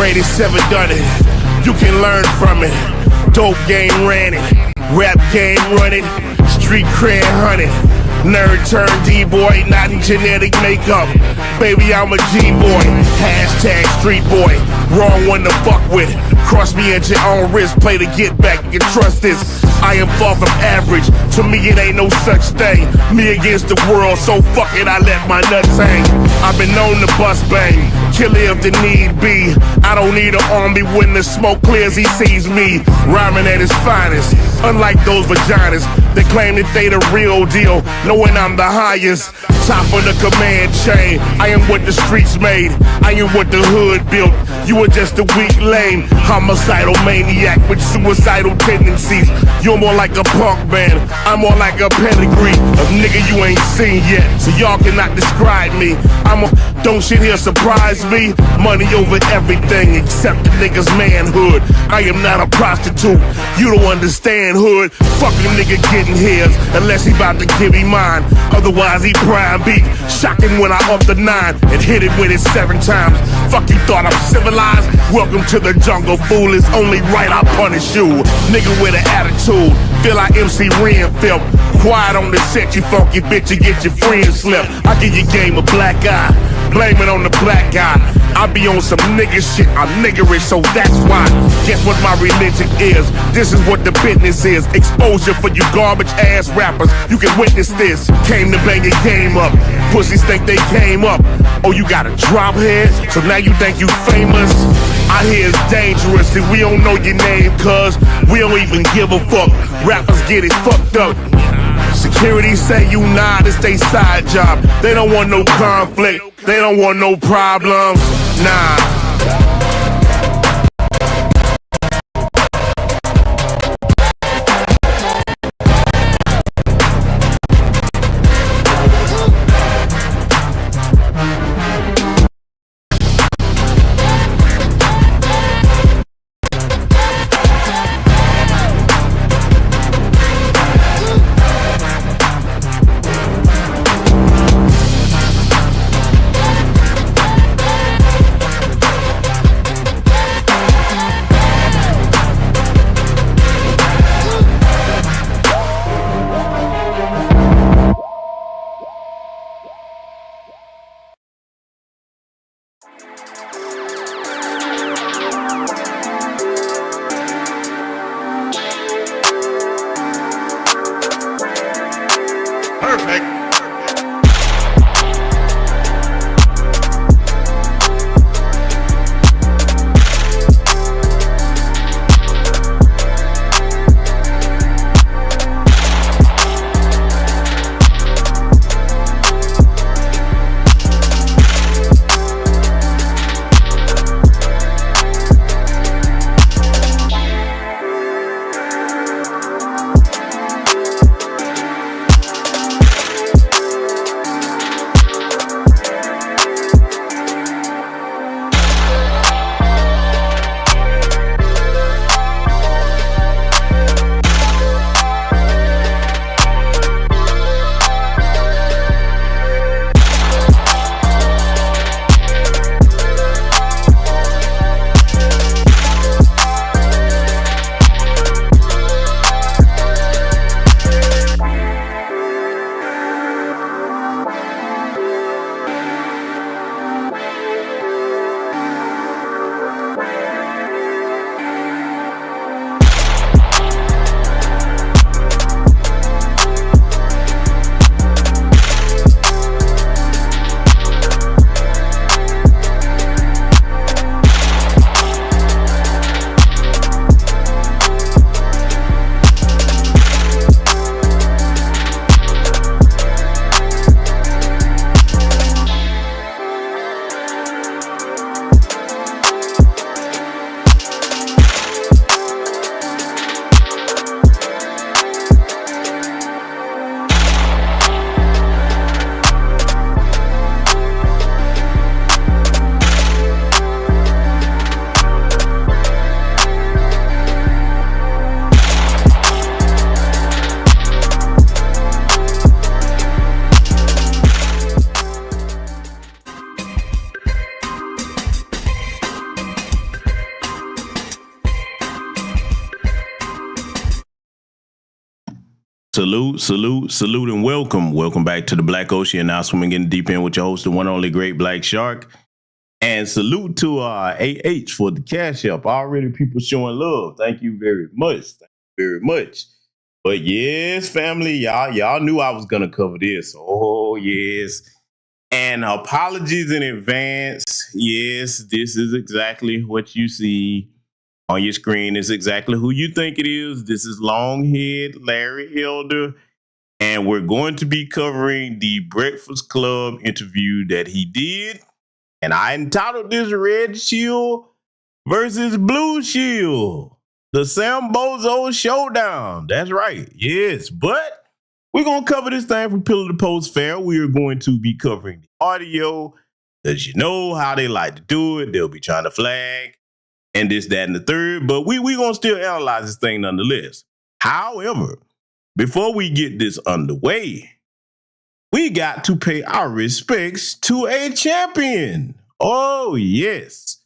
greatest ever done it. You can learn from it. Dope game ran it, rap game run it, street cred hunted. Nerd turned D-boy, not in genetic makeup. Baby, I'm a G-boy, hashtag street boy. Wrong one to fuck with. Cross me at your own risk, play to get back, you can trust this. I am far from average, to me it ain't no such thing. Me against the world, so fuck it, I let my nuts hang. I've been known to bust bang, kill if the need be. I don't need an army when the smoke clears, he sees me. Rhyming at his finest, unlike those vaginas that claim that they the real deal, knowing I'm the highest. Top of the command chain, I am what the streets made, I am what the hood built. You are just a weak lame, homicidal maniac with suicidal tendencies. You're more like a punk band, I'm more like a pedigree of nigga you ain't seen yet, so y'all cannot describe me. Don't shit here surprise me. Money over everything except the nigga's manhood. I am not a prostitute, you don't understand hood. Fuck a nigga getting his, unless he about to give me mine. Otherwise he prime beat, shocking when I up the 9 and hit it with it 7 times. Fuck you thought I'm civilized? Welcome to the jungle, fool. It's only right I punish you. Nigga with an attitude, feel like MC Ren felt. Quiet on the set, you funky bitch, you get your friends slipped. I give your game a black eye, blame it on the black guy. I be on some nigga shit, I'm niggerish, so that's why. Guess what my religion is? This is what the business is. Exposure for you garbage ass rappers. You can witness this. Came to bang your game up. Pussies think they came up. Oh, you got a drop head? So now you think you famous? I hear it's dangerous and we don't know your name, cuz we don't even give a fuck. Rappers get it fucked up. Security say you nah, this they side job. They don't want no conflict, they don't want no problems, nah. Salute, and welcome. Welcome back to the Black Ocean. Now swimming in deep end with your host, the one only Great Black Shark. And salute to AH for the cash up. Already people showing love. Thank you very much. Thank you very much. But yes, family, y'all knew I was gonna cover this. Oh, yes. And apologies in advance. Yes, this is exactly what you see on your screen. Is exactly who you think it is. This is Longhead Larry Elder. And we're going to be covering the Breakfast Club interview that he did. And I entitled this Red Shill versus Blue Shill, the Sambozo Showdown. That's right. Yes. But we're going to cover this thing from pillar to post fair. We are going to be covering the audio, because you know how they like to do it. They'll be trying to flag and this, that, and the third. But we're going to still analyze this thing nonetheless. However, before we get this underway, we got to pay our respects to a champion. Oh, yes.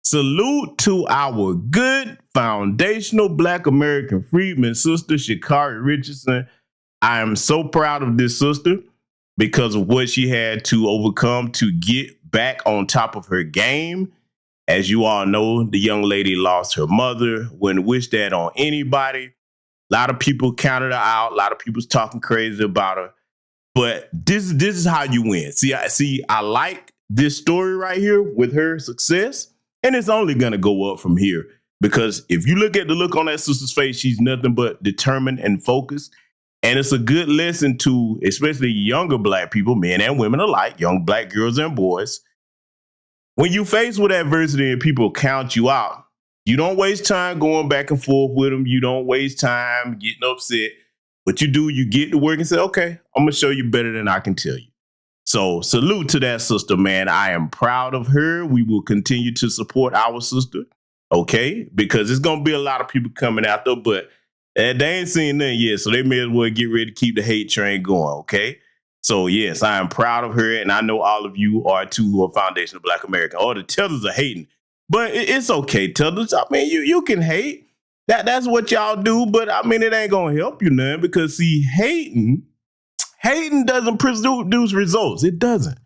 Salute to our good foundational Black American freedman sister, Sha'Carri Richardson. I am so proud of this sister because of what she had to overcome to get back on top of her game. As you all know, the young lady lost her mother. Wouldn't wish that on anybody. A lot of people counted her out. A lot of people's talking crazy about her. But this is how you win. I like this story right here with her success, and it's only gonna go up from here. Because if you look at the look on that sister's face, she's nothing but determined and focused. And it's a good lesson to especially younger Black people, men and women alike, young Black girls and boys. When you face with adversity and people count you out, you don't waste time going back and forth with them. You don't waste time getting upset. What you do, you get to work and say, okay, I'm going to show you better than I can tell you. So salute to that sister, man. I am proud of her. We will continue to support our sister, okay? Because there's going to be a lot of people coming out there, but they ain't seen nothing yet, so they may as well get ready to keep the hate train going, okay? So, yes, I am proud of her, and I know all of you are too who are foundational Black American. Oh, the tellers are hating, but it's okay, tellers. I mean, you can hate. That's what y'all do, but I mean, it ain't gonna help you none because see, hating doesn't produce results. It doesn't.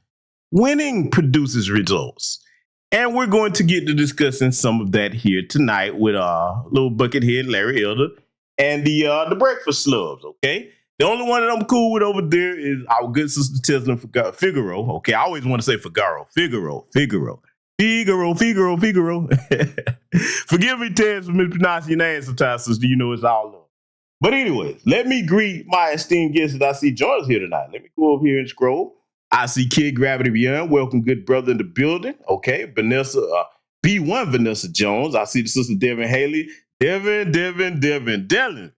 Winning produces results. And we're going to get to discussing some of that here tonight with little buckethead Larry Elder and the Breakfast Slubs, okay? The only one that I'm cool with over there is our good sister Tesla Figaro. Okay, I always want to say Figaro. Forgive me, Tez, for mispronouncing your name sometimes, sister. You know it's all love. But anyways, let me greet my esteemed guests that I see join us here tonight. Let me go over here and scroll. I see Kid Gravity Beyond. Welcome, good brother, in the building. Okay, Vanessa, B1 Vanessa Jones. I see the sister Devin Haley. Devin.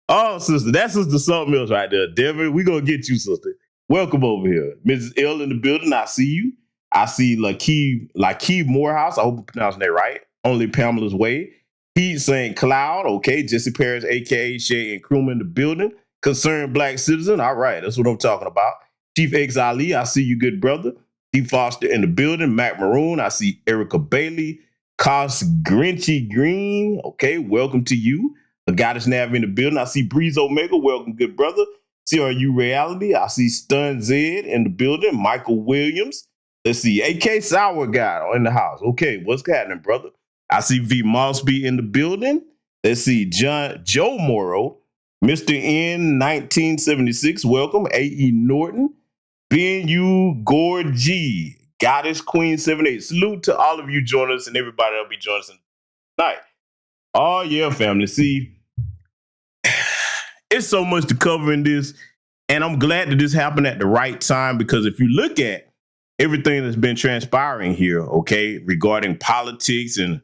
Oh, sister, that's sister something else right there. Devin, we going to get you, sister. Welcome over here. Mrs. L in the building. I see you. I see Lakeith Morehouse. I hope I'm pronouncing that right. Only Pamela's Way. Pete St. Cloud. Okay. Jesse Paris, a.k.a. Shay and Crewman in the building. Concerned Black citizen. All right. That's what I'm talking about. Chief X Ali. I see you, good brother. Steve Foster in the building. Mac Maroon. I see Erica Bailey. Cos Grinchy Green. Okay. Welcome to you. A Goddess Nav in the building. I see Breeze Omega. Welcome, good brother. CRU Reality. I see Stun Zed in the building. Michael Williams. Let's see, AK Sour Guy in the house. Okay, what's happening, brother? I see V Mossby in the building. Let's see, Joe Morrow, Mr. N 1976. Welcome, A.E. Norton, BNU Gord G, Goddess Queen 78. Salute to all of you joining us and everybody that'll be joining us tonight. Oh yeah, family. See, it's so much to cover in this, and I'm glad that this happened at the right time because if you look at everything that's been transpiring here, okay, regarding politics and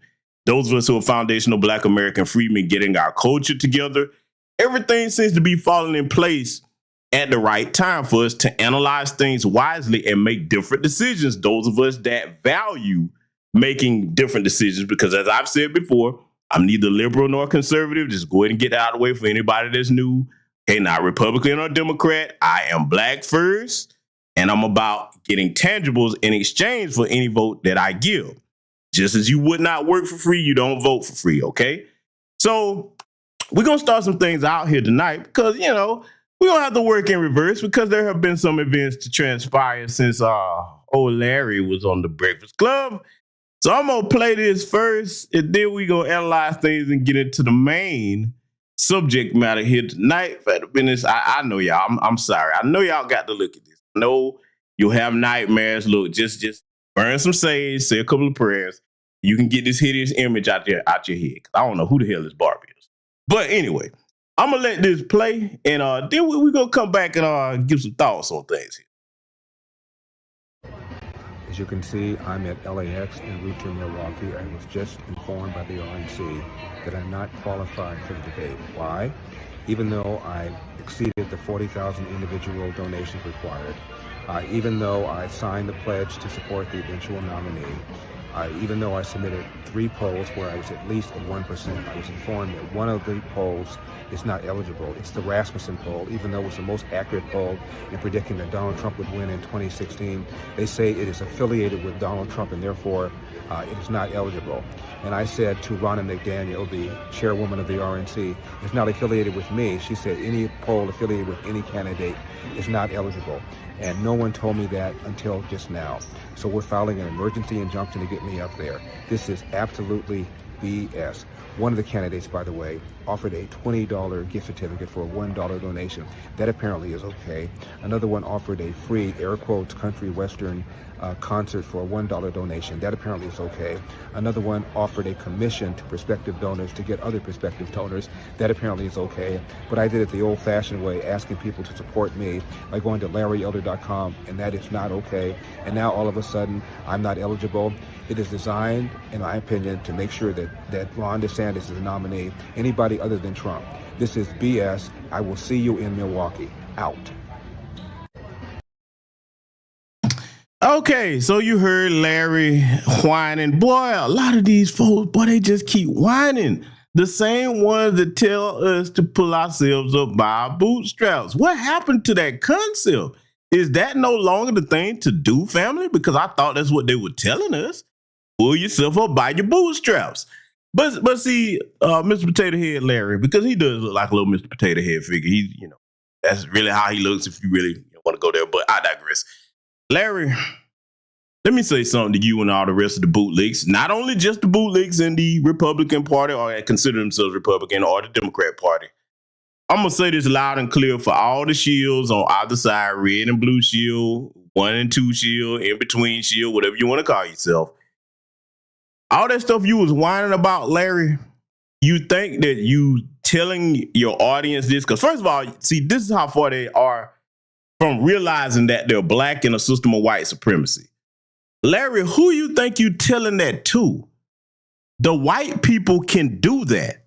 those of us who are foundational Black American freedmen getting our culture together, everything seems to be falling in place at the right time for us to analyze things wisely and make different decisions. Those of us that value making different decisions, because as I've said before, I'm neither liberal nor conservative. Just go ahead and get out of the way for anybody that's new. Okay, not Republican or Democrat. I am Black first. And I'm about getting tangibles in exchange for any vote that I give. Just as you would not work for free, you don't vote for free, okay? So we're going to start some things out here tonight because, you know, we're gonna have to work in reverse because there have been some events to transpire since old Larry was on the Breakfast Club. So I'm gonna play this first, and then we gonna analyze things and get into the main subject matter here tonight. For the business, I know y'all. I'm sorry. I know y'all got to look at this. I know you'll have nightmares. Look, just burn some sage, say a couple of prayers. You can get this hideous image out your head. I don't know who the hell this Barbie is. But anyway, I'm gonna let this play, and then we gonna come back and give some thoughts on things here. As you can see, I'm at LAX en route to Milwaukee. I was just informed by the RNC that I'm not qualified for the debate. Why? Even though I exceeded the 40,000 individual donations required, even though I signed the pledge to support the eventual nominee, even though I submitted 3 polls where I was at least at 1%, I was informed that one of the polls is not eligible. It's the Rasmussen poll. Even though it was the most accurate poll in predicting that Donald Trump would win in 2016, they say it is affiliated with Donald Trump and therefore it is not eligible. And I said to Ronna McDaniel, the chairwoman of the RNC, it's not affiliated with me. She said any poll affiliated with any candidate is not eligible. And no one told me that until just now. So we're filing an emergency injunction to get me up there. This is absolutely BS. One of the candidates, by the way, offered a $20 gift certificate for a $1 donation. That apparently is okay. Another one offered a free, air quotes, country western concert for a $1 donation. That apparently is okay. Another one offered a commission to prospective donors to get other prospective donors. That apparently is okay. But I did it the old-fashioned way, asking people to support me by going to LarryElder.com, and that is not okay. And now all of a sudden, I'm not eligible. It is designed, in my opinion, to make sure that Ron DeSantis is the nominee, anybody other than Trump. This is BS. I will see you in Milwaukee. Out. Okay, so you heard Larry whining. Boy, a lot of these folks, boy, they just keep whining. The same ones that tell us to pull ourselves up by our bootstraps. What happened to that concept? Is that no longer the thing to do, family? Because I thought that's what they were telling us. Pull yourself up by your bootstraps. But see, Mr. Potato Head Larry, because he does look like a little Mr. Potato Head figure. He's, that's really how he looks if you really want to go there. But I digress. Larry, let me say something to you and all the rest of the bootlegs. Not only just the bootlegs in the Republican Party or that consider themselves Republican or the Democrat Party. I'm going to say this loud and clear for all the shields on either side, red and blue shield, 1 and 2 shield, in between shield, whatever you want to call yourself. All that stuff you was whining about, Larry, you think that you telling your audience this? Because first of all, see, this is how far they are from realizing that they're black in a system of white supremacy. Larry, who you think you telling that to? The white people can do that.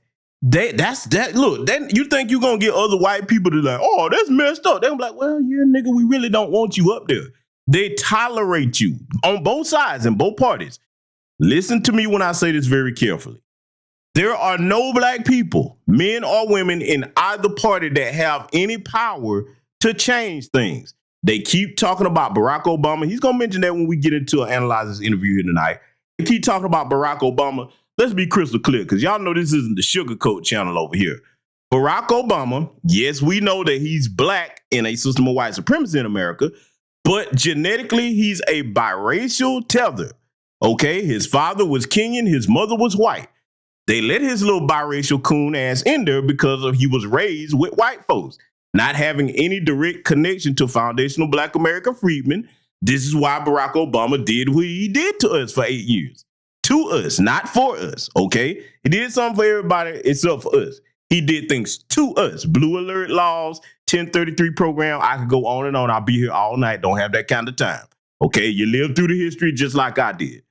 Look, then you think you're going to get other white people to like, oh, that's messed up. They're like, well, yeah, nigga, we really don't want you up there. They tolerate you on both sides and both parties. Listen to me when I say this very carefully. There are no black people, men or women, in either party that have any power to change things. They keep talking about Barack Obama. He's going to mention that when we get into an analysis interview here tonight. They keep talking about Barack Obama. Let's be crystal clear, because y'all know this isn't the sugarcoat channel over here. Barack Obama, yes, we know that he's black in a system of white supremacy in America, but genetically, he's a biracial tether. Okay, his father was Kenyan, his mother was white. They let his little biracial coon ass in there because he was raised with white folks, not having any direct connection to foundational black American freedmen. This is why Barack Obama did what he did to us for 8 years. To us, not for us, okay? He did something for everybody except for us. He did things to us. Blue alert laws, 1033 program. I could go on and on. I'll be here all night. Don't have that kind of time. Okay, you lived through the history just like I did.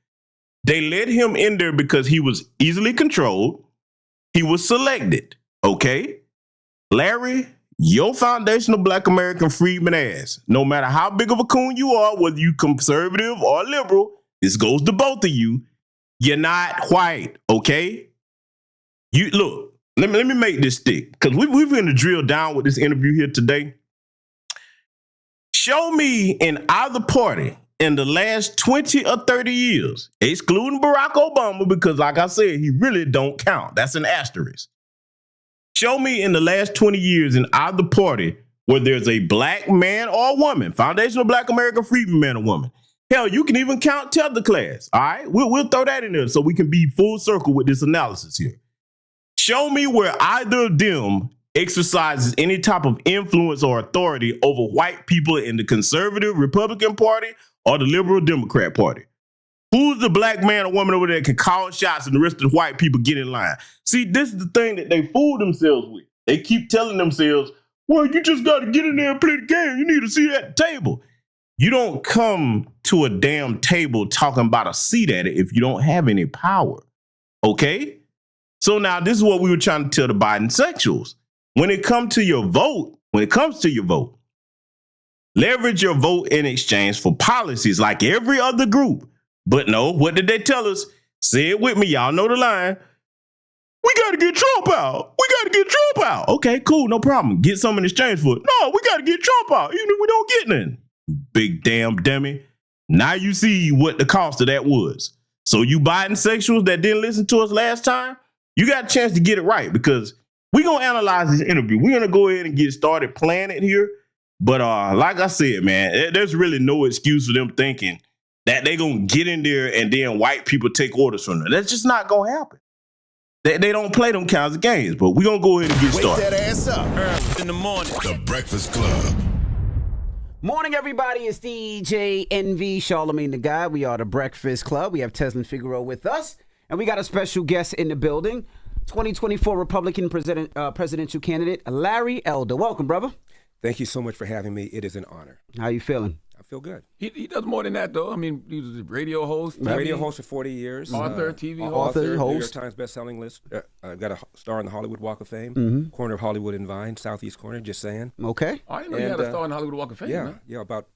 They let him in there because he was easily controlled. He was selected, okay? Larry, your foundational black American freedman ass, no matter how big of a coon you are, whether you conservative or liberal, this goes to both of you. You're not white, okay? You look, let me make this stick, because we're going to drill down with this interview here today. Show me in either party in the last 20 or 30 years, excluding Barack Obama, because like I said, he really don't count. That's an asterisk. Show me in the last 20 years in either party whether it's a black man or woman, foundational black American freedom man or woman. Hell, you can even count tether class. All right, we'll throw that in there so we can be full circle with this analysis here. Show me where either of them exercises any type of influence or authority over white people in the conservative Republican Party or the liberal Democrat Party. Who's the black man or woman over there that can call shots and the rest of the white people get in line? See, this is the thing that they fool themselves with. They keep telling themselves, well, you just got to get in there and play the game. You need a seat at the table. You don't come to a damn table talking about a seat at it if you don't have any power. Okay? So now this is what we were trying to tell the Biden sexuals. When it comes to your vote, leverage your vote in exchange for policies like every other group. But no, what did they tell us? Say it with me. Y'all know the line. We got to get Trump out. We got to get Trump out. Okay, cool. No problem. Get some in exchange for it. No, we got to get Trump out. Even if we don't get nothing. Big damn dummy. Now you see what the cost of that was. So you Biden sexuals that didn't listen to us last time, you got a chance to get it right because we're going to analyze this interview. We're going to go ahead and get started planning it here. But like I said, man, there's really no excuse for them thinking that they're going to get in there and then white people take orders from them. That's just not going to happen. They don't play them kinds of games, but we're going to go ahead and get started. Wake that ass up. In the morning. The Breakfast Club. Morning, everybody. It's DJ NV, Charlemagne the Guy. We are the Breakfast Club. We have Teslin Figueroa with us, and we got a special guest in the building, 2024 Republican presidential candidate, Larry Elder. Welcome, brother. Thank you so much for having me. It is an honor. How you feeling? I feel good. He does more than that, though. I mean, he was a radio host. Radio host for 40 years. Author, TV host. Author, New York host. Times best-selling list. Got a star on the Hollywood Walk of Fame. Corner of Hollywood and Vine, southeast corner, just saying. Okay. I didn't know you had a star on the Hollywood Walk of Fame, Yeah, man. yeah, about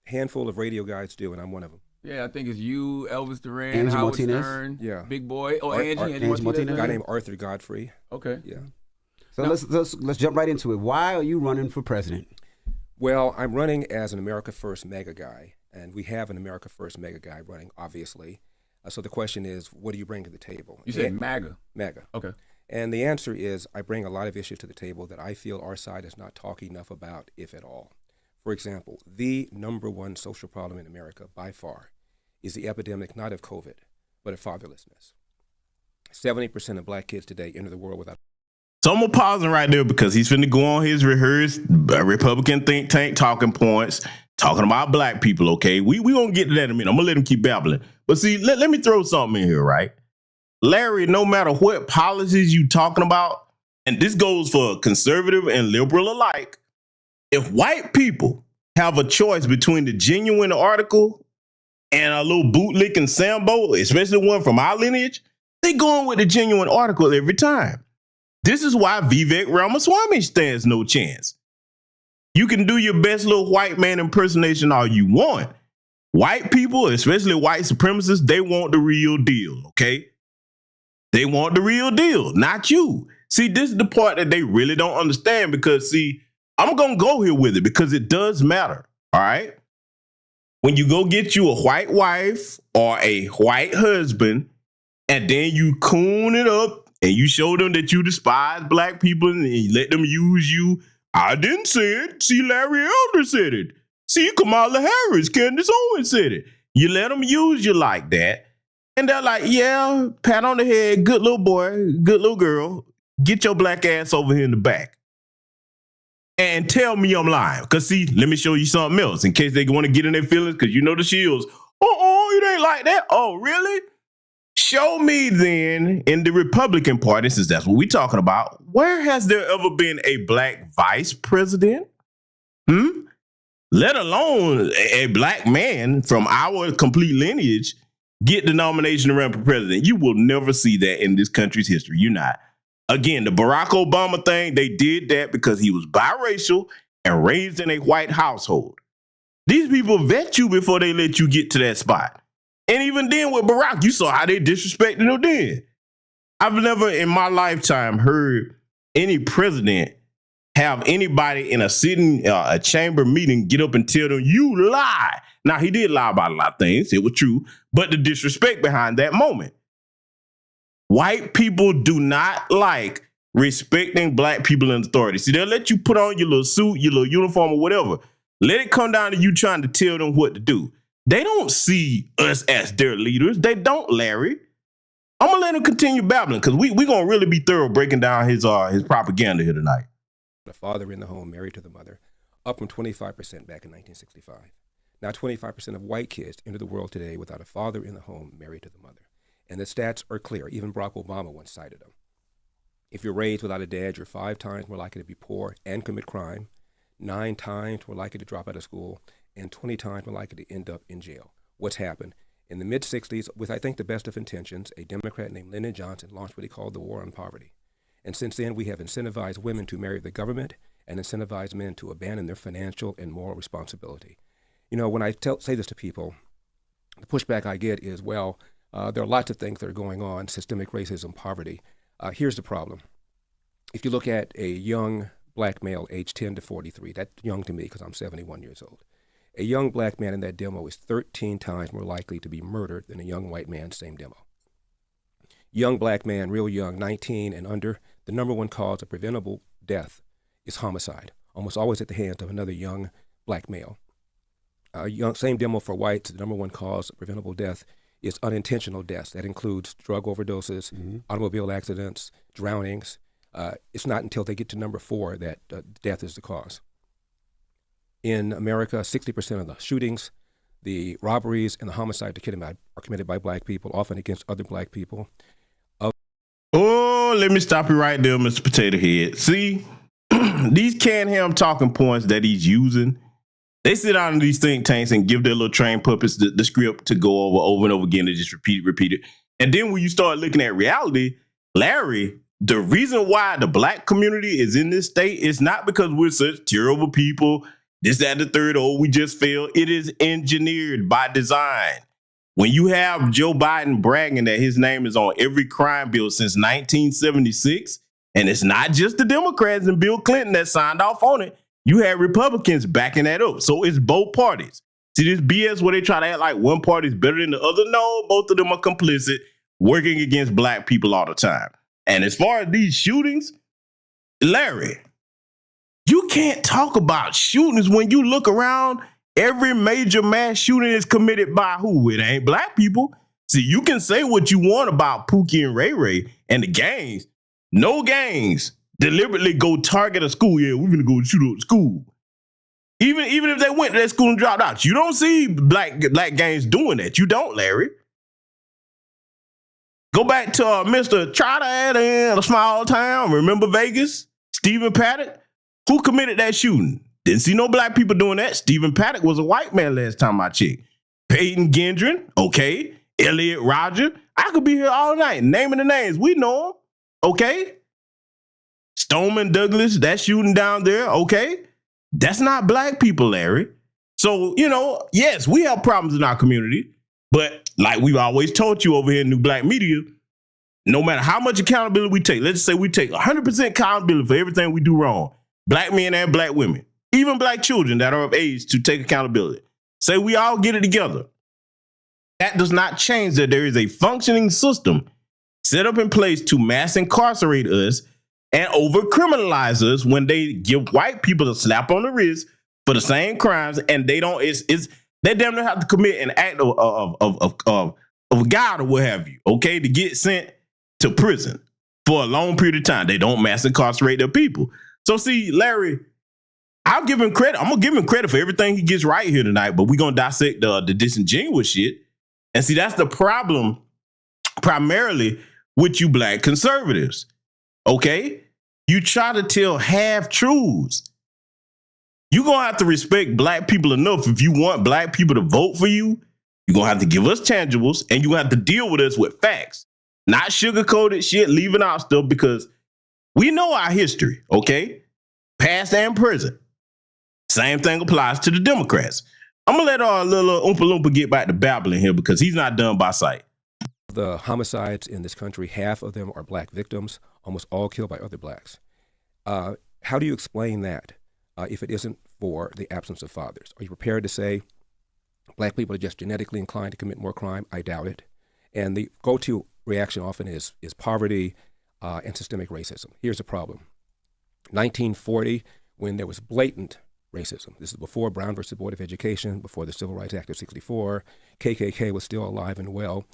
a handful of radio guys do, and I'm one of them. Yeah, I think it's you, Elvis Duran, Angie Howard Martinez. Stern, Yeah. Big Boy. Oh, Angie Martinez. Martinez. A guy named Arthur Godfrey. Okay. Yeah. So let's jump right into it. Why are you running for president? Well, I'm running as an America First mega guy, and we have an America First mega guy running, obviously. So the question is, what do you bring to the table? You said MAGA. MAGA. Okay. And the answer is, I bring a lot of issues to the table that I feel our side is not talking enough about, if at all. For example, the number one social problem in America, by far, is the epidemic not of COVID, but of fatherlessness. 70% of black kids today enter the world without. So I'm pausing right there because he's finna go on his rehearsed Republican think tank talking points, talking about black people, okay? We gonna get to that in a minute. I'm gonna let him keep babbling. But see, let me throw something in here, right? Larry, no matter what policies you talking about, and this goes for conservative and liberal alike, if white people have a choice between the genuine article and a little bootlicking Sambo, especially one from our lineage, they going with the genuine article every time. This is why Vivek Ramaswamy stands no chance. You can do your best little white man impersonation all you want. White people, especially white supremacists, they want the real deal, okay? They want the real deal, not you. See, this is the part that they really don't understand because, see, I'm going to go here with it because it does matter, all right? When you go get you a white wife or a white husband and then you coon it up and you show them that you despise black people and you let them use you. I didn't say it. See, Larry Elder said it. See, Kamala Harris, Candace Owens said it. You let them use you like that. And they're like, yeah, pat on the head, good little boy, good little girl. Get your black ass over here in the back. And tell me I'm lying. Because, see, let me show you something else in case they want to get in their feelings because you know the Shills. It ain't like that. Oh, really? Show me then in the Republican Party, since that's what we're talking about, where has there ever been a black vice president? Let alone a black man from our complete lineage get the nomination to run for president. You will never see that in this country's history. You're not. Again, the Barack Obama thing, they did that because he was biracial and raised in a white household. These people vet you before they let you get to that spot. And even then with Barack, you saw how they disrespected him then. I've never in my lifetime heard any president have anybody in a chamber meeting get up and tell them, you lie. Now, he did lie about a lot of things. It was true. But the disrespect behind that moment. White people do not like respecting black people in authority. See, they'll let you put on your little suit, your little uniform or whatever. Let it come down to you trying to tell them what to do. They don't see us as their leaders. They don't, Larry. I'm going to let him continue babbling because we going to really be thorough breaking down his propaganda here tonight. The father in the home married to the mother, up from 25% back in 1965. Now 25% of white kids enter the world today without a father in the home married to the mother. And the stats are clear. Even Barack Obama once cited them. If you're raised without a dad, you're 5 times more likely to be poor and commit crime, 9 times more likely to drop out of school, and 20 times more likely to end up in jail. What's happened? In the mid-'60s, with I think the best of intentions, a Democrat named Lyndon Johnson launched what he called the War on Poverty. And since then, we have incentivized women to marry the government and incentivized men to abandon their financial and moral responsibility. You know, when I say this to people, the pushback I get is, well, there are lots of things that are going on, systemic racism, poverty. Here's the problem. If you look at a young black male aged 10 to 43, that's young to me because I'm 71 years old. A young black man in that demo is 13 times more likely to be murdered than a young white man, same demo. Young black man, real young, 19 and under, the number one cause of preventable death is homicide, almost always at the hands of another young black male. Same demo for whites, the number one cause of preventable death is unintentional deaths. That includes drug overdoses, automobile accidents, drownings. It's not until they get to number 4 that death is the cause. In America, 60% of the shootings, the robberies, and the homicides are committed by black people, often against other black people. Oh, let me stop you right there, Mr. Potato Head. See, these canned ham talking points that he's using, they sit down in these think tanks and give their little trained puppets the script to go over and over again and just repeat it. And then when you start looking at reality, Larry, the reason why the black community is in this state is not because we're such terrible people, this, that, and the third, oh, we just failed. It is engineered by design. When you have Joe Biden bragging that his name is on every crime bill since 1976, and it's not just the Democrats and Bill Clinton that signed off on it, you had Republicans backing that up. So it's both parties. See this BS where they try to act like one party is better than the other? No, both of them are complicit, working against black people all the time. And as far as these shootings, Larry, you can't talk about shootings when you look around. Every major mass shooting is committed by who? It ain't black people. See, you can say what you want about Pookie and Ray Ray and the gangs. No gangs deliberately go target a school. Yeah, we're going to go shoot up the school. Even if they went to that school and dropped out, you don't see black gangs doing that. You don't, Larry. Go back to Mr. Trotter in a small town. Remember Vegas? Stephen Paddock? Who committed that shooting? Didn't see no black people doing that. Stephen Paddock was a white man last time I checked. Peyton Gendron, okay. Elliot Rodger. I could be here all night naming the names. We know them, okay. Stoneman Douglas, that shooting down there, okay. That's not black people, Larry. So, you know, yes, we have problems in our community, but like we've always told you over here in New Black Media, no matter how much accountability we take, let's just say we take 100% accountability for everything we do wrong, black men and black women, even black children that are of age to take accountability. Say we all get it together. That does not change that there is a functioning system set up in place to mass incarcerate us and over-criminalize us when they give white people a slap on the wrist for the same crimes, and they don't. They damn near have to commit an act of God or what have you, okay, to get sent to prison for a long period of time. They don't mass incarcerate their people. So see, Larry, I'll give him credit. I'm gonna give him credit for everything he gets right here tonight, but we're gonna dissect the disingenuous shit. And see, that's the problem primarily with you black conservatives. Okay? You try to tell half-truths. You're going to have to respect black people enough. If you want black people to vote for you, you're going to have to give us tangibles, and you're going to have to deal with us with facts. Not sugar-coated shit, leaving out stuff, because we know our history, okay? Past and present. Same thing applies to the Democrats. I'm going to let our little Oompa Loompa get back to babbling here because he's not done by sight. The homicides in this country, half of them are black victims, almost all killed by other blacks. How do you explain that if it isn't for the absence of fathers? Are you prepared to say black people are just genetically inclined to commit more crime? I doubt it. And the go-to reaction often is poverty, and systemic racism. Here's the problem. 1940, when there was blatant racism. This is before Brown versus Board of Education, before the Civil Rights Act of 64. KKK was still alive and well.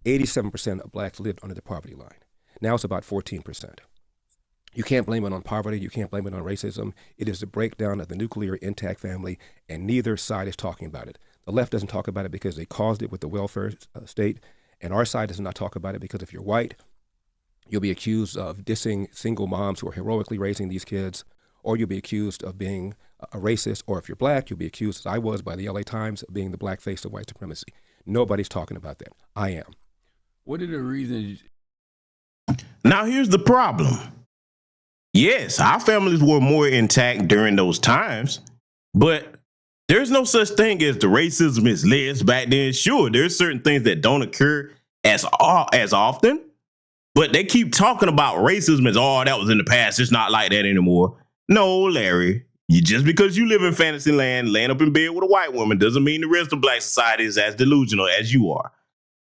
87% of blacks lived under the poverty line. Now it's about 14%. You can't blame it on poverty. You can't blame it on racism. It is the breakdown of the nuclear intact family, and neither side is talking about it. The left doesn't talk about it because they caused it with the welfare state, and our side does not talk about it because if you're white, you'll be accused of dissing single moms who are heroically raising these kids, or you'll be accused of being a racist, or if you're black, you'll be accused, as I was by the LA Times, of being the black face of white supremacy. Nobody's talking about that. I am. What are the reasons? Now, here's the problem. Yes, our families were more intact during those times, but there's no such thing as the racism is less back then. Sure, there's certain things that don't occur as often, but they keep talking about racism as, oh, that was in the past. It's not like that anymore. No, Larry, just because you live in fantasy land, laying up in bed with a white woman doesn't mean the rest of black society is as delusional as you are.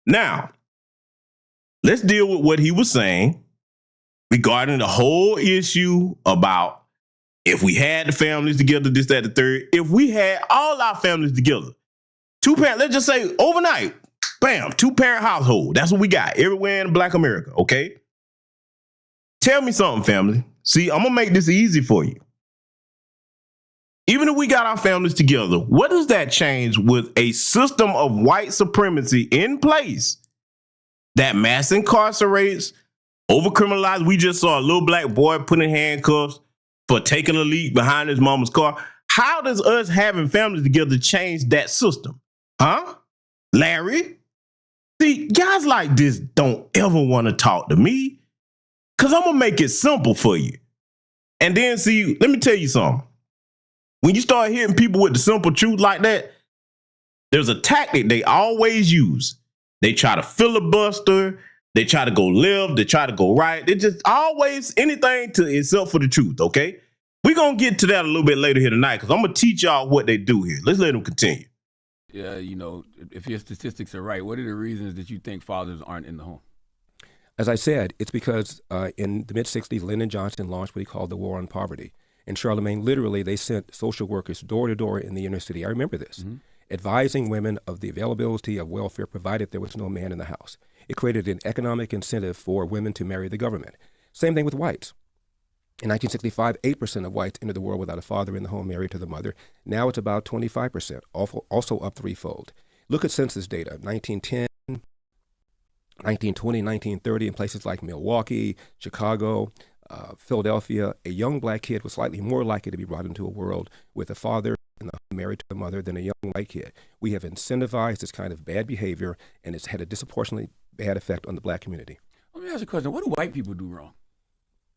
Now, let's deal with what he was saying regarding the whole issue about if we had the families together, this, that, the third, if we had all our families together, two-parent, let's just say overnight, bam, two-parent household. That's what we got everywhere in Black America, okay? Tell me something, family. See, I'm going to make this easy for you. Even if we got our families together, what does that change with a system of white supremacy in place that mass incarcerates, overcriminalized? We just saw a little black boy put in handcuffs for taking a leak behind his mama's car. How does us having families together change that system? Huh? Larry? See, guys like this don't ever want to talk to me because I'm going to make it simple for you. And then, see, let me tell you something. When you start hitting people with the simple truth like that, there's a tactic they always use. They try to filibuster. They try to go left. They try to go right. They just always anything to except for the truth, okay? We're going to get to that a little bit later here tonight because I'm going to teach y'all what they do here. Let's let them continue. Yeah, if your statistics are right, what are the reasons that you think fathers aren't in the home? As I said, it's because in the mid-'60s, Lyndon Johnson launched what he called the War on Poverty. In Charlemagne, literally, they sent social workers door to door in the inner city. I remember this, advising women of the availability of welfare provided there was no man in the house. It created an economic incentive for women to marry the government. Same thing with whites. In 1965, 8% of whites entered the world without a father in the home married to the mother. Now it's about 25%, also up threefold. Look at census data, 1910, 1920, 1930, in places like Milwaukee, Chicago, Philadelphia, a young black kid was slightly more likely to be brought into a world with a father and married to a mother than a young white kid. We have incentivized this kind of bad behavior, and it's had a disproportionately bad effect on the black community. Let me ask you a question. What do white people do wrong,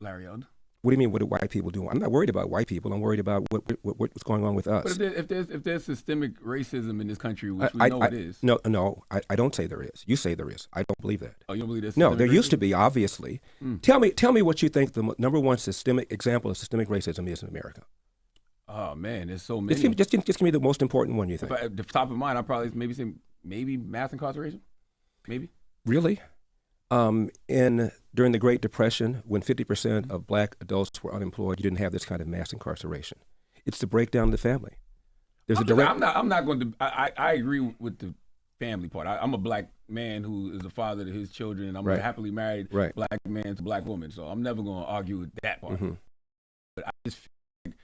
Larry Elder? What do you mean, what do white people do? I'm not worried about white people. I'm worried about what's going on with us. But if there's systemic racism in this country, which we know it is. No, I don't say there is. You say there is. I don't believe that. Oh, you don't believe there's No, there racism? used to be, obviously. Tell me what you think the number one systemic example of systemic racism is in America. Oh, man, there's so many. Just give me the most important one you think. At the top of mind, I'd probably maybe say mass incarceration. Maybe. Really? During the Great Depression, when 50% of black adults were unemployed, you didn't have this kind of mass incarceration. It's the breakdown of the family. There's I'm not going to. I agree with the family part. I'm a black man who is a father to his children, and I'm a happily married black man to black woman. So I'm never going to argue with that part. But I just feel like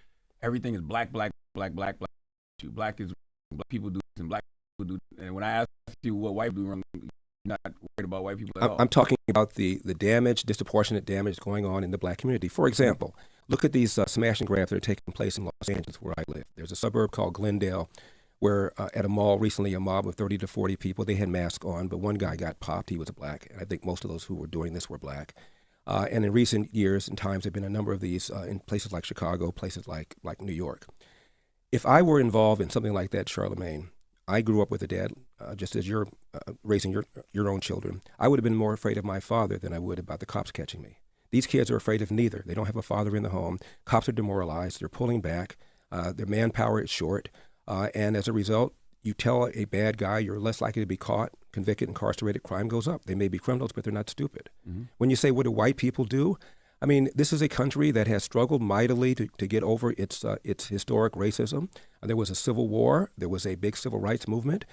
everything is black. Black is black people do this and black people do. And when I ask you what white people do wrong, not worried about white people at all. I'm talking about the damage, disproportionate damage going on in the black community. For example, look at these smash and grabs that are taking place in Los Angeles, where I live. There's a suburb called Glendale where at a mall recently, a mob of 30 to 40 people, they had masks on, but one guy got popped. He was black. And I think most of those who were doing this were black. And in recent years and times, there have been a number of these in places like Chicago, places like New York. If I were involved in something like that, Charlemagne, I grew up with a dad, just as you're raising your own children. I would have been more afraid of my father than I would about the cops catching me. These kids are afraid of neither. They don't have a father in the home. Cops are demoralized. They're pulling back. Their manpower is short. And as a result, you tell a bad guy you're less likely to be caught convicted, incarcerated, crime goes up. They may be criminals, but they're not stupid. When you say, what do white people do? I mean, this is a country that has struggled mightily to get over its historic racism. There was a civil war. There was a big civil rights movement.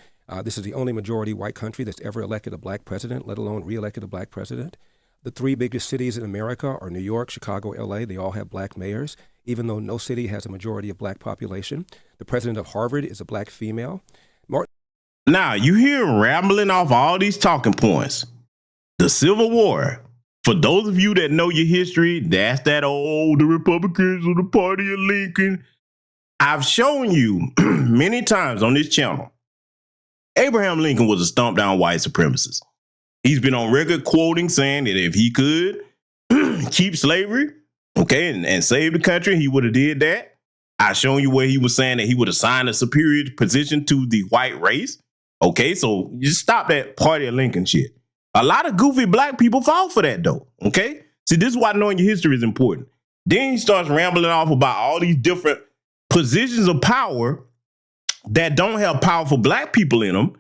This is the only majority white country that's ever elected a black president, let alone reelected a black president. The three biggest cities in America are New York, Chicago, LA. They all have black mayors, even though no city has a majority of black population. The president of Harvard is a black female. Now, you hear rambling off all these talking points. The Civil War. For those of you that know your history, that's that the Republicans are the party of Lincoln. I've shown you many times on this channel, Abraham Lincoln was a stomped down white supremacist. He's been on record quoting, saying that if he could keep slavery, and save the country, he would have did that. I've shown you where he was saying that he would assign a superior position to the white race. Okay, so just stop that party of Lincoln shit. A lot of goofy black people fall for that, though. Okay, see, this is why knowing your history is important. Then he starts rambling off about all these different positions of power that don't have powerful black people in them.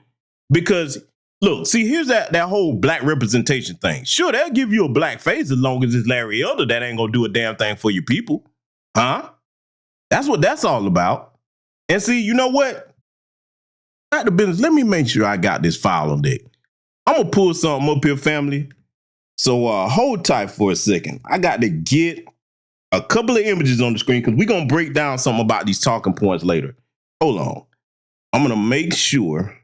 Because, look, see, here's that whole black representation thing. Sure, they'll give you a black face as long as it's Larry Elder. That ain't gonna do a damn thing for your people. Huh? That's what that's all about. And see, you know what? Not the business. Let me make sure I got this file on deck. I'm gonna pull something up here, family. So hold tight for a second. I got to get a couple of images on the screen because we're gonna break down something about these talking points later. Hold on. I'm gonna make sure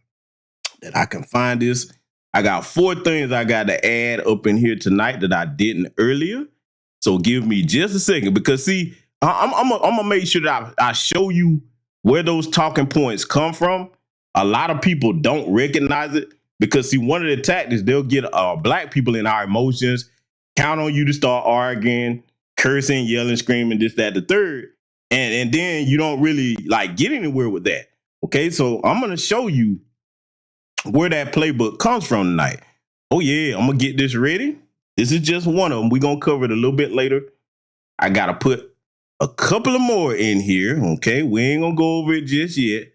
that I can find this. I got 4 things I got to add up in here tonight that I didn't earlier. So give me just a second because see, I'm gonna make sure that I show you where those talking points come from. A lot of people don't recognize it because see, one of the tactics, they'll get black people in our emotions, count on you to start arguing, cursing, yelling, screaming, this, that, the third. And then you don't really like get anywhere with that. Okay, so I'm gonna show you where that playbook comes from tonight. Oh yeah, I'm gonna get this ready. This is just one of them. We're gonna cover it a little bit later. I gotta put a couple of more in here. Okay, we ain't gonna go over it just yet.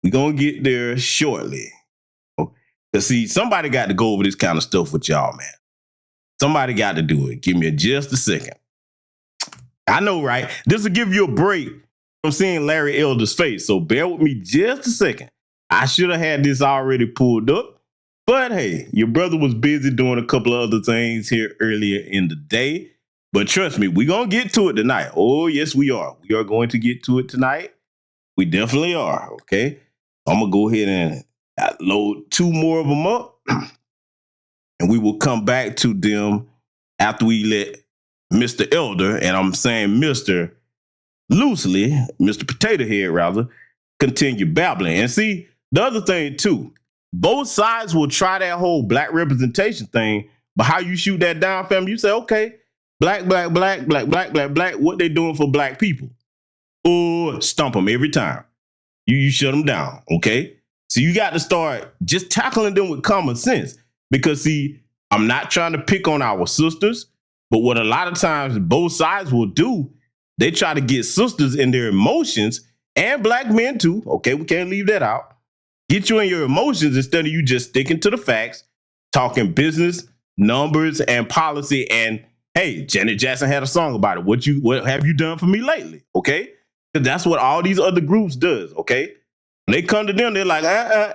We're gonna get there shortly. Cause see, somebody got to go over this kind of stuff with y'all, man. Somebody got to do it. Give me just a second. I know, right? This will give you a break from seeing Larry Elder's face. So bear with me just a second. I should have had this already pulled up. But hey, your brother was busy doing a couple of other things here earlier in the day. But trust me, we're going to get to it tonight. Oh, yes, we are. We are going to get to it tonight. We definitely are, okay? I'm going to go ahead and load 2 more of them up. And we will come back to them after we let Mr. Elder, and I'm saying Mr. loosely, Mr. Potato Head, rather, continue babbling. And see, the other thing, too, both sides will try that whole black representation thing, but how you shoot that down, family, you say, okay, black, black, black, black, black, black, black, what they doing for black people? Or stump them every time. You shut them down, okay? So you got to start just tackling them with common sense. Because, see, I'm not trying to pick on our sisters, but what a lot of times both sides will do, they try to get sisters in their emotions, and black men too, okay, we can't leave that out, get you in your emotions instead of you just sticking to the facts, talking business, numbers, and policy. And hey, Janet Jackson had a song about it. What have you done for me lately? Okay, because that's what all these other groups does. Okay, when they come to them, they're like,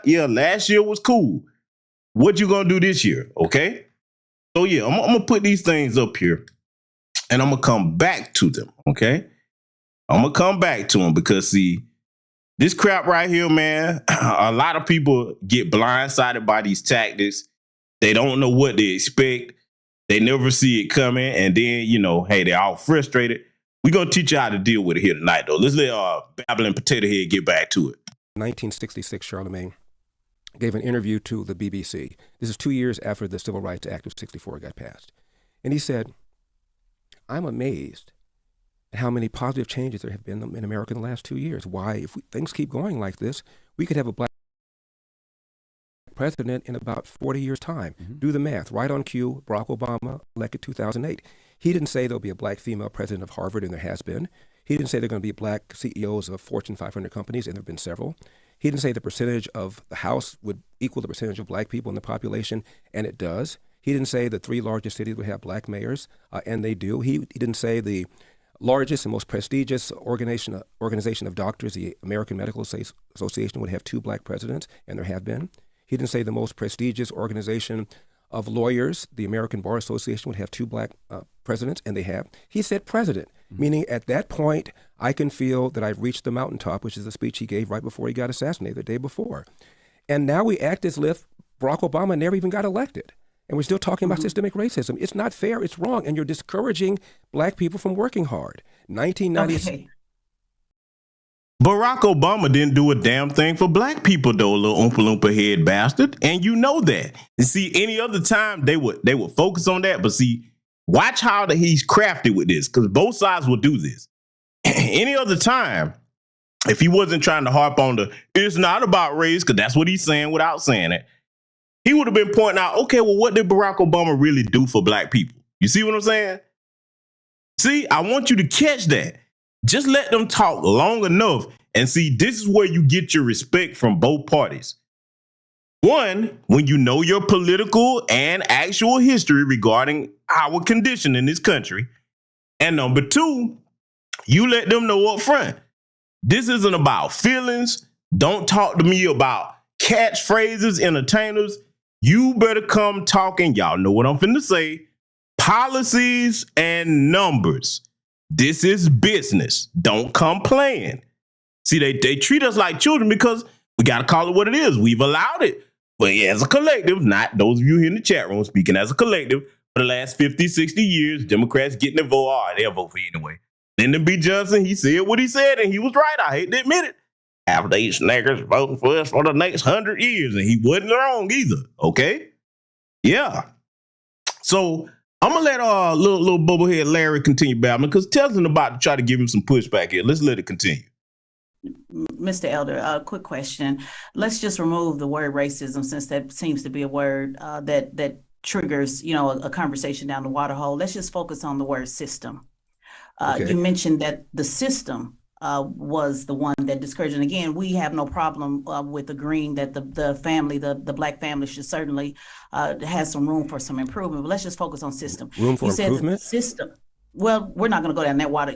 yeah, last year was cool. What you gonna do this year? Okay, so yeah, I'm gonna put these things up here, and I'm gonna come back to them. Okay, I'm gonna come back to them because see, this crap right here, man, a lot of people get blindsided by these tactics. They don't know what they expect. They never see it coming. And then, you know, hey, they're all frustrated. We're going to teach you how to deal with it here tonight, though. Let's let Babbling Potato Head get back to it. 1966, Charlemagne gave an interview to the BBC. This is 2 years after the Civil Rights Act of 64 got passed. And he said, I'm amazed at how many positive changes there have been in America in the last 2 years. Why, if things keep going like this, we could have a black president in about 40 years' time. Mm-hmm. Do the math. Right on cue, Barack Obama elected 2008. He didn't say there'll be a black female president of Harvard, and there has been. He didn't say there are going to be black CEOs of Fortune 500 companies, and there have been several. He didn't say the percentage of the House would equal the percentage of black people in the population, and it does. He didn't say the 3 largest cities would have black mayors, and they do. He didn't say the largest and most prestigious organization of doctors, the American Medical Association, would have 2 black presidents, and there have been. He didn't say the most prestigious organization of lawyers, the American Bar Association, would have 2 black presidents, and they have. He said president, meaning at that point, I can feel that I've reached the mountaintop, which is the speech he gave right before he got assassinated the day before. And now we act as if Barack Obama never even got elected. And we're still talking about systemic racism. It's not fair. It's wrong. And you're discouraging black people from working hard. 1990s. Okay. Barack Obama didn't do a damn thing for black people, though, little Oompa Loompa head bastard. And you know that. And see, any other time they would focus on that. But see, watch how he's crafted with this, because both sides will do this. Any other time, if he wasn't trying to harp on it's not about race, because that's what he's saying without saying it, he would have been pointing out, okay, well, what did Barack Obama really do for black people? You see what I'm saying? See, I want you to catch that. Just let them talk long enough and see, this is where you get your respect from both parties. One, when you know your political and actual history regarding our condition in this country. And number 2, you let them know up front, this isn't about feelings. Don't talk to me about catchphrases, entertainers. You better come talking, y'all know what I'm finna say, policies and numbers. This is business. Don't come playing. See, they treat us like children because we got to call it what it is. We've allowed it. But yeah, as a collective, not those of you here in the chat room speaking as a collective, for the last 50, 60 years, Democrats getting the vote. Oh, they'll vote for you anyway. Lyndon B. Johnson, he said what he said, and he was right. I hate to admit it. Half of these niggas voting for us for the next 100 years, and he wasn't wrong either. Okay? Yeah. So I'm gonna let little bubblehead Larry continue babbling, because Tesla about to try to give him some pushback here. Let's let it continue. Mr. Elder, quick question. Let's just remove the word racism, since that seems to be a word that triggers, a conversation down the water hole. Let's just focus on the word system. Okay. You mentioned that the system was the one that discouraged. And again, we have no problem with agreeing that the family, the black family, should certainly has some room for some improvement. But let's just focus on system. Room for improvement? System. Well, we're not going to go down that water.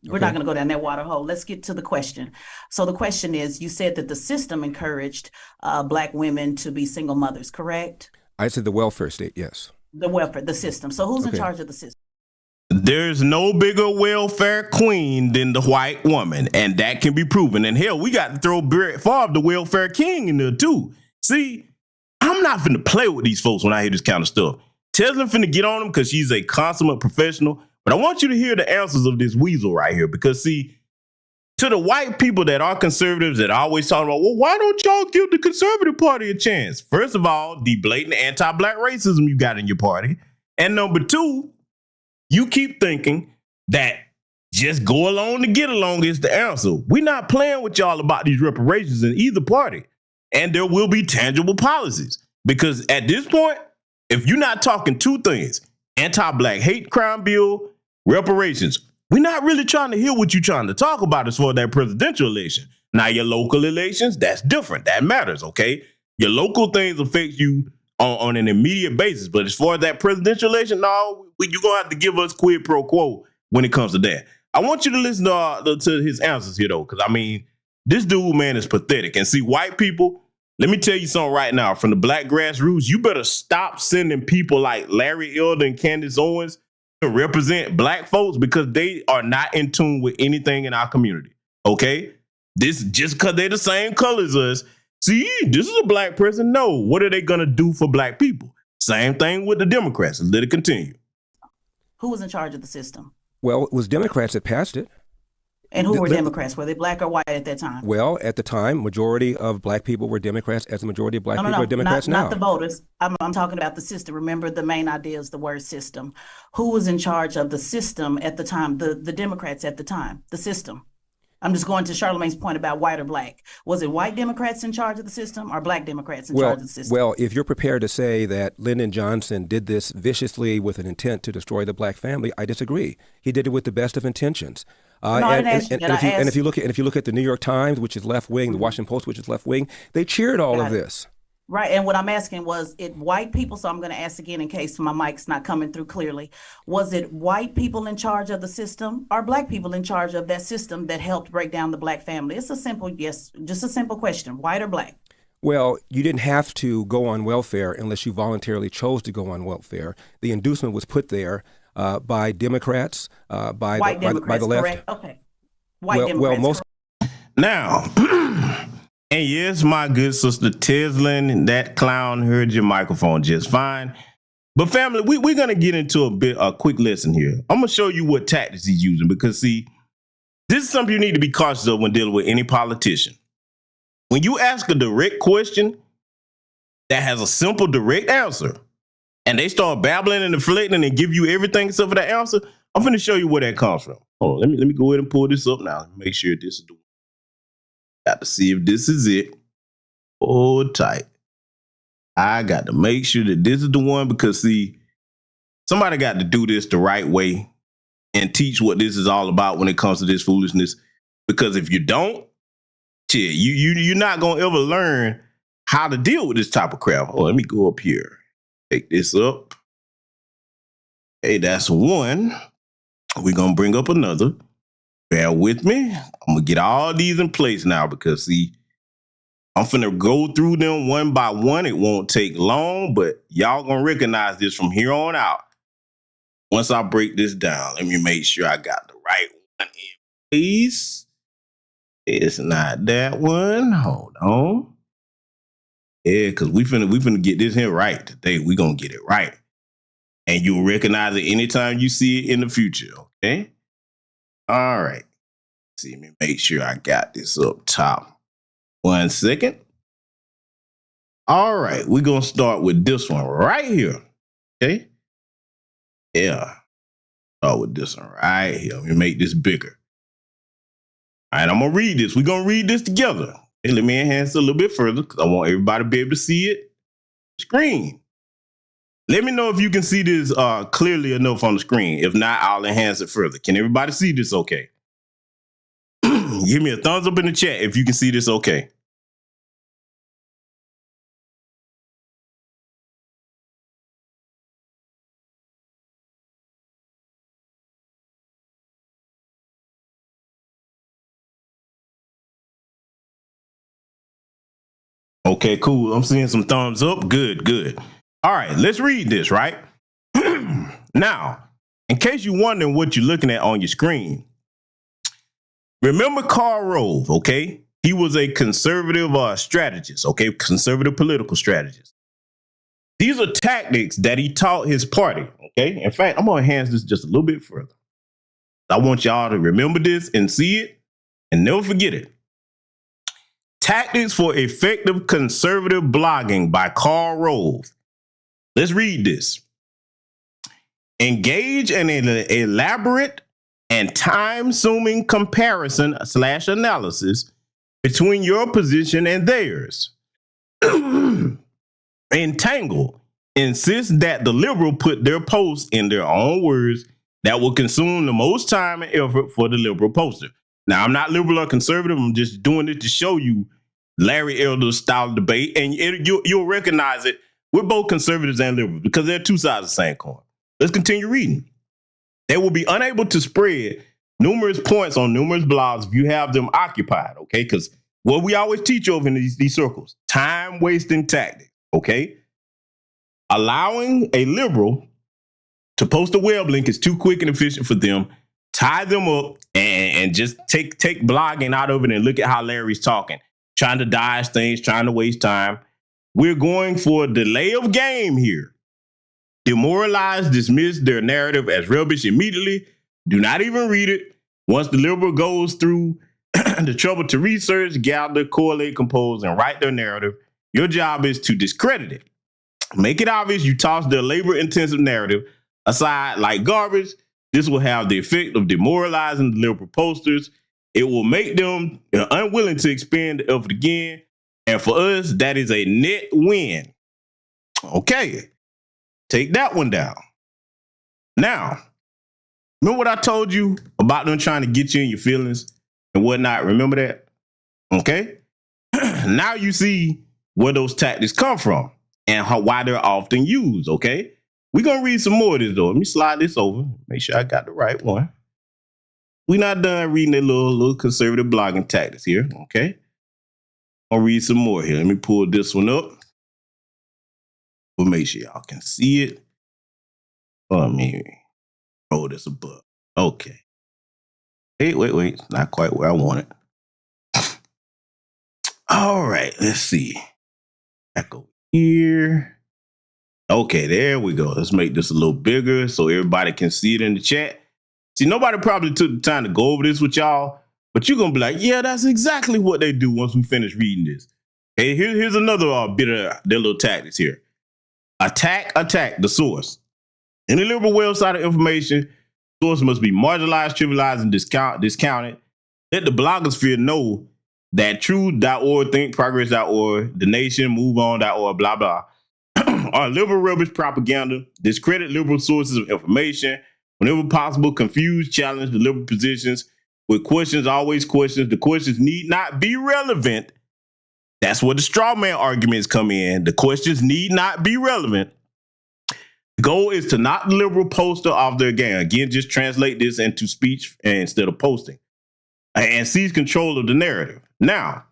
We're not going to go down that water hole. Let's get to the question. So the question is, you said that the system encouraged black women to be single mothers, correct? I said the welfare state, yes. The welfare, the system. So who's in charge of the system? There's no bigger welfare queen than the white woman, and that can be proven. And hell, we got to throw Brett Favre, the welfare king, in there too. See, I'm not finna play with these folks when I hear this kind of stuff. Tesla finna get on them because she's a consummate professional. But I want you to hear the answers of this weasel right here, because see, to the white people that are conservatives that are always talking about, well, why don't y'all give the conservative party a chance? First of all, the blatant anti-black racism you got in your party. And number 2, you keep thinking that just go along to get along is the answer. We're not playing with y'all about these reparations in either party. And there will be tangible policies. Because at this point, if you're not talking 2 things, anti-black hate crime bill, reparations, we're not really trying to hear what you're trying to talk about as far as that presidential election. Now, your local elections, that's different. That matters, okay? Your local things affect you on an immediate basis. But as far as that presidential election, no, you're going to have to give us quid pro quo when it comes to that. I want you to listen to his answers here, though, because, I mean, this dude, man, is pathetic. And see, white people, let me tell you something right now. From the black grassroots, you better stop sending people like Larry Elder and Candace Owens to represent black folks, because they are not in tune with anything in our community, okay? This just because they're the same color as us. See, this is a black person. No, what are they going to do for black people? Same thing with the Democrats. Let it continue. Who was in charge of the system? Well, it was Democrats that passed it. And who were Democrats? Were they black or white at that time? Well, at the time, majority of black people were Democrats, as the majority of black people are Democrats now. Not the voters. I'm talking about the system. Remember, the main idea is the word system. Who was in charge of the system at the time? The Democrats at the time, the system. I'm just going to Charlamagne's point about white or black. Was it white Democrats in charge of the system or black Democrats in charge of the system? Well, if you're prepared to say that Lyndon Johnson did this viciously with an intent to destroy the black family, I disagree. He did it with the best of intentions. No, I didn't ask you that. And if you look at the New York Times, which is left wing, the Washington Post, which is left wing, they cheered all of this. Right. And what I'm asking was it white people, so I'm going to ask again in case my mic's not coming through clearly. Was it white people in charge of the system or black people in charge of that system that helped break down the black family? It's a simple yes, just a simple question, white or black? Well, you didn't have to go on welfare unless you voluntarily chose to go on welfare. The inducement was put there by Democrats, by the left. Correct. Okay. White Democrats. Now, and yes, my good sister Teslin, that clown heard your microphone just fine. But family, we're going to get into a quick lesson here. I'm going to show you what tactics he's using because, see, this is something you need to be cautious of when dealing with any politician. When you ask a direct question that has a simple, direct answer, and they start babbling and deflecting and give you everything except for that answer, I'm going to show you where that comes from. Hold on, let me go ahead and pull this up now. Make sure this is the one. Got to see if this is it. Hold tight. I got to make sure that this is the one because, see, somebody got to do this the right way and teach what this is all about when it comes to this foolishness. Because if you don't, shit, you're not going to ever learn how to deal with this type of crap. Oh, let me go up here. Take this up. Hey, that's one. We're going to bring up another. Bear with me. I'm going to get all these in place now because, see, I'm finna go through them one by one. It won't take long, but y'all going to recognize this from here on out. Once I break this down, let me make sure I got the right one in place. It's not that one. Hold on. Yeah, because we finna get this here right today. We gonna get it right. And you'll recognize it anytime you see it in the future, okay? All right. See, let me make sure I got this up top. 1 second. All right, we're gonna start with this one right here. Okay? Yeah. Start with this one right here. Let me make this bigger. All right, I'm going to read this. We're going to read this together. Okay, let me enhance it a little bit further because I want everybody to be able to see it. Screen. Let me know if you can see this clearly enough on the screen. If not, I'll enhance it further. Can everybody see this okay? Give me a thumbs up in the chat if you can see this okay. Okay, cool. I'm seeing some thumbs up. Good, good. All right, let's read this, right? Now, in case you're wondering what you're looking at on your screen, remember Karl Rove, okay? He was a conservative strategist, okay? Conservative political strategist. These are tactics that he taught his party, okay? In fact, I'm going to enhance this just a little bit further. I want y'all to remember this and see it and never forget it. Tactics for Effective Conservative Blogging by Karl Rove. Let's read this. Engage in an elaborate and time-consuming comparison / analysis between your position and theirs. Entangle. Insist that the liberal put their post in their own words that will consume the most time and effort for the liberal poster. Now, I'm not liberal or conservative. I'm just doing it to show you Larry Elder's style of debate, and you'll recognize it. We're both conservatives and liberals because they're two sides of the same coin. Let's continue reading. They will be unable to spread numerous points on numerous blogs if you have them occupied, okay? Because what we always teach over in these circles, time-wasting tactics, okay? Allowing a liberal to post a web link is too quick and efficient for them. Tie them up and just take blogging out of it and look at how Larry's talking. Trying to dodge things, trying to waste time. We're going for a delay of game here. Demoralize, dismiss their narrative as rubbish immediately. Do not even read it. Once the liberal goes through the trouble to research, gather, correlate, compose, and write their narrative, your job is to discredit it. Make it obvious you toss their labor-intensive narrative aside like garbage. This will have the effect of demoralizing the liberal posters. It will make them unwilling to expend the effort again. And for us, that is a net win. Okay, take that one down. Now, Remember what I told you about them trying to get you in your feelings and whatnot? Remember that? Okay? Now you see where those tactics come from and why they're often used, okay? We're going to read some more of this, though. Let me slide this over. Make sure I got the right one. We're not done reading their little conservative blogging tactics here, okay? I'll read some more here. Let me pull this one up. We'll make sure y'all can see it. Let me roll this above. Okay. Wait. Not quite where I want it. All right, let's see. Back over here. Okay, there we go. Let's make this a little bigger so everybody can see it in the chat. See, nobody probably took the time to go over this with y'all, but you're going to be like, yeah, that's exactly what they do once we finish reading this. Hey, here's another bit of their little tactics here. Attack the source. Any liberal website of information, source must be marginalized, trivialized, and discounted. Let the blogosphere know that truth.org, thinkprogress.org, the nation, moveon.org, blah, blah, are liberal rubbish propaganda. Discredit liberal sources of information. Whenever possible, confuse, challenge the liberal positions with questions, always questions. The questions need not be relevant. That's where the straw man arguments come in. The questions need not be relevant. The goal is to knock the liberal poster off their game. Again, just translate this into speech instead of posting. And seize control of the narrative. Now,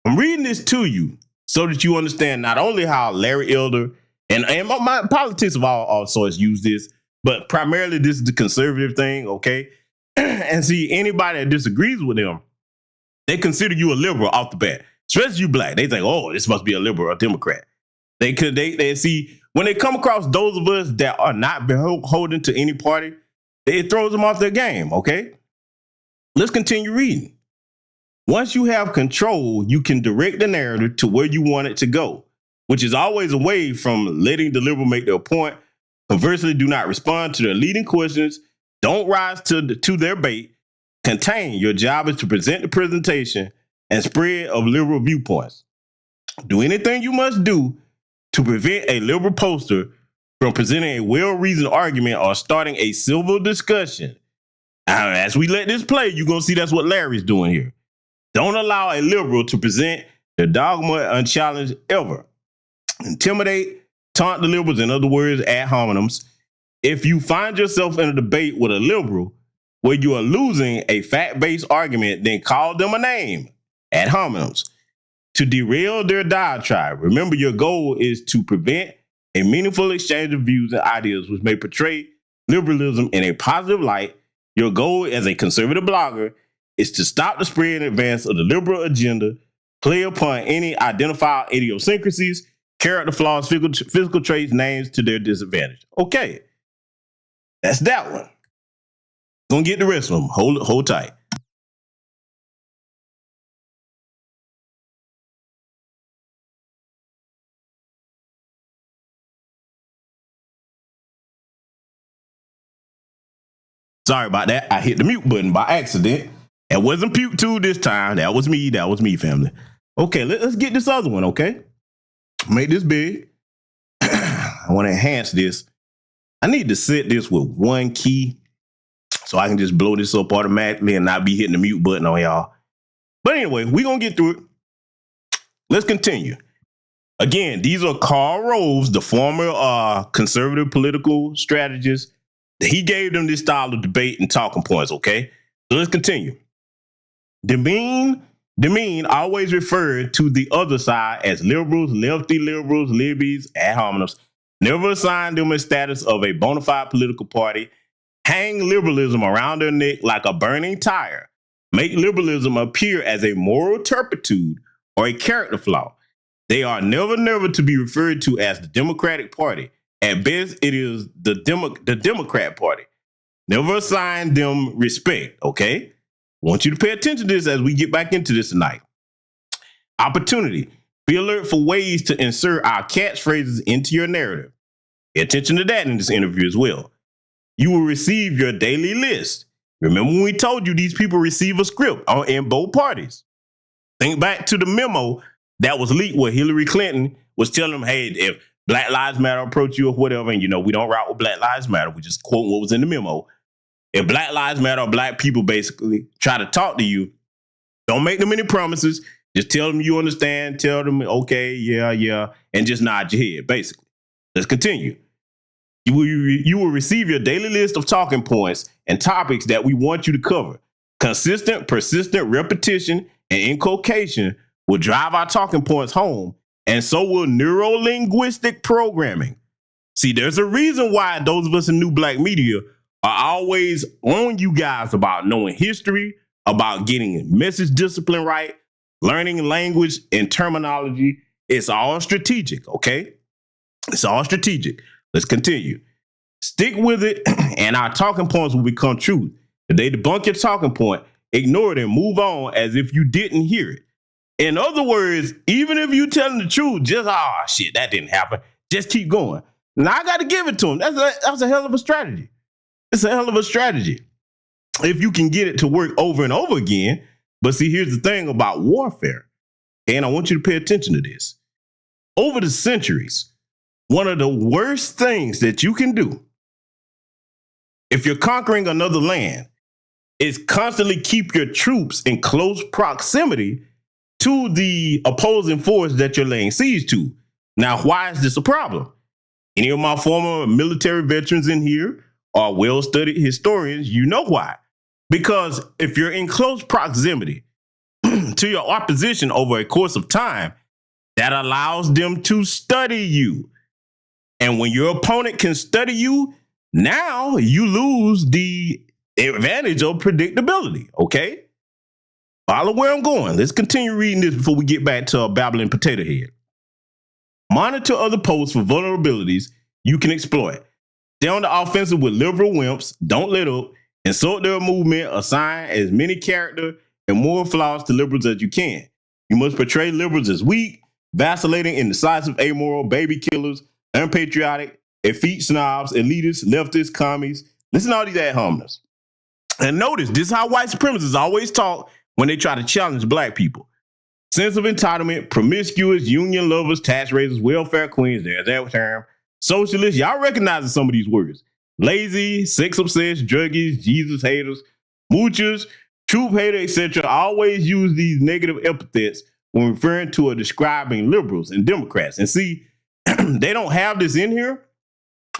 I'm reading this to you so that you understand not only how Larry Elder and my politics of all sorts use this, but primarily this is the conservative thing, okay? And see, anybody that disagrees with them, they consider you a liberal off the bat. Especially you black. They think, oh, this must be a liberal or Democrat. They see, when they come across those of us that are not beholden to any party, it throws them off their game, okay? Let's continue reading. Once you have control, you can direct the narrative to where you want it to go, which is always away from letting the liberal make their point. Conversely, do not respond to their leading questions. Don't rise to their bait. Contain. Your job is to present the presentation and spread of liberal viewpoints. Do anything you must do to prevent a liberal poster from presenting a well-reasoned argument or starting a civil discussion. Now, as we let this play, you're going to see that's what Larry's doing here. Don't allow a liberal to present their dogma unchallenged ever. Intimidate, taunt the liberals, in other words, ad hominems. If you find yourself in a debate with a liberal where you are losing a fact-based argument, then call them a name, ad hominems, to derail their diatribe. Remember, your goal is to prevent a meaningful exchange of views and ideas which may portray liberalism in a positive light. Your goal as a conservative blogger is to stop the spread and advance of the liberal agenda, play upon any identified idiosyncrasies, character flaws, physical traits, names to their disadvantage. Okay, that's that one. Gonna get the rest of them. Hold tight. Sorry about that. I hit the mute button by accident. It wasn't Puke 2 this time. That was me, family. Okay, let's get this other one, okay? Make this big. I want to enhance this. I need to set this with one key so I can just blow this up automatically and not be hitting the mute button on y'all. But anyway, we're going to get through it. Let's continue. Again, these are Karl Rove, the former conservative political strategist. He gave them this style of debate and talking points, okay? So let's continue. Demean always referred to the other side as liberals, lefty liberals, libbies, ad hominems. Never assigned them a status of a bona fide political party. Hang liberalism around their neck like a burning tire. Make liberalism appear as a moral turpitude or a character flaw. They are never to be referred to as the Democratic Party. At best, it is the Democrat Party. Never assign them respect, okay? I want you to pay attention to this as we get back into this tonight. Opportunity. Be alert for ways to insert our catchphrases into your narrative. Pay attention to that in this interview as well. You will receive your daily list. Remember when we told you these people receive a script in both parties? Think back to the memo that was leaked where Hillary Clinton was telling them, hey, if Black Lives Matter approach you or whatever, and we don't route with Black Lives Matter, we just quote what was in the memo. If Black Lives Matter or black people basically try to talk to you, don't make them any promises. Just tell them you understand. Tell them, okay, yeah, and just nod your head, basically. Let's continue. You will receive your daily list of talking points and topics that we want you to cover. Consistent, persistent repetition and inculcation will drive our talking points home, and so will neuro-linguistic programming. See, there's a reason why those of us in new black media are always on you guys about knowing history, about getting message discipline right, learning language and terminology. It's all strategic, okay? It's all strategic. Let's continue. Stick with it, and our talking points will become truth. If they debunk your talking point, ignore it and move on as if you didn't hear it. In other words, even if you're telling the truth, just, shit, that didn't happen. Just keep going. Now, I got to give it to them. That's a hell of a strategy. It's a hell of a strategy if you can get it to work over and over again. But see, here's the thing about warfare, and I want you to pay attention to this. Over the centuries, one of the worst things that you can do if you're conquering another land is constantly keep your troops in close proximity to the opposing force that you're laying siege to. Now, why is this a problem? Any of my former military veterans in here are well-studied historians. You know why. Because if you're in close proximity to your opposition over a course of time, that allows them to study you. And when your opponent can study you, now you lose the advantage of predictability, okay? Follow where I'm going. Let's continue reading this before we get back to a babbling potato head. Monitor other posts for vulnerabilities you can exploit. Stay on the offensive with liberal wimps. Don't let up. Insult their movement. Assign as many character and moral flaws to liberals as you can. You must portray liberals as weak, vacillating, indecisive, amoral, baby killers, unpatriotic, effete snobs, elitists, leftists, commies. Listen to all these ad hominems. And notice, this is how white supremacists always talk when they try to challenge black people. Sense of entitlement, promiscuous, union lovers, tax raisers, welfare queens, there's that term. Socialists, y'all recognizing some of these words. Lazy, sex obsessed, druggies, Jesus haters, moochers, troop hater, etc. always use these negative epithets when referring to or describing liberals and Democrats. And see, they don't have this in here,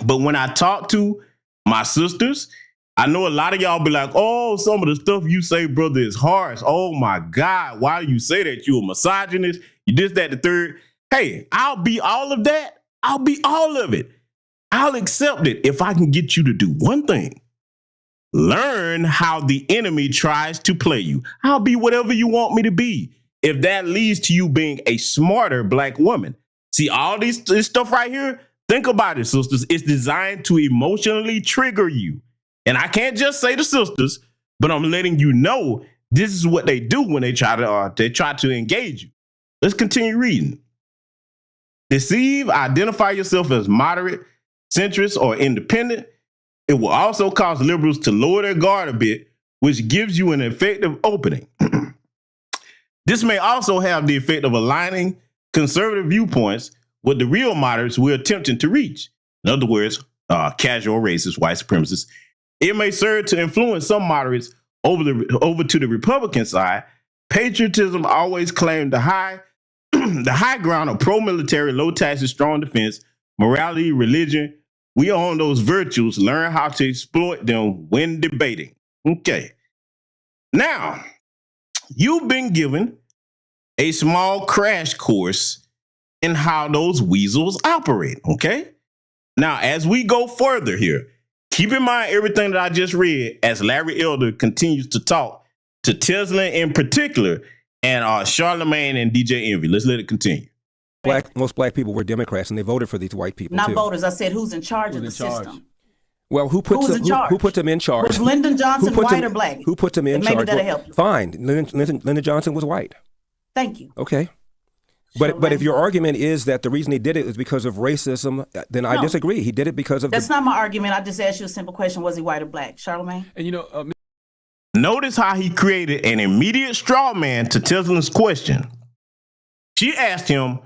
but when I talk to my sisters, I know a lot of y'all be like, oh, some of the stuff you say, brother, is harsh. Oh my God, why do you say that? You a misogynist, you this, that, the third. Hey, I'll be all of that. I'll be all of it. I'll accept it if I can get you to do one thing. Learn how the enemy tries to play you. I'll be whatever you want me to be. If that leads to you being a smarter black woman. See, all this stuff right here, think about it, sisters. It's designed to emotionally trigger you. And I can't just say the sisters, but I'm letting you know this is what they do when they try to engage you. Let's continue reading. Deceive, identify yourself as moderate, centrist, or independent. It will also cause liberals to lower their guard a bit, which gives you an effective opening. This may also have the effect of aligning conservative viewpoints with the real moderates we're attempting to reach. In other words, casual racists, white supremacists. It may serve to influence some moderates over to the Republican side. Patriotism always claimed the high ground of pro-military, low taxes, strong defense, morality, religion. We own those virtues. Learn how to exploit them when debating. Okay. Now, you've been given a small crash course in how those weasels operate. Okay. Now, as we go further here, keep in mind everything that I just read as Larry Elder continues to talk to Tesla in particular and Charlemagne and DJ Envy. Let's let it continue. Most black people were Democrats, and they voted for these white people. Not too. voters. I said who's in charge of the system. Well, who puts them in charge? Was Lyndon Johnson white or black? Who put them in charge? Maybe that'll help you. Fine. Lyndon Johnson was white. Thank you. Okay. But if your argument is that the reason he did it is because of racism, then I disagree. He did it because of That's not my argument. I just asked you a simple question. Was he white or black? Charlemagne? And notice how he created an immediate straw man to Tesla's question. She asked him,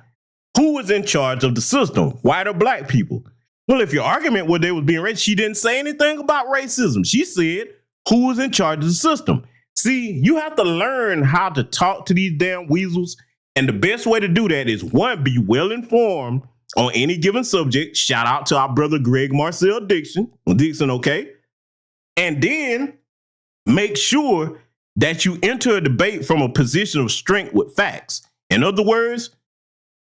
who was in charge of the system, white or black people? Well, if your argument was they was being racist, she didn't say anything about racism. She said who was in charge of the system. See, you have to learn how to talk to these damn weasels. And the best way to do that is, one, be well-informed on any given subject. Shout out to our brother Greg Marcel Dixon, okay? And then make sure that you enter a debate from a position of strength with facts. In other words,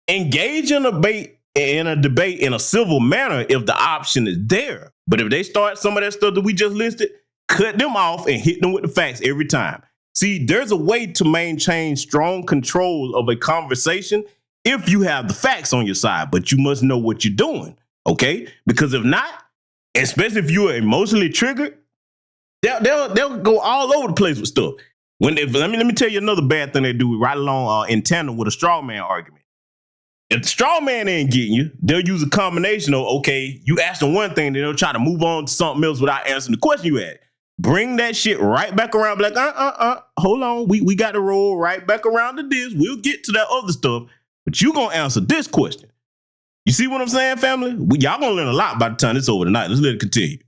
engage in a debate in a civil manner if the option is there. But if they start some of that stuff that we just listed, cut them off and hit them with the facts every time. See, there's a way to maintain strong control of a conversation if you have the facts on your side, but you must know what you're doing, okay? Because if not, especially if you are emotionally triggered, they'll go all over the place with stuff. Let me tell you another bad thing they do right along in tandem with a straw man argument. If the straw man ain't getting you, they'll use a combination of, okay, you ask them one thing, then they'll try to move on to something else without answering the question you had. Bring that shit right back around, like, hold on, we got to roll right back around to this. We'll get to that other stuff, but you gonna answer this question. You see what I'm saying, family? Y'all gonna learn a lot by the time it's over tonight. Let's let it continue.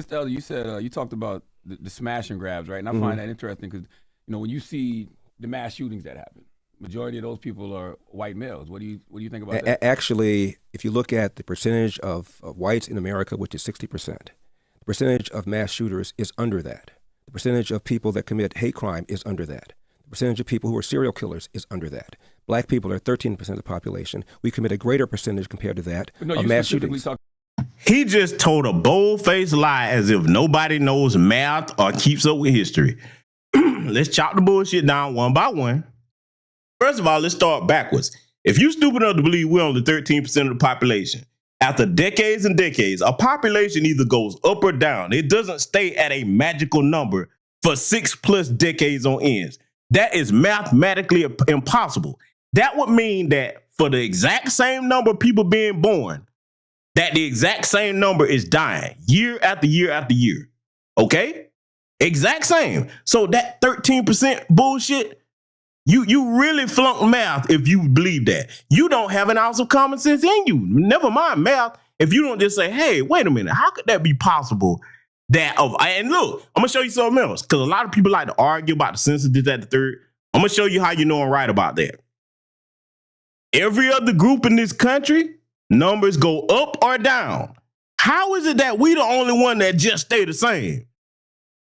Mr. Elder, you said you talked about the smash and grabs, right? And I find that interesting because, when you see the mass shootings that happen, majority of those people are white males. What do you think about that? Actually, if you look at the percentage of whites in America, which is 60%, the percentage of mass shooters is under that. The percentage of people that commit hate crime is under that. The percentage of people who are serial killers is under that. Black people are 13% of the population. We commit a greater percentage compared to that of mass shootings. He just told a bold-faced lie as if nobody knows math or keeps up with history. Let's chop the bullshit down one by one. First of all, let's start backwards. If you're stupid enough to believe we're only 13% of the population, after decades and decades, a population either goes up or down. It doesn't stay at a magical number for 6+ decades on ends. That is mathematically impossible. That would mean that for the exact same number of people being born, that the exact same number is dying year after year after year. Okay? Exact same. So that 13% bullshit, you really flunk math if you believe that. You don't have an ounce of common sense in you. Never mind math. If you don't just say, hey, wait a minute, how could that be possible? And look, I'm going to show you something else, because a lot of people like to argue about the census, this, that, the third. I'm going to show you how you know I'm right about that. Every other group in this country, numbers go up or down. How is it that we the only one that just stay the same?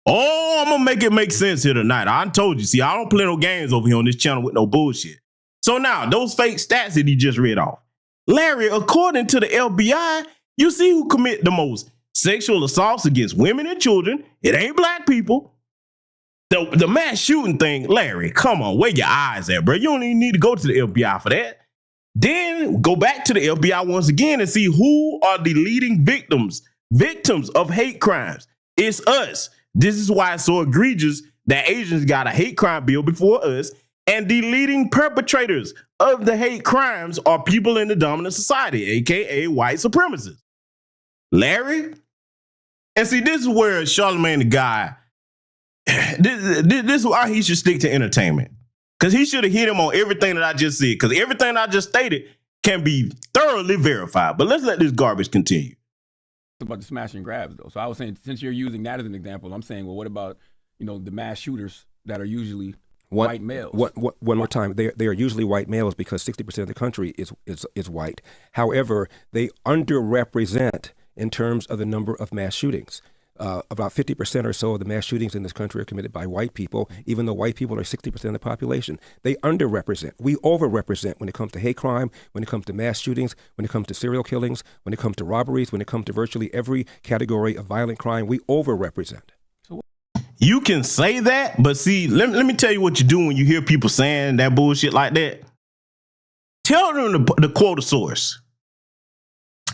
Oh, I'm going to make it make sense here tonight. I told you. See, I don't play no games over here on this channel with no bullshit. So now, those fake stats that he just read off. Larry, according to the FBI, you see who commit the most sexual assaults against women and children. It ain't black people. The mass shooting thing, Larry, come on, where your eyes at, bro? You don't even need to go to the FBI for that. Then go back to the FBI once again and see who are the leading victims of hate crimes. It's us. This is why it's so egregious that Asians got a hate crime bill before us, and the leading perpetrators of the hate crimes are people in the dominant society, aka white supremacists. Larry? And see, this is where Charlemagne the guy, this is why he should stick to entertainment. Because he should have hit him on everything that I just said, because everything I just stated can be thoroughly verified. But let's let this garbage continue. About the smash and grabs, though. So I was saying, since you're using that as an example, I'm saying, well, what about, the mass shooters that are usually white males? One more time. They are usually white males because 60% of the country is white. However, they underrepresent in terms of the number of mass shootings. About 50% or so of the mass shootings in this country are committed by white people, even though white people are 60% of the population. They underrepresent. We overrepresent when it comes to hate crime, when it comes to mass shootings, when it comes to serial killings, when it comes to robberies, when it comes to virtually every category of violent crime. We overrepresent. You can say that, but see, let me tell you what you do when you hear people saying that bullshit like that. Tell them to quote a source.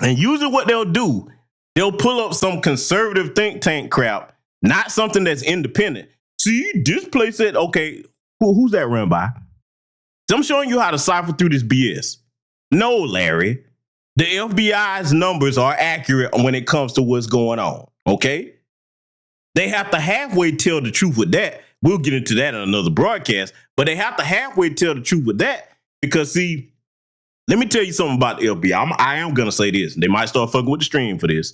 And usually what they'll do, they'll pull up some conservative think tank crap, not something that's independent. See, this place said, okay, who's that run by? So I'm showing you how to cipher through this BS. No, Larry, the FBI's numbers are accurate when it comes to what's going on, okay? They have to halfway tell the truth with that. We'll get into that in another broadcast, but they have to halfway tell the truth with that because, see, let me tell you something about the LBI. I am going to say this. They might start fucking with the stream for this.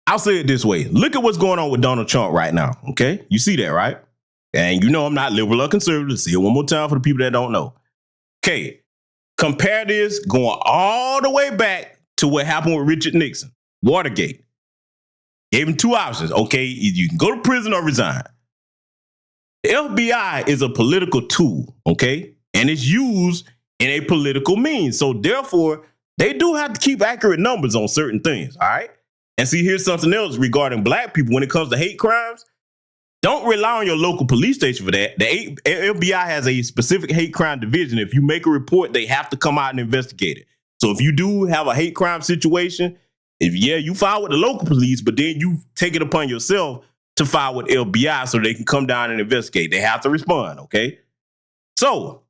I'll say it this way. Look at what's going on with Donald Trump right now, okay? You see that, right? And you know I'm not liberal or conservative. See it one more time for the people that don't know. Okay, compare this going all the way back to what happened with Richard Nixon, Watergate. Gave him two options. Okay, you can go to prison or resign. The FBI is a political tool, okay? And it's used in a political means. So therefore, they do have to keep accurate numbers on certain things, all right? And see, here's something else regarding black people when it comes to hate crimes. Don't rely on your local police station for that. The FBI has a specific hate crime division. If you make a report, they have to come out and investigate it. So if you do have a hate crime situation, you file with the local police, but then you take it upon yourself to file with LBI so they can come down and investigate. They have to respond, okay? So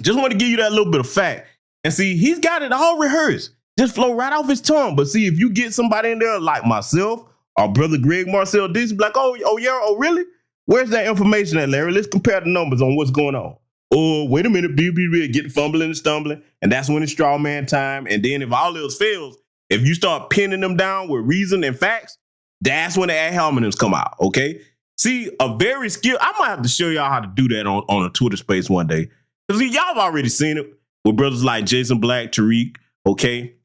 just want to give you that little bit of fact. And see, he's got it all rehearsed. Just flow right off his tongue. But see, if you get somebody in there like myself, our brother Greg Marcel, this be like, oh yeah, oh really? Where's that information at, Larry? Let's compare the numbers on what's going on. Oh, wait a minute, get fumbling and stumbling. And that's when it's straw man time. And then if all else fails, if you start pinning them down with reason and facts, that's when the ad hominems come out, okay? See, a very skilled, I might have to show y'all how to do that on a Twitter space one day. Because y'all have already seen it with brothers like Jason Black, Tariq, okay?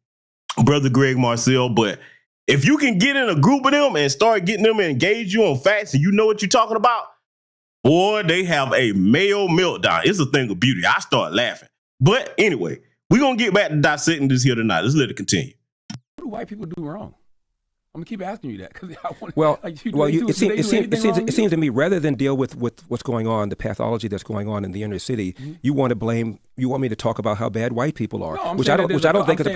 Brother Greg Marcel, but if you can get in a group of them and start getting them to engage you on facts and you know what you're talking about, boy, they have a male meltdown. It's a thing of beauty. I start laughing. But anyway, we're going to get back to dissecting this here tonight. Let's let it continue. What do white people do wrong? I'm gonna keep asking you that because I want. It seems to me rather than deal with what's going on, the pathology that's going on in the inner city, you want to blame. You want me to talk about how bad white people are, which I don't think is a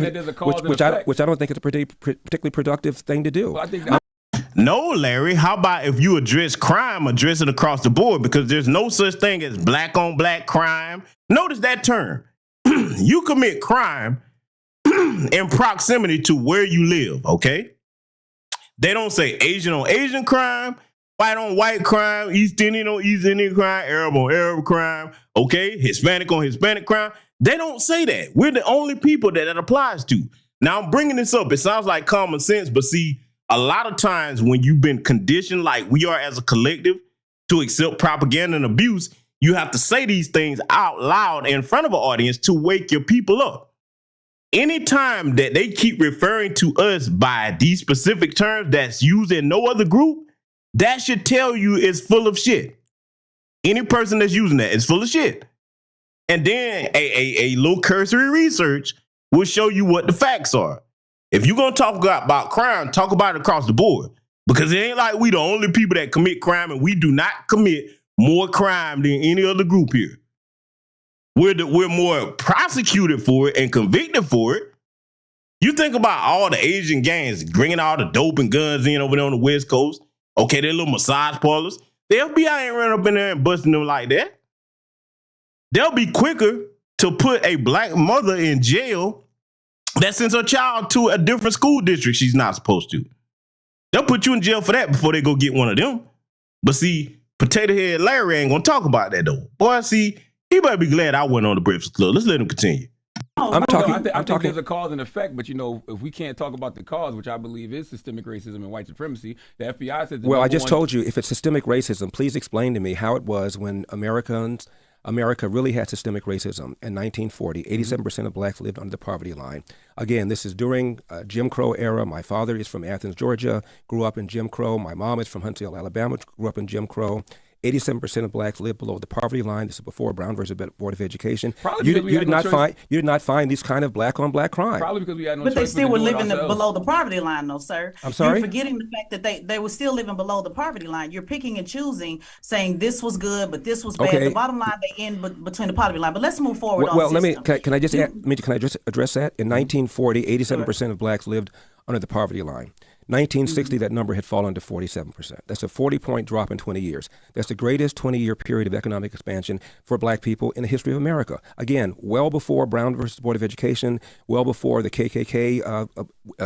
particularly productive thing to do. Well, no, Larry. How about if you address crime, address it across the board? Because there's no such thing as black on black crime. Notice that term. You commit crime in proximity to where you live. Okay. They don't say Asian on Asian crime, white on white crime, East Indian on East Indian crime, Arab on Arab crime, okay? Hispanic on Hispanic crime. They don't say that. We're the only people that applies to. Now, I'm bringing this up. It sounds like common sense, but see, a lot of times when you've been conditioned like we are as a collective to accept propaganda and abuse, you have to say these things out loud in front of an audience to wake your people up. Anytime that they keep referring to us by these specific terms that's used in no other group, that should tell you it's full of shit. Any person that's using that is full of shit. And then a little cursory research will show you what the facts are. If you're going to talk about crime, talk about it across the board. Because it ain't like we the only people that commit crime, and we do not commit more crime than any other group here. We're more prosecuted for it and convicted for it. You think about all the Asian gangs bringing all the dope and guns in over there on the West Coast. Okay, they're little massage parlors. The FBI ain't running up in there and busting them like that. They'll be quicker to put a black mother in jail that sends her child to a different school district she's not supposed to. They'll put you in jail for that before they go get one of them. But see, Potato Head Larry ain't gonna talk about that though. Boy, see, he better be glad I went on the Breakfast Club. Let's let him continue. I think there's a cause and effect, but if we can't talk about the cause, which I believe is systemic racism and white supremacy, the FBI says. Well, I just told you, if it's systemic racism, please explain to me how it was when America really had systemic racism in 1940. 87% of blacks lived under the poverty line. Again, this is during Jim Crow era. My father is from Athens, Georgia, grew up in Jim Crow. My mom is from Huntsville, Alabama, grew up in Jim Crow. 87% of blacks live below the poverty line. This is before Brown versus Board of Education. You did not find these kind of black on black crime. Probably because we had no choice. But they still were living below the poverty line, though, sir. I'm sorry? You're forgetting the fact that they were still living below the poverty line. You're picking and choosing, saying this was good, but this was bad. Okay. The bottom line, they end between the poverty line. But let's move forward. Can I just address that? In 1940, 87% of blacks lived under the poverty line. 1960, that number had fallen to 47%. That's a 40-point drop in 20 years. That's the greatest 20-year period of economic expansion for black people in the history of America. Again, well before Brown versus Board of Education, well before the KKK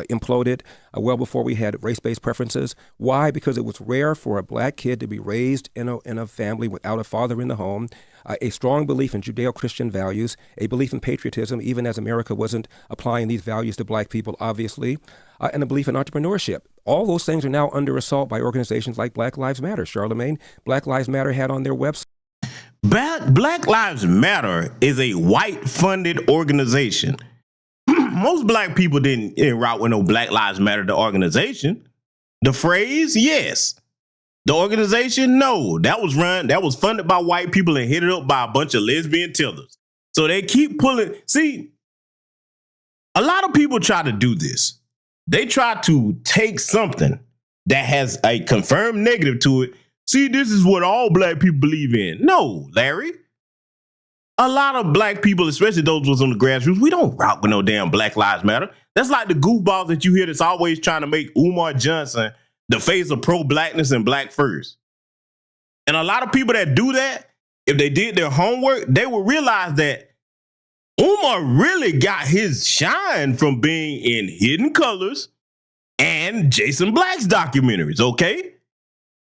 imploded, well before we had race-based preferences. Why? Because it was rare for a black kid to be raised in a family without a father in the home. a strong belief in Judeo-Christian values, a belief in patriotism, even as America wasn't applying these values to black people, obviously, and a belief in entrepreneurship. All those things are now under assault by organizations like Black Lives Matter. Charlemagne, Black Lives Matter had on their website. Black Lives Matter is a white-funded organization. Most black people didn't route with no Black Lives Matter, the organization. The phrase, yes. The organization, no. That was funded by white people and headed up by a bunch of lesbian tellers. So they keep pulling. See, a lot of people try to do this. They try to take something that has a confirmed negative to it. See, this is what all black people believe in. No, Larry. A lot of black people, especially those ones on the grassroots, we don't rock with no damn Black Lives Matter. That's like the goofballs that you hear that's always trying to make Umar Johnson the face of pro-blackness and black first. And a lot of people that do that, if they did their homework, they will realize that Umar really got his shine from being in Hidden Colors and Jason Black's documentaries, okay?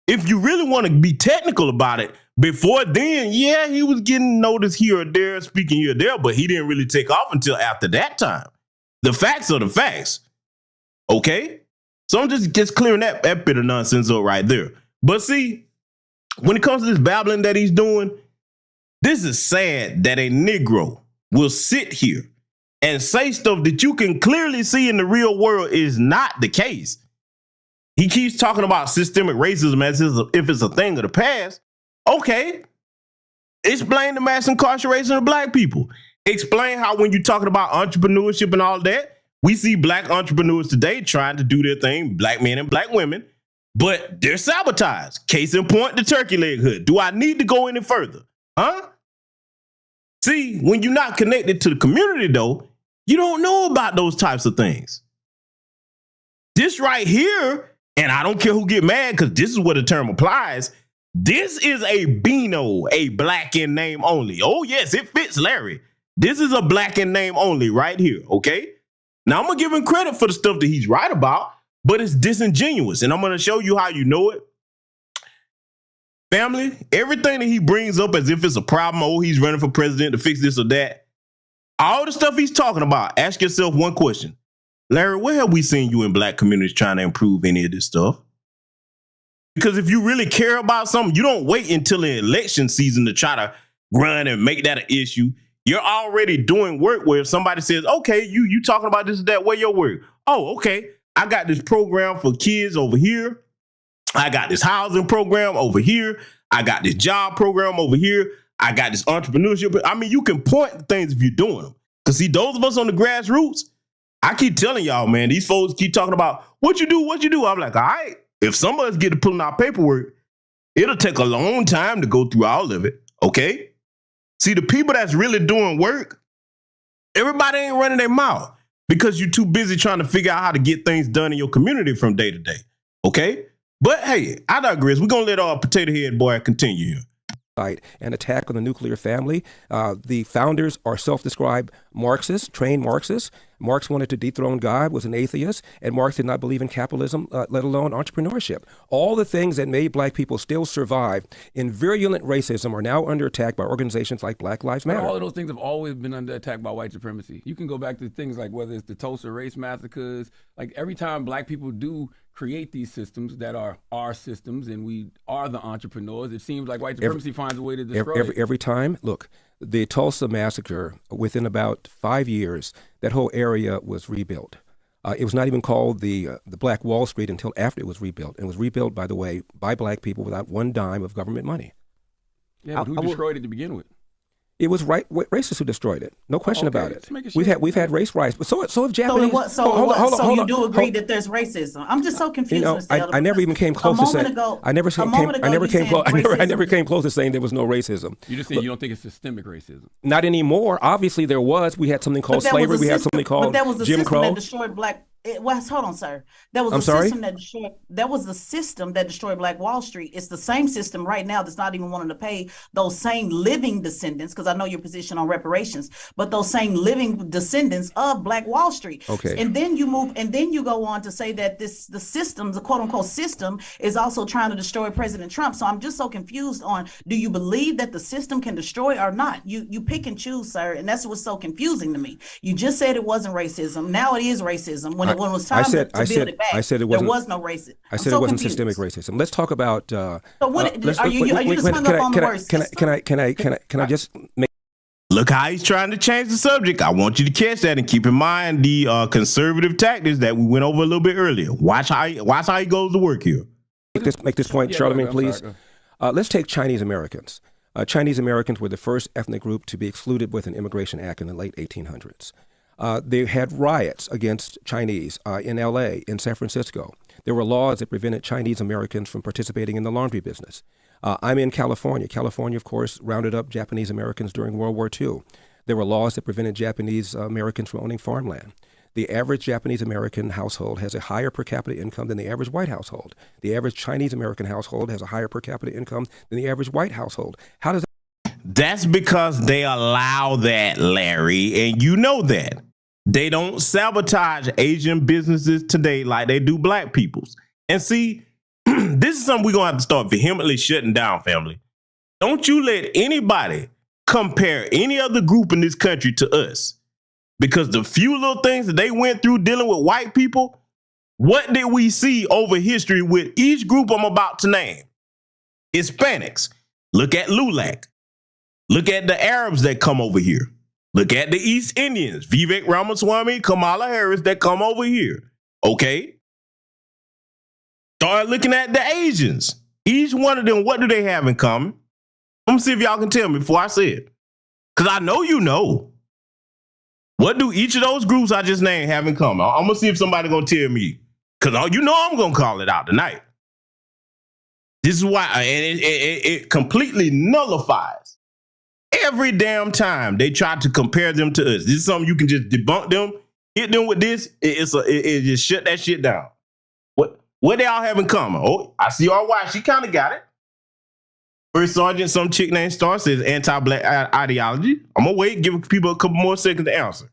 If you really want to be technical about it, before then, yeah, he was getting noticed here or there, speaking here or there, but he didn't really take off until after that time. The facts are the facts, okay? So I'm just clearing that bit of nonsense up right there. But see, when it comes to this babbling that he's doing, this is sad that a Negro will sit here and say stuff that you can clearly see in the real world is not the case. He keeps talking about systemic racism as if it's a thing of the past. Okay, explain the mass incarceration of black people. Explain how when you're talking about entrepreneurship and all that, we see black entrepreneurs today trying to do their thing, black men and black women, but they're sabotaged. Case in point, the turkey leg hood. Do I need to go any further? Huh? See, when you're not connected to the community, though, you don't know about those types of things. This right here, and I don't care who get mad because this is where the term applies. This is a Beano, a black in name only. Oh, yes, it fits Larry. This is a black in name only right here, okay? Now, I'm going to give him credit for the stuff that he's right about, but it's disingenuous, and I'm going to show you how you know it. Family, everything that he brings up as if it's a problem, oh, he's running for president to fix this or that, all the stuff he's talking about, ask yourself one question. Larry, where have we seen you in black communities trying to improve any of this stuff? Because if you really care about something, you don't wait until the election season to try to run and make that an issue. You're already doing work where if somebody says, okay, you talking about this or that, where your work? Oh, okay, I got this program for kids over here. I got this housing program over here. I got this job program over here. I got this entrepreneurship. I mean, you can point to things if you're doing them. Because see, those of us on the grassroots, I keep telling y'all, man, these folks keep talking about what you do. I'm like, all right, if some of us get to pulling our paperwork, it'll take a long time to go through all of it, okay? See, the people that's really doing work, everybody ain't running their mouth because you're too busy trying to figure out how to get things done in your community from day to day, okay? But hey, I digress. We're going to let our potato head boy continue here. An attack on the nuclear family. The founders are self-described Marxists, trained Marxists. Marx wanted to dethrone God, was an atheist, and Marx did not believe in capitalism, let alone entrepreneurship. All the things that made black people still survive in virulent racism are now under attack by organizations like Black Lives Matter. All of those things have always been under attack by white supremacy. You can go back to things like whether it's the Tulsa race massacres, like every time black people do create these systems that are our systems and we are the entrepreneurs, it seems like white supremacy finds a way to destroy it. Every time, look, the Tulsa massacre, within about 5 years, that whole area was rebuilt. It was not even called the Black Wall Street until after it was rebuilt. And it was rebuilt, by the way, by black people without one dime of government money. Yeah, but who destroyed it to begin with? It was racists who destroyed it. No question about it. We've had race riots, but so have Japanese. So you do agree that there's racism? I'm just so confused. I never even came close to saying. I never came close to saying there was no racism. You just saying you don't think it's systemic racism? Not anymore. Obviously, there was. We had something called slavery. We had something called Jim Crow. That destroyed black Hold on, sir. That was system that destroyed. That was the system that destroyed Black Wall Street. It's the same system right now that's not even wanting to pay those same living descendants, because I know your position on reparations, but those same living descendants of Black Wall Street. Okay. And then you move, and then you go on to say that the system, the quote unquote system, is also trying to destroy President Trump. So I'm just so confused on, do you believe that the system can destroy or not? You pick and choose, sir, and that's what's so confusing to me. You just said it wasn't racism. Now it is racism. When it was time to build it back, there was no racism. I said it wasn't systemic racism. Let's talk about. So what are you just hung up on the word system? Can I just make? Look how he's trying to change the subject. I want you to catch that and keep in mind the conservative tactics that we went over a little bit earlier. Watch how he goes to work here. Make this point, Charlemagne, please. Let's take Chinese Americans. Chinese Americans were the first ethnic group to be excluded with an Immigration Act in the late 1800s. They had riots against Chinese in L.A., in San Francisco. There were laws that prevented Chinese Americans from participating in the laundry business. I'm in California. California, of course, rounded up Japanese Americans during World War II. There were laws that prevented Japanese Americans from owning farmland. The average Japanese American household has a higher per capita income than the average white household. The average Chinese American household has a higher per capita income than the average white household. How does that? That's because they allow that, Larry, and you know that. They don't sabotage Asian businesses today like they do Black people's. And see, this is something we're going to have to start vehemently shutting down, family. Don't you let anybody compare any other group in this country to us. Because the few little things that they went through dealing with white people, what did we see over history with each group I'm about to name? Hispanics. Look at LULAC. Look at the Arabs that come over here. Look at the East Indians, Vivek Ramaswamy, Kamala Harris that come over here. Okay? Start looking at the Asians. Each one of them, what do they have in common? Let me see if y'all can tell me before I say it. Because I know you know. What do each of those groups I just named have in common? I'm going to see if somebody going to tell me. Because you know I'm going to call it out tonight. This is why, and it completely nullifies every damn time they try to compare them to us. This is something you can just debunk them, hit them with this. It just shut that shit down. What they all have in common? Oh, I see RY. She kind of got it. First Sergeant, some chick named Star says anti-Black ideology. I'm going to wait, give people a couple more seconds to answer.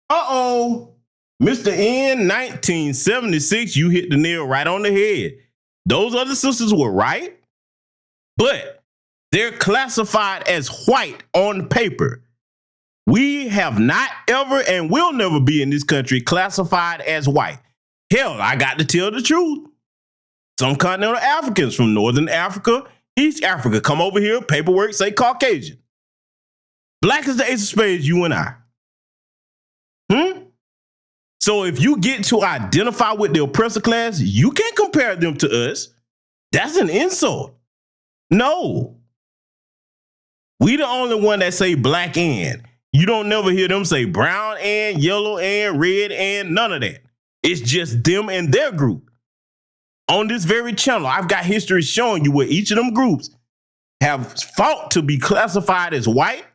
Uh-oh. Mr. N, 1976, you hit the nail right on the head. Those other sisters were right, but they're classified as white on paper. We have not ever and will never be in this country classified as white. Hell, I got to tell the truth. Some continental Africans from Northern Africa, East Africa, come over here, paperwork, say Caucasian. Black is the ace of spades, you and I. So if you get to identify with the oppressor class, you can't compare them to us. That's an insult. No. We the only one that say black and. You don't never hear them say brown and, yellow and, red and, none of that. It's just them and their group. On this very channel, I've got history showing you where each of them groups have fought to be classified as white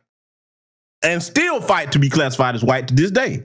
and still fight to be classified as white to this day.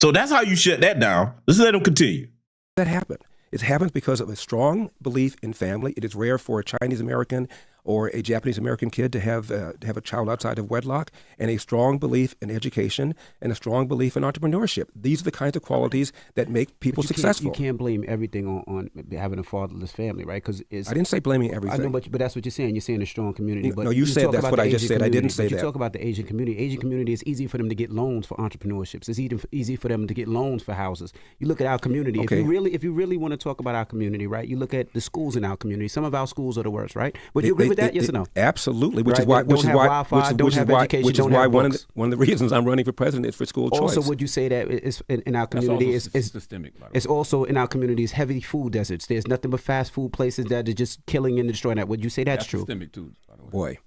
So that's how you shut that down. Let's let them continue. That happened. It happens because of a strong belief in family. It is rare for a Chinese American or a Japanese American kid to have a child outside of wedlock, and a strong belief in education and a strong belief in entrepreneurship. These are the kinds of qualities that make people successful. You can't blame everything on having a fatherless family, right? Because I didn't say blaming everything. I know, but that's what you're saying. You're saying a strong community. But no, you said that's what I just said. I didn't say that. You talk about the Asian community. Asian community, it's easy for them to get loans for entrepreneurships. It's easy for them to get loans for houses. You look at our community. Okay. If you really want to talk about our community, right? You look at the schools in our community. Some of our schools are the worst, right? Would you agree with that? Yes or no? Absolutely. Which right? is why Which is why one of the reasons I'm running for president is for school choice. Also, would you say that it's in our community is systemic? It's also in our communities heavy food deserts. There's nothing but fast food places that are just killing and destroying that. Would you say that's true? Systemic too. By the way. Boy.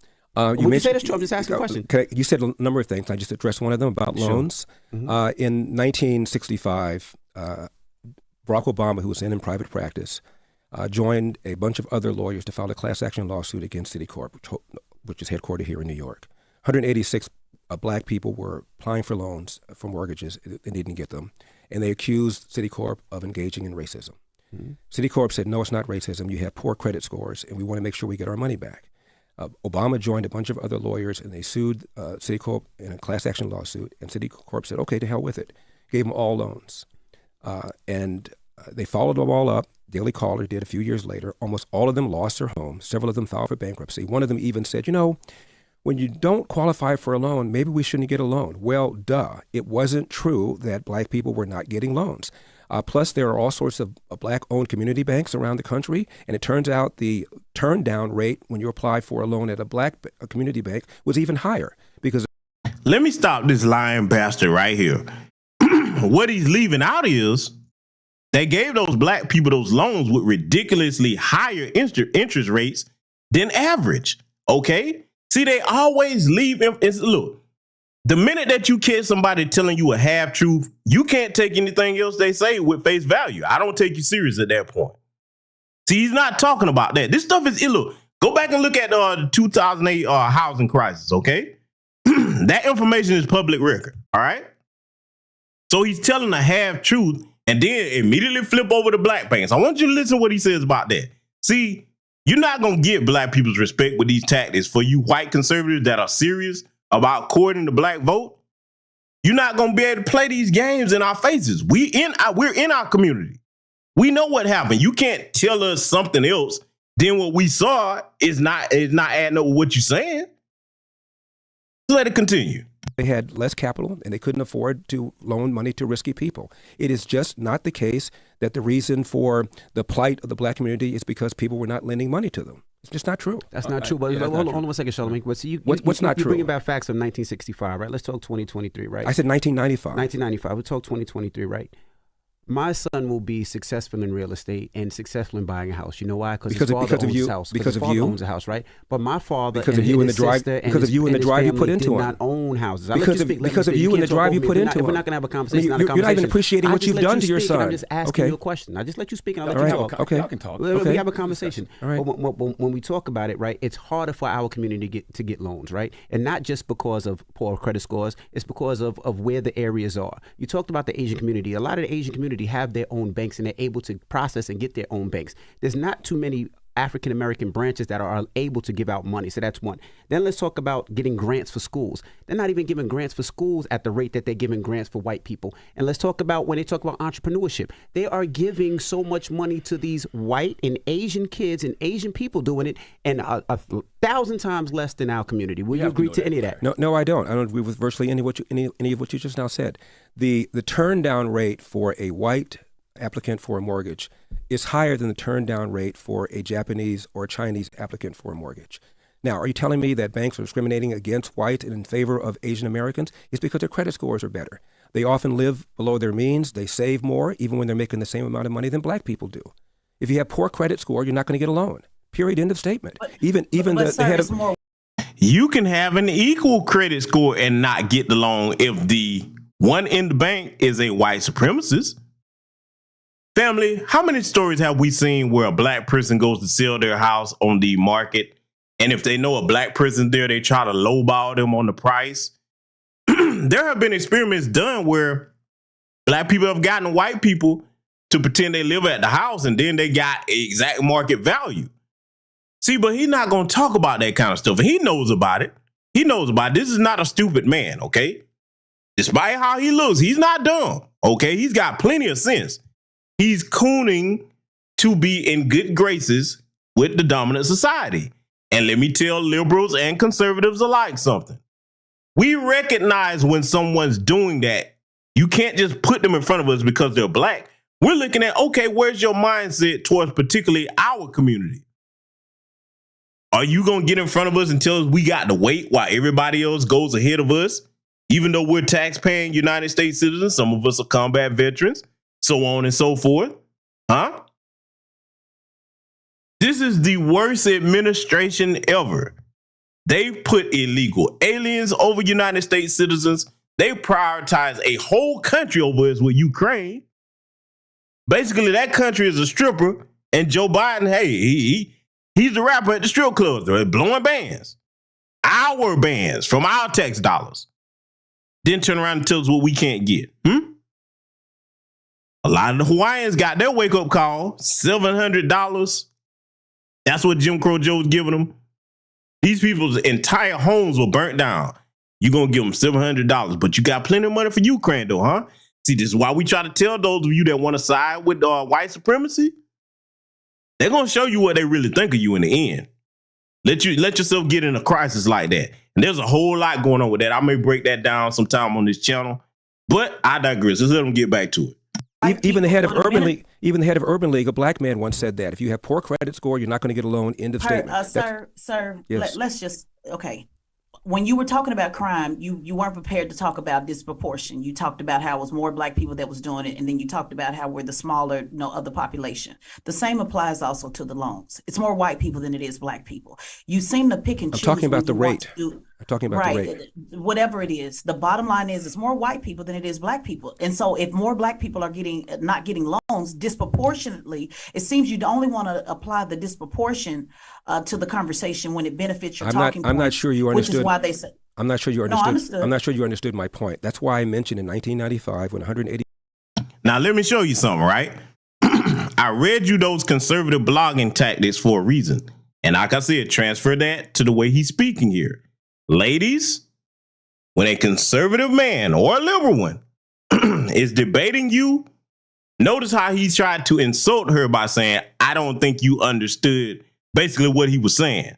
You say that's true? I'm just asking a question. You said a number of things. I just addressed one of them about loans. In 1965, Barack Obama, who was in private practice, joined a bunch of other lawyers to file a class action lawsuit against Citicorp, which is headquartered here in New York. 186 black people were applying for loans for mortgages and didn't get them, and they accused Citicorp of engaging in racism. Mm-hmm. Citicorp said, no, it's not racism. You have poor credit scores, and we want to make sure we get our money back. Obama joined a bunch of other lawyers, and they sued Citicorp in a class action lawsuit, and Citicorp said, okay, to hell with it. Gave them all loans. And they followed them all up. Daily Caller did a few years later. Almost all of them lost their homes. Several of them filed for bankruptcy. One of them even said, when you don't qualify for a loan, maybe we shouldn't get a loan. Well, duh. It wasn't true that black people were not getting loans. Plus, there are all sorts of black-owned community banks around the country, and it turns out the turn-down rate when you apply for a loan at a community bank was even higher because. Let me stop this lying bastard right here. What he's leaving out is they gave those black people those loans with ridiculously higher interest rates than average. Okay? See, they always leave. Look, the minute that you catch somebody telling you a half truth, you can't take anything else they say with face value. I don't take you serious at that point. See, he's not talking about that. This stuff is look. Go back and look at the 2008 housing crisis. Okay, that information is public record. All right. So he's telling a half truth and then immediately flip over to black banks. I want you to listen to what he says about that. See, you're not gonna get black people's respect with these tactics. For you white conservatives that are serious about courting the black vote, you're not going to be able to play these games in our faces. We're in our community. We know what happened. You can't tell us something else than what we saw is not adding up with what you're saying. So let it continue. They had less capital and they couldn't afford to loan money to risky people. It is just not the case that the reason for the plight of the black community is because people were not lending money to them. It's just not true. That's not true. But hold on one second, Charlamagne. But see, what's not true? You're bringing back facts of 1965, right? Let's talk 2023, right? I said 1995. 1995. We talk 2023, right? My son will be successful in real estate and successful in buying a house. You know why? Because his father owns his house. Because his father owns a house, right? But my father because of you and the drive you put into him. Did not own houses. Because of you and the drive you put into him. We're not going to have a conversation. You're not even appreciating what you've done to your son. I'm just asking you a question. I just let you speak and I'll let you talk. Okay. Y'all can talk. We have a conversation. All right. But when we talk about it, right, it's harder for our community to get loans, right? And not just because of poor credit scores. It's because of where the areas are. You talked about the Asian community. A lot of the Asian community have their own banks and they're able to process and get their own banks. There's not too many African-American branches that are able to give out money. So that's one. Then let's talk about getting grants for schools. They're not even giving grants for schools at the rate that they're giving grants for white people. And let's talk about when they talk about entrepreneurship. They are giving so much money to these white and Asian kids and Asian people doing it and a 1,000 times less than our community. Will you agree to any of that? No, I don't. I don't agree with virtually any of what you just now said. The turn down rate for a white applicant for a mortgage is higher than the turn down rate for a Japanese or Chinese applicant for a mortgage. Now, are you telling me that banks are discriminating against white and in favor of Asian Americans? It's because their credit scores are better. They often live below their means. They save more, even when they're making the same amount of money than black people do. If you have poor credit score, you're not going to get a loan. Period. End of statement. Even the head of you can have an equal credit score and not get the loan if the one in the bank is a white supremacist. Family, how many stories have we seen where a black person goes to sell their house on the market, and if they know a black person there, they try to lowball them on the price? There have been experiments done where black people have gotten white people to pretend they live at the house, and then they got exact market value. See, but he's not going to talk about that kind of stuff, and he knows about it. He knows about it. This is not a stupid man, okay? Despite how he looks, he's not dumb, okay? He's got plenty of sense. He's cooning to be in good graces with the dominant society. And let me tell liberals and conservatives alike something. We recognize when someone's doing that. You can't just put them in front of us because they're black. We're looking at, okay, where's your mindset towards particularly our community? Are you going to get in front of us and tell us we got to wait while everybody else goes ahead of us? Even though we're tax-paying United States citizens, some of us are combat veterans, so on and so forth. Huh? This is the worst administration ever. They put illegal aliens over United States citizens. They prioritize a whole country over us with Ukraine. Basically, that country is a stripper, and Joe Biden, hey, he's the rapper at the strip clubs. They're blowing bands. Our bands from our tax dollars. then turn around and tell us what we can't get. A lot of the Hawaiians got their wake-up call, $700. That's what Jim Crow Joe's giving them. These people's entire homes were burnt down. You're going to give them $700, but you got plenty of money for Ukraine, though, huh? See, this is why we try to tell those of you that want to side with white supremacy. They're going to show you what they really think of you in the end. Let yourself get in a crisis like that. And there's a whole lot going on with that. I may break that down sometime on this channel, but I digress. Let's let them get back to it. Even the head of Urban League, a black man once said that if you have poor credit score, you're not going to get a loan. End of statement. Sir, yes. let's just, okay. When you were talking about crime, you weren't prepared to talk about disproportion. You talked about how it was more black people that was doing it, and then you talked about how we're the smaller, of the population. The same applies also to the loans. It's more white people than it is black people. You seem to pick and choose. I'm talking about the rate. I'm talking about the rate. Whatever it is, the bottom line is it's more white people than it is black people. And so if more black people are not getting loans disproportionately, it seems you'd only want to apply the disproportion to the conversation when it benefits your talking point. I'm not sure you understood. Which is why they said. I'm not sure you understood. I'm not sure you understood my point. That's why I mentioned in 1995 when 180. Now let me show you something, right? I read you those conservative blogging tactics for a reason. And like I said, transfer that to the way he's speaking here. Ladies, when a conservative man or a liberal one is debating you, notice how he tried to insult her by saying, I don't think you understood basically what he was saying.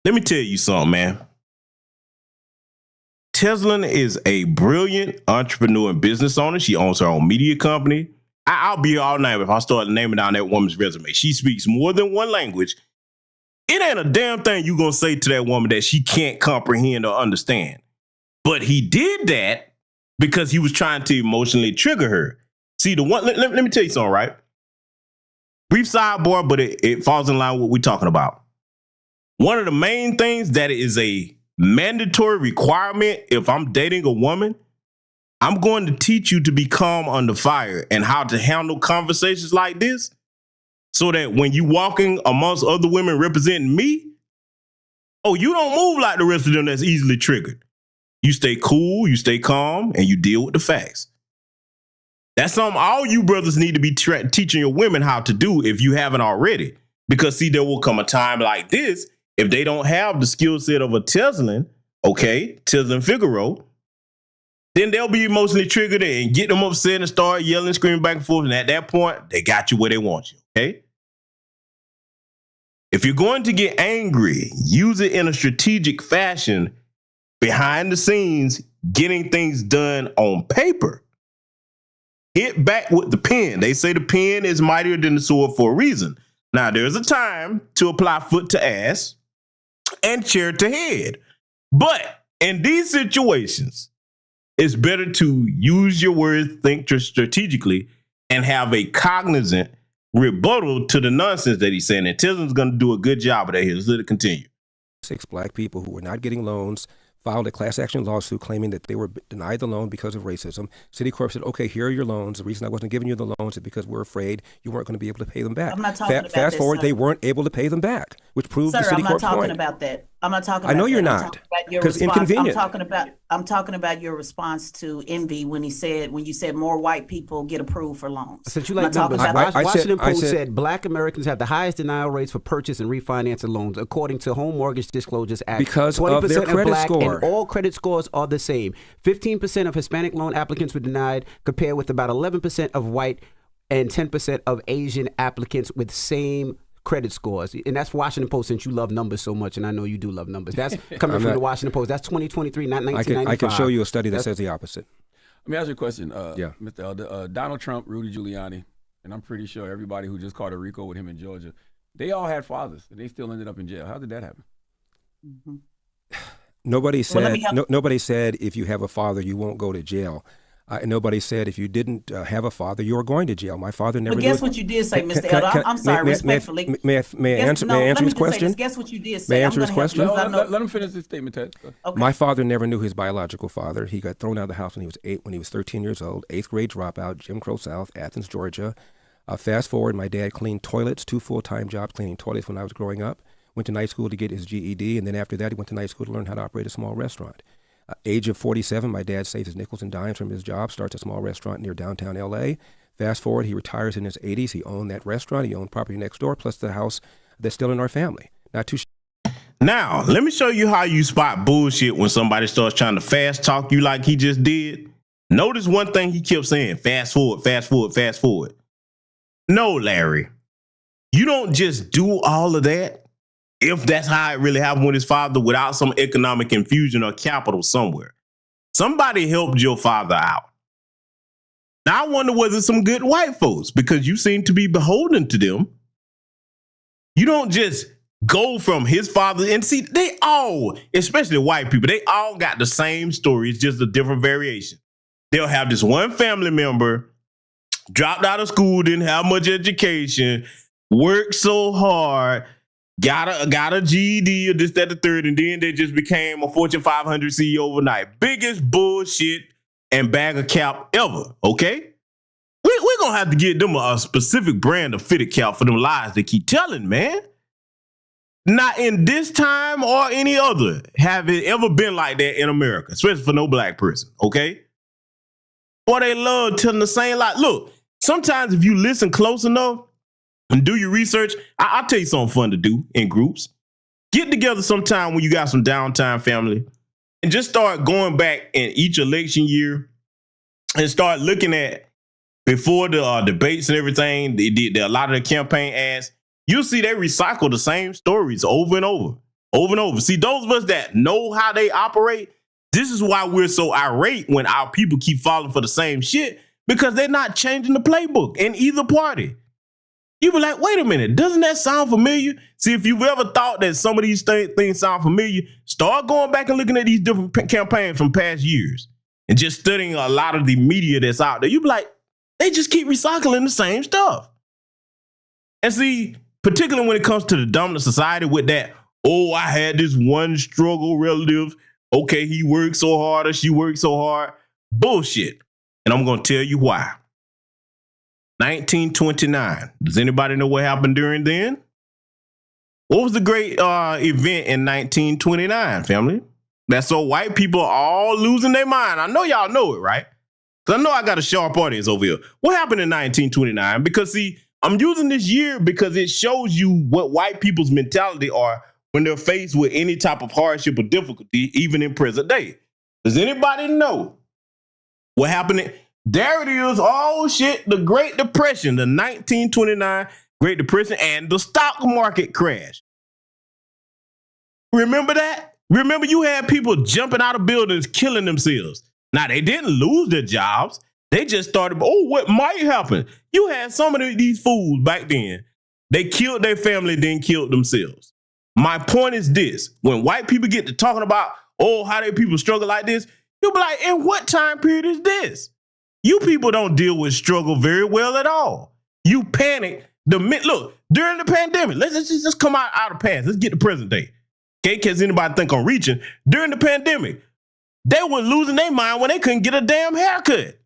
Let me tell you something, man. Tesla is a brilliant entrepreneur and business owner. She owns her own media company. I'll be all night if I start naming down that woman's resume. She speaks more than one language. It ain't a damn thing you gonna say to that woman that she can't comprehend or understand. But he did that because he was trying to emotionally trigger her. See, the one, let me tell you something, right? Brief sidebar, but it falls in line with what we're talking about. One of the main things that is a mandatory requirement if I'm dating a woman, I'm going to teach you to be calm under fire and how to handle conversations like this so that when you walking amongst other women representing me, oh, you don't move like the rest of them that's easily triggered. You stay cool, you stay calm, and you deal with the facts. That's something all you brothers need to be teaching your women how to do if you haven't already. Because, see, there will come a time like this, if they don't have the skill set of a Teslin, Figaro, then they'll be emotionally triggered and get them upset and start yelling, screaming back and forth. And at that point, they got you where they want you, okay? If you're going to get angry, use it in a strategic fashion behind the scenes, getting things done on paper. Hit back with the pen. They say the pen is mightier than the sword for a reason. Now, there's a time to apply foot to ass and chair to head. But in these situations, it's better to use your words, think strategically, and have a cognizant rebuttal to the nonsense that he's saying. And Tisland's going to do a good job of that here. Let's let it continue. 6 black people who were not getting loans filed a class action lawsuit claiming that they were denied the loan because of racism. Citicorp said, okay, here are your loans. The reason I wasn't giving you the loans is because we're afraid you weren't going to be able to pay them back. I'm not talking about Fast this, forward, sir. They weren't able to pay them back, which proved the Citicorp point. I'm not talking about that. I'm not talking about I know that. you're I'm not, talking about your because response. inconvenient. I'm talking about your response to Envy when you said more white people get approved for loans. Since you like numbers, Washington Post said black Americans have the highest denial rates for purchase and refinance of loans, according to Home Mortgage Disclosures Act. Because of their credit black score. And all credit scores are the same. 15% of Hispanic loan applicants were denied, compared with about 11% of white and 10% of Asian applicants with same credit scores. And that's Washington Post, since you love numbers so much, and I know you do love numbers. That's coming from the Washington Post. That's 2023, not 1995. I can show you a study that says the opposite. Let me ask you a question, Mr. Elder. Donald Trump, Rudy Giuliani, and I'm pretty sure everybody who just caught a RICO with him in Georgia, they all had fathers, and they still ended up in jail. How did that happen? Mm-hmm. Nobody said if you have a father, you won't go to jail. And nobody said if you didn't have a father, you were going to jail. My father never. But guess what you did say, Mr. Elder? I'm sorry, respectfully. May I answer his question? Guess what you did say. May I answer his question? Let him finish his statement, Ted. Okay. My father never knew his biological father. He got thrown out of the house when he was 13 years old, 8th grade dropout, Jim Crow South, Athens, Georgia. Fast forward, my dad cleaned toilets, 2 full-time jobs cleaning toilets when I was growing up. Went to night school to get his GED, and then after that, he went to night school to learn how to operate a small restaurant. Age of 47, my dad saves his nickels and dimes from his job, starts a small restaurant near downtown L.A. Fast forward, he retires in his 80s. He owned that restaurant. He owned property next door, plus the house that's still in our family. Not too. Now, let me show you how you spot bullshit when somebody starts trying to fast talk you like he just did. Notice one thing he kept saying, fast forward, fast forward, fast forward. No, Larry, you don't just do all of that if that's how it really happened with his father without some economic infusion or capital somewhere. Somebody helped your father out. Now, I wonder, was it some good white folks? Because you seem to be beholden to them. You don't just go from his father and see, they all, especially white people, they all got the same story. It's just a different variation. They'll have this one family member, dropped out of school, didn't have much education, worked so hard, got a GED or this, that, the third, and then they just became a Fortune 500 CEO overnight. Biggest bullshit and bag of cap ever, okay? We're going to have to get them a specific brand of fitted cap for them lies they keep telling, man. Not in this time or any other have it ever been like that in America, especially for no black person, okay? Or they love telling the same lie. Look, sometimes if you listen close enough and do your research, I'll tell you something fun to do in groups. Get together sometime when you got some downtime family and just start going back in each election year and start looking at before the debates and everything, they did a lot of the campaign ads. You'll see they recycle the same stories over and over, over and over. See, those of us that know how they operate, this is why we're so irate when our people keep falling for the same shit, because they're not changing the playbook in either party. You be like, wait a minute, doesn't that sound familiar? See, if you've ever thought that some of these things sound familiar, start going back and looking at these different campaigns from past years and just studying a lot of the media that's out there. You be like, they just keep recycling the same stuff. And see, particularly when it comes to the dominant society with that, oh, I had this one struggle relative. Okay, he worked so hard or she worked so hard. Bullshit. And I'm going to tell you why. 1929. Does anybody know what happened during then? What was the great event in 1929, family? That's so white people are all losing their mind. I know y'all know it, right? Because I know I got a sharp audience over here. What happened in 1929? Because, see, I'm using this year because it shows you what white people's mentality are when they're faced with any type of hardship or difficulty, even in present day. Does anybody know what happened? There it is. Oh, shit. The Great Depression, the 1929 Great Depression, and the stock market crash. Remember that? Remember you had people jumping out of buildings, killing themselves. Now, they didn't lose their jobs. They just started, oh, what might happen? You had some of these fools back then. They killed their family, then killed themselves. My point is this. When white people get to talking about, oh, how they people struggle like this, you'll be like, in what time period is this? You people don't deal with struggle very well at all. You panic. Look, during the pandemic, let's just come out of past. Let's get to present day. Okay, because anybody think I'm reaching. During the pandemic, they were losing their mind when they couldn't get a damn haircut.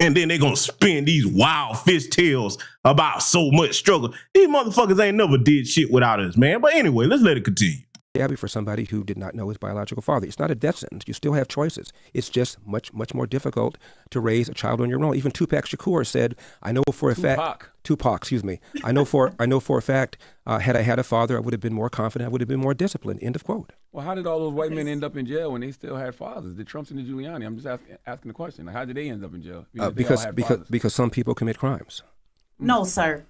And then they're going to spin these wild fish tales about so much struggle. These motherfuckers ain't never did shit without us, man. But anyway, let's let it continue. Abby, for somebody who did not know his biological father. It's not a death sentence. You still have choices. It's just much, much more difficult to raise a child on your own. Even Tupac Shakur said, I know for a fact, Tupac, excuse me. I know for a fact, had I had a father, I would have been more confident. I would have been more disciplined. End of quote. Well, how did all those white men end up in jail when they still had fathers? The Trumps and the Giuliani. I'm just asking the question. Like, how did they end up in jail? Because some people commit crimes. No, sir.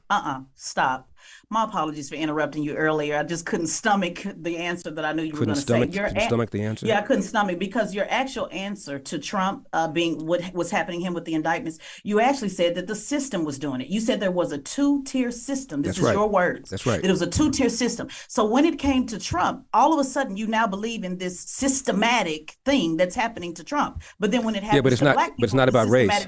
Stop. My apologies for interrupting you earlier. I just couldn't stomach the answer that I knew you were going to say. Couldn't stomach the answer? Yeah, I couldn't stomach, because your actual answer to Trump being what was happening to him with the indictments, you actually said that the system was doing it. You said there was a two-tier system. This is right. Your words. That's right. That it was a two-tier system. So when it came to Trump, all of a sudden you now believe in this systematic thing that's happening to Trump. But then when it happens to black people, but it's not about race.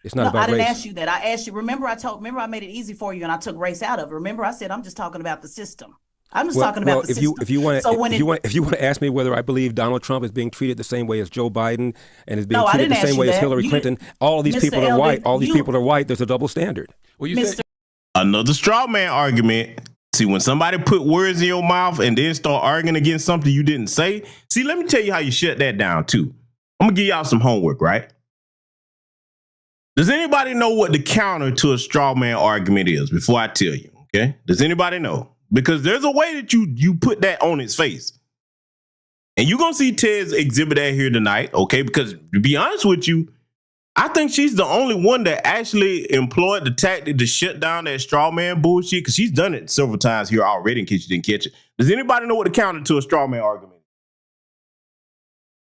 It's not about race. I didn't ask you that. I asked you. Remember, I made it easy for you, and I took race out of it. Remember, I said I'm just talking about the system. I'm just talking about the system. If you want to ask me whether I believe Donald Trump is being treated the same way as Joe Biden and is being treated the same way as Hillary Clinton, all of these people are white. All these people are white. There's a double standard. Well, you said another straw man argument. See, when somebody put words in your mouth and then start arguing against something you didn't say, see, let me tell you how you shut that down too. I'm gonna give y'all some homework, right? Does anybody know what the counter to a straw man argument is before I tell you? Okay. Does anybody know? Because there's a way that you put that on its face. And you're gonna see Ted's exhibit that here tonight, okay? Because to be honest with you, I think she's the only one that actually employed the tactic to shut down that straw man bullshit, because she's done it several times here already in case you didn't catch it. Does anybody know what the counter to a straw man argument is?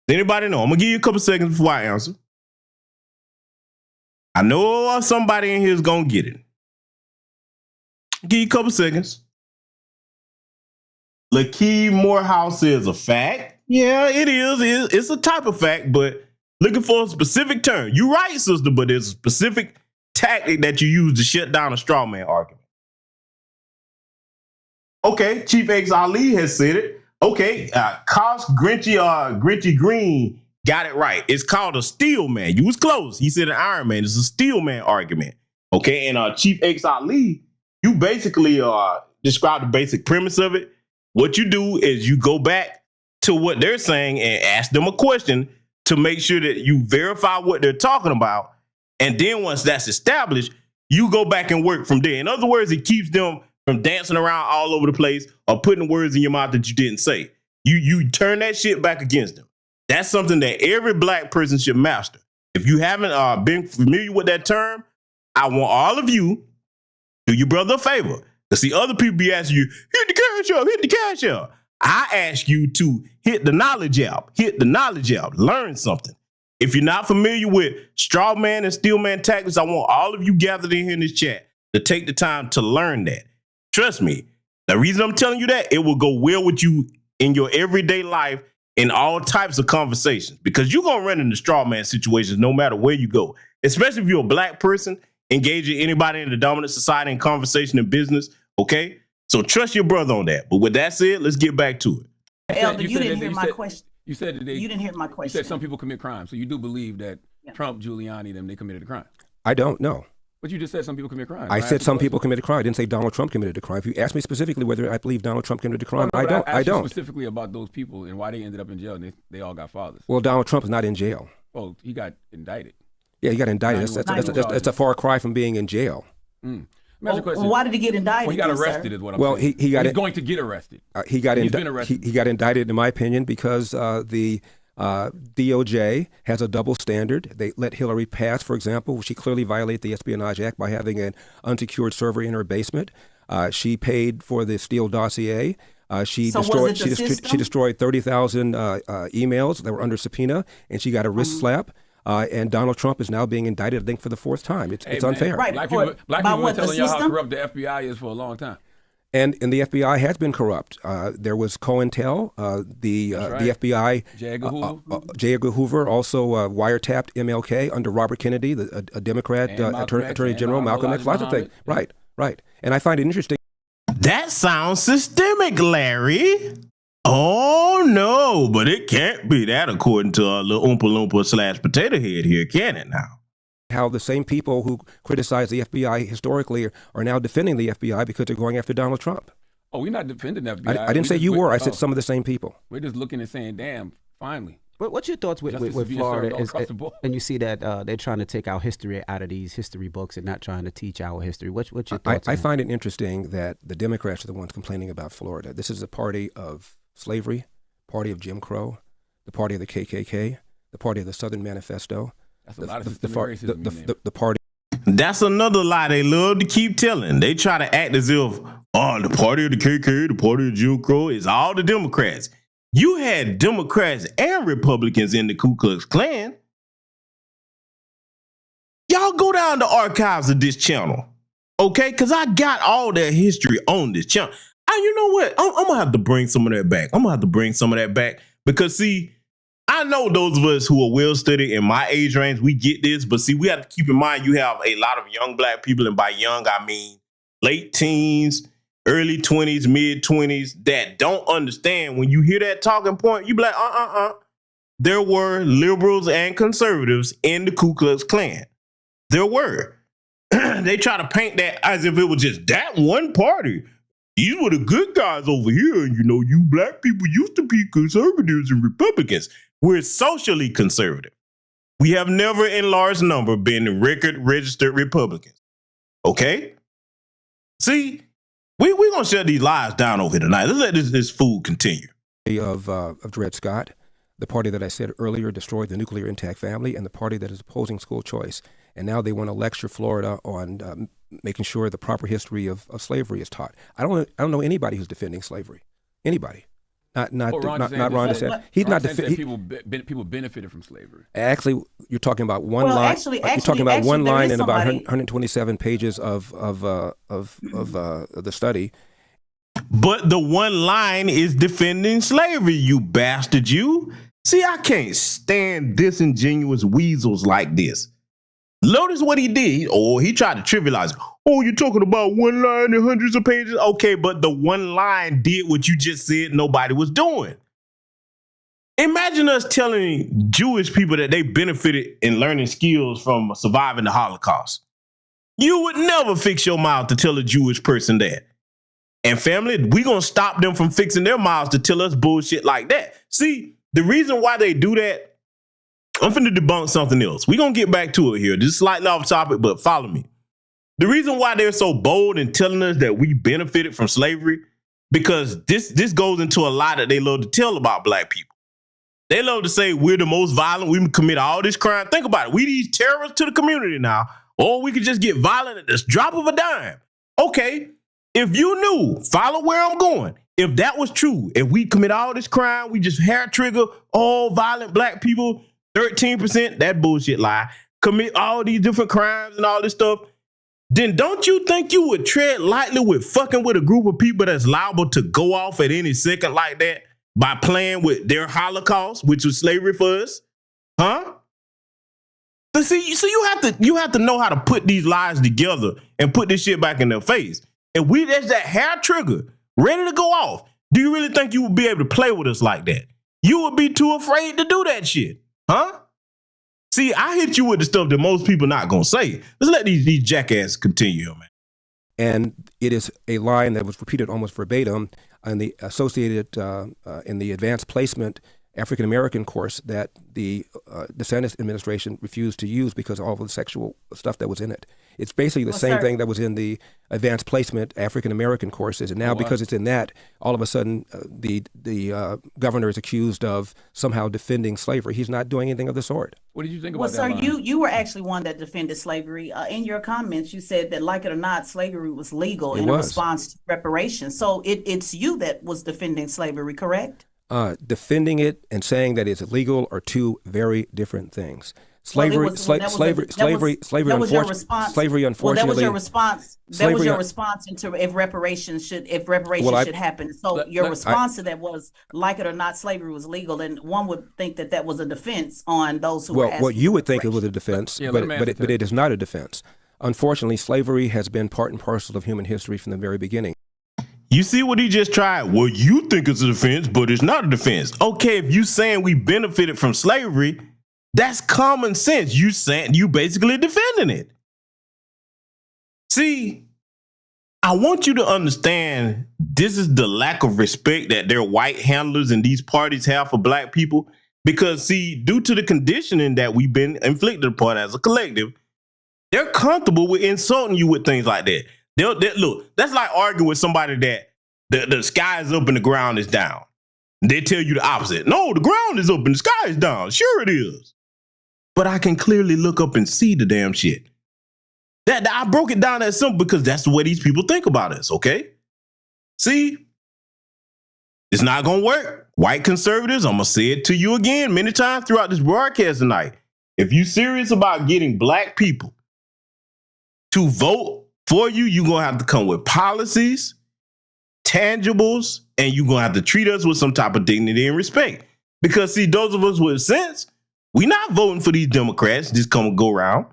Does anybody know? I'm going to give you a couple seconds before I answer. I know somebody in here is going to get it. I'll give you a couple seconds. Lakeith Morehouse says a fact. Yeah, it is. It's a type of fact, but looking for a specific term. You're right, sister, but there's a specific tactic that you use to shut down a straw man argument. Okay, Chief X Ali has said it. Okay, Kosh Grinchy Green got it right. It's called a steel man. You was close. He said an Iron Man. It's a steel man argument. Okay, and Chief X Ali, you basically described the basic premise of it. What you do is you go back to what they're saying and ask them a question to make sure that you verify what they're talking about. And then once that's established, you go back and work from there. In other words, it keeps them from dancing around all over the place or putting words in your mouth that you didn't say. You turn that shit back against them. That's something that every black person should master. If you haven't been familiar with that term, I want all of you do your brother a favor. To see other people be asking you, hit the cash up, hit the cash up. I ask you to hit the knowledge app, learn something. If you're not familiar with straw man and steel man tactics, I want all of you gathered in here in this chat to take the time to learn that. Trust me, the reason I'm telling you that, it will go well with you in your everyday life in all types of conversations, because you're going to run into straw man situations no matter where you go, especially if you're a black person engaging anybody in the dominant society in conversation and business, okay? So trust your brother on that. But with that said, let's get back to it. Elder, you didn't hear my question. You said that you didn't hear my question. You said some people commit crimes. So you do believe that Trump, Giuliani, they committed a crime? I don't know. But you just said some people commit crimes. I said some people committed a crime. I didn't say Donald Trump committed a crime. If you ask me specifically whether I believe Donald Trump committed a crime, I don't. I don't. Specifically about those people and why they ended up in jail. And they all got fathers. Well, Donald Trump is not in jail. Oh, he got indicted. Yeah, he got indicted. That's a far cry from being in jail. Why did he get indicted? Well, he got arrested, is what I'm saying. He's going to get arrested. He's been arrested. He got indicted, in my opinion, because the DOJ has a double standard. They let Hillary pass, for example. She clearly violated the Espionage Act by having an unsecured server in her basement. She paid for the Steele dossier. She destroyed 30,000 emails that were under subpoena, and she got a wrist slap. And Donald Trump is now being indicted, I think, for the fourth time. It's unfair. Right. Black people been telling y'all how corrupt the FBI is for a long time. And the FBI has been corrupt. There was COINTEL, the FBI. J. Edgar Hoover also wiretapped MLK under Robert Kennedy, a Democrat Attorney General, Malcolm X, lots of things. Right. And I find it interesting. That sounds systemic, Larry. Oh, no, but it can't be that according to a little Oompa Loompa / potato head here, can it now? How the same people who criticize the FBI historically are now defending the FBI because they're going after Donald Trump. Oh, we're not defending the FBI. I didn't say you were. I said some of the same people. We're just looking and saying, damn, finally. But what's your thoughts with Florida? And you see that they're trying to take our history out of these history books and not trying to teach our history. What's your thoughts? I find it interesting that the Democrats are the ones complaining about Florida. This is a party of slavery, party of Jim Crow, the party of the KKK, the party of the Southern Manifesto. That's a lot of systemic racism. The party. That's another lie they love to keep telling. They try to act as if, the party of the KKK, the party of Jim Crow is all the Democrats. You had Democrats and Republicans in the Ku Klux Klan. Y'all go down the archives of this channel, okay? Because I got all that history on this channel. You know what? I'm going to have to bring some of that back. Because, see, I know those of us who are well-studied in my age range, we get this. But, see, we have to keep in mind you have a lot of young black people, and by young, I mean late teens, early 20s, mid-20s, that don't understand. When you hear that talking point, you be like, There were liberals and conservatives in the Ku Klux Klan. There were. They try to paint that as if it was just that one party. these were the good guys over here. And, you black people used to be conservatives and Republicans. We're socially conservative. We have never in large number been registered Republicans. Okay? See, we're going to shut these lies down over here tonight. Let's let this food continue. Of Dred Scott, the party that I said earlier destroyed the nuclear intact family, and the party that is opposing school choice. And now they want to lecture Florida on making sure the proper history of slavery is taught. I don't know anybody who's defending slavery. Anybody. Not Ron DeSantis. He's not defending. People benefited from slavery. Actually, you're talking about one line. You're talking about one line in about 127 pages of the study. But the one line is defending slavery, you bastard, you. See, I can't stand disingenuous weasels like this. Notice what he did. He tried to trivialize it. Oh, you're talking about one line and hundreds of pages? Okay, but the one line did what you just said nobody was doing. Imagine us telling Jewish people that they benefited in learning skills from surviving the Holocaust. You would never fix your mouth to tell a Jewish person that. And family, we're going to stop them from fixing their mouths to tell us bullshit like that. See, the reason why they do that, I'm finna debunk something else. We're going to get back to it here. This is slightly off topic, but follow me. The reason why they're so bold in telling us that we benefited from slavery, because this goes into a lie that they love to tell about black people. They love to say we're the most violent, we commit all this crime. Think about it. We these terrorists to the community now, or we could just get violent at the drop of a dime. Okay, if you knew, follow where I'm going. If that was true, if we commit all this crime, we just hair trigger all violent black people, 13%, that bullshit lie, commit all these different crimes and all this stuff, then don't you think you would tread lightly with fucking with a group of people that's liable to go off at any second like that by playing with their Holocaust, which was slavery for us? Huh? But see, you have to know how to put these lies together and put this shit back in their face. And that's that hair trigger ready to go off. Do you really think you would be able to play with us like that? You would be too afraid to do that shit. Huh? See, I hit you with the stuff that most people not going to say. Let's let these jackasses continue, man. And it is a line that was repeated almost verbatim in the associated, in the advanced placement African-American course that the DeSantis administration refused to use because of all of the sexual stuff that was in it. It's basically the same thing that was in the advanced placement African-American courses. And now because it's in that, all of a sudden the governor is accused of somehow defending slavery. He's not doing anything of the sort. What did you think about that? Well, sir, you were actually one that defended slavery. In your comments, you said that, like it or not, slavery was legal in response to reparations. So it's you that was defending slavery, correct? Defending it and saying that it's illegal are two very different things. Slavery, unfortunately. Well, that was your response. That was your response into if reparations should happen. So your response to that was, like it or not, slavery was legal, and one would think that was a defense on those who were asking. Well, you would think it was a defense, but it is not a defense. Unfortunately, slavery has been part and parcel of human history from the very beginning. You see what he just tried? Well, you think it's a defense, but it's not a defense. Okay, if you saying we benefited from slavery, that's common sense. You basically defending it. See, I want you to understand this is the lack of respect that their white handlers and these parties have for black people. Because, see, due to the conditioning that we've been inflicted upon as a collective, they're comfortable with insulting you with things like that. Look, that's like arguing with somebody that the sky is up and the ground is down. They tell you the opposite. No, the ground is up and the sky is down. Sure it is. But I can clearly look up and see the damn shit. That I broke it down that simple because that's the way these people think about us, okay? See? It's not going to work. White conservatives, I'm going to say it to you again many times throughout this broadcast tonight. If you're serious about getting black people to vote for you, you're going to have to come with policies, tangibles, and you're going to have to treat us with some type of dignity and respect. Because, see, those of us with sense, we're not voting for these Democrats just come and go around.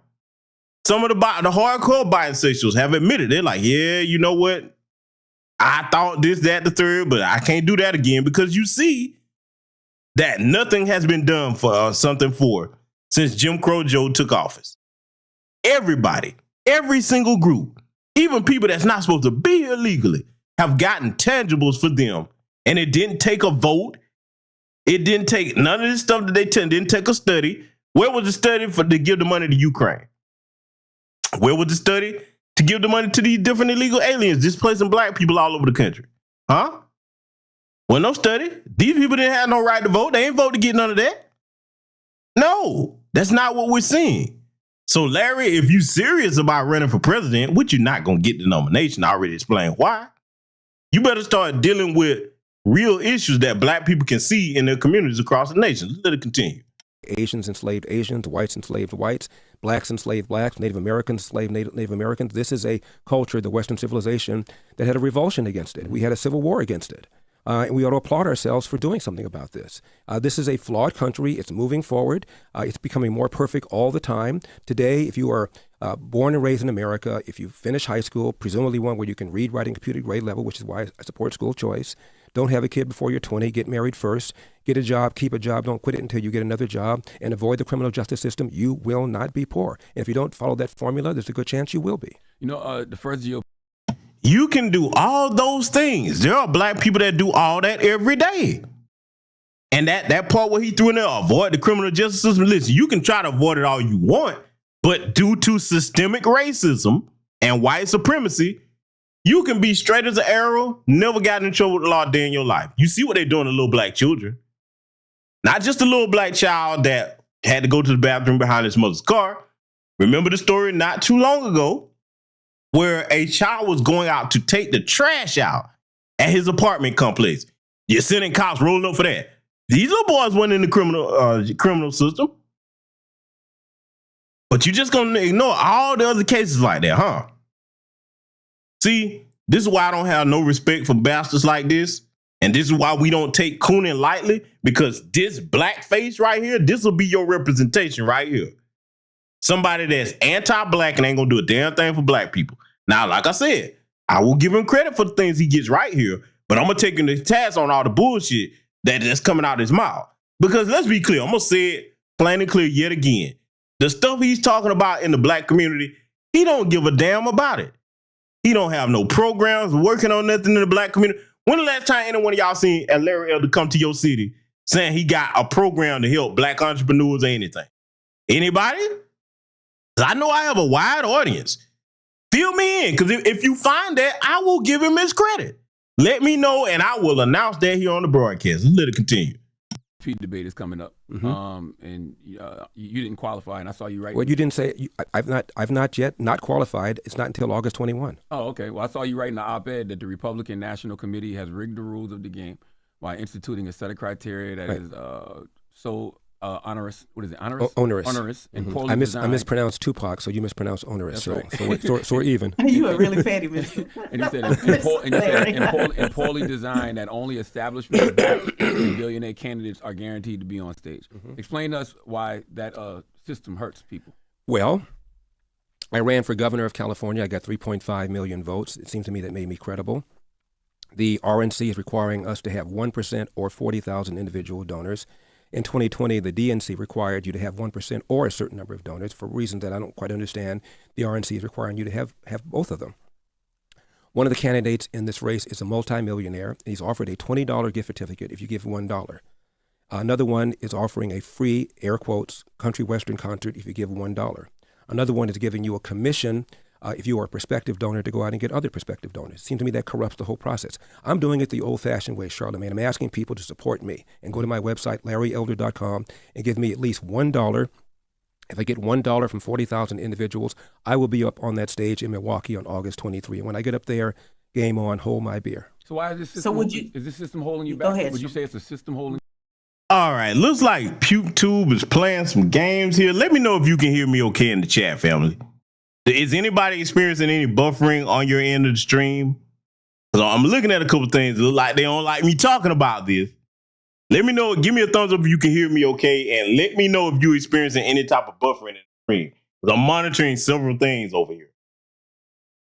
Some of the hardcore bisexuals have admitted, they're like, yeah, you know what? I thought this, that, the third, but I can't do that again because you see that nothing has been done for since Jim Crow Joe took office. Everybody, every single group, even people that's not supposed to be here legally, have gotten tangibles for them. And it didn't take a vote. It didn't take none of this stuff that they didn't take a study. Where was the study to give the money to Ukraine? Where was the study to give the money to these different illegal aliens displacing black people all over the country? Huh? Well, no study. These people didn't have no right to vote. They ain't vote to get none of that. No, that's not what we're seeing. So, Larry, if you're serious about running for president, which you're not going to get the nomination, I already explained why, you better start dealing with real issues that black people can see in their communities across the nation. Let it continue. Asians enslaved Asians, whites enslaved whites, blacks enslaved blacks, Native Americans enslaved Native Americans. This is a culture, the Western civilization, that had a revulsion against it. We had a civil war against it. And we ought to applaud ourselves for doing something about this. This is a flawed country. It's moving forward. It's becoming more perfect all the time. Today, if you are born and raised in America, if you finish high school, presumably one where you can read, write, and computer grade level, which is why I support school choice, don't have a kid before you're 20, get married first, get a job, keep a job, don't quit it until you get another job, and avoid the criminal justice system, you will not be poor. And if you don't follow that formula, there's a good chance you will be. You know, the first GOP. You can do all those things. There are black people that do all that every day. And that part where he threw in there, avoid the criminal justice system, listen, you can try to avoid it all you want, but due to systemic racism and white supremacy, you can be straight as an arrow, never got in trouble with the law a day in your life. You see what they're doing to little black children. Not just a little black child that had to go to the bathroom behind his mother's car. Remember the story not too long ago where a child was going out to take the trash out at his apartment complex. You're sending cops rolling up for that. These little boys went in the criminal system. But you're just going to ignore all the other cases like that, huh? See, this is why I don't have no respect for bastards like this. And this is why we don't take cooning lightly, because this blackface right here, this will be your representation right here. Somebody that's anti-black and ain't going to do a damn thing for black people. Now, like I said, I will give him credit for the things he gets right here, but I'm going to take him to task on all the bullshit that's coming out of his mouth. Because let's be clear, I'm going to say it plain and clear yet again. The stuff he's talking about in the black community, he don't give a damn about it. He don't have no programs working on nothing in the black community. When the last time any one of y'all seen Larry Elder come to your city saying he got a program to help black entrepreneurs or anything? Anybody? I know I have a wide audience. Fill me in, because if you find that, I will give him his credit. Let me know, and I will announce that here on the broadcast. Let it continue. Debate is coming up, and you didn't qualify, and I saw you right. Well, you didn't say I've not yet qualified. It's not until August 21. Oh, okay. Well, I saw you write in the op-ed that the Republican National Committee has rigged the rules of the game by instituting a set of criteria that is so onerous. What is it? Onerous. Onerous. And poorly designed. I mispronounced Tupac, so you mispronounced onerous. That's right. so we're even. You are really fatty, Mister. And you said poorly designed that only establishment and billionaire candidates are guaranteed to be on stage. Explain to us why that system hurts people. Well, I ran for governor of California. I got 3.5 million votes. It seems to me that made me credible. The RNC is requiring us to have 1% or 40,000 individual donors. In 2020, the DNC required you to have 1% or a certain number of donors. For reasons that I don't quite understand, the RNC is requiring you to have both of them. One of the candidates in this race is a multimillionaire. He's offered a $20 gift certificate if you give $1. Another one is offering a free, air quotes, country western concert if you give $1. Another one is giving you a commission if you are a prospective donor to go out and get other prospective donors. It seems to me that corrupts the whole process. I'm doing it the old-fashioned way, Charlamagne. I'm asking people to support me and go to my website, LarryElder.com, and give me at least $1. If I get $1 from 40,000 individuals, I will be up on that stage in Milwaukee on August 23. And when I get up there, game on, hold my beer. So why is this system? Is this system holding you back? Go ahead. Would you say it's a system holding? All right, looks like PukeTube is playing some games here. Let me know if you can hear me okay in the chat, family. Is anybody experiencing any buffering on your end of the stream? So I'm looking at a couple things. It look like they don't like me talking about this. Let me know. Give me a thumbs up if you can hear me okay. And let me know if you're experiencing any type of buffering in the stream. Because I'm monitoring several things over here.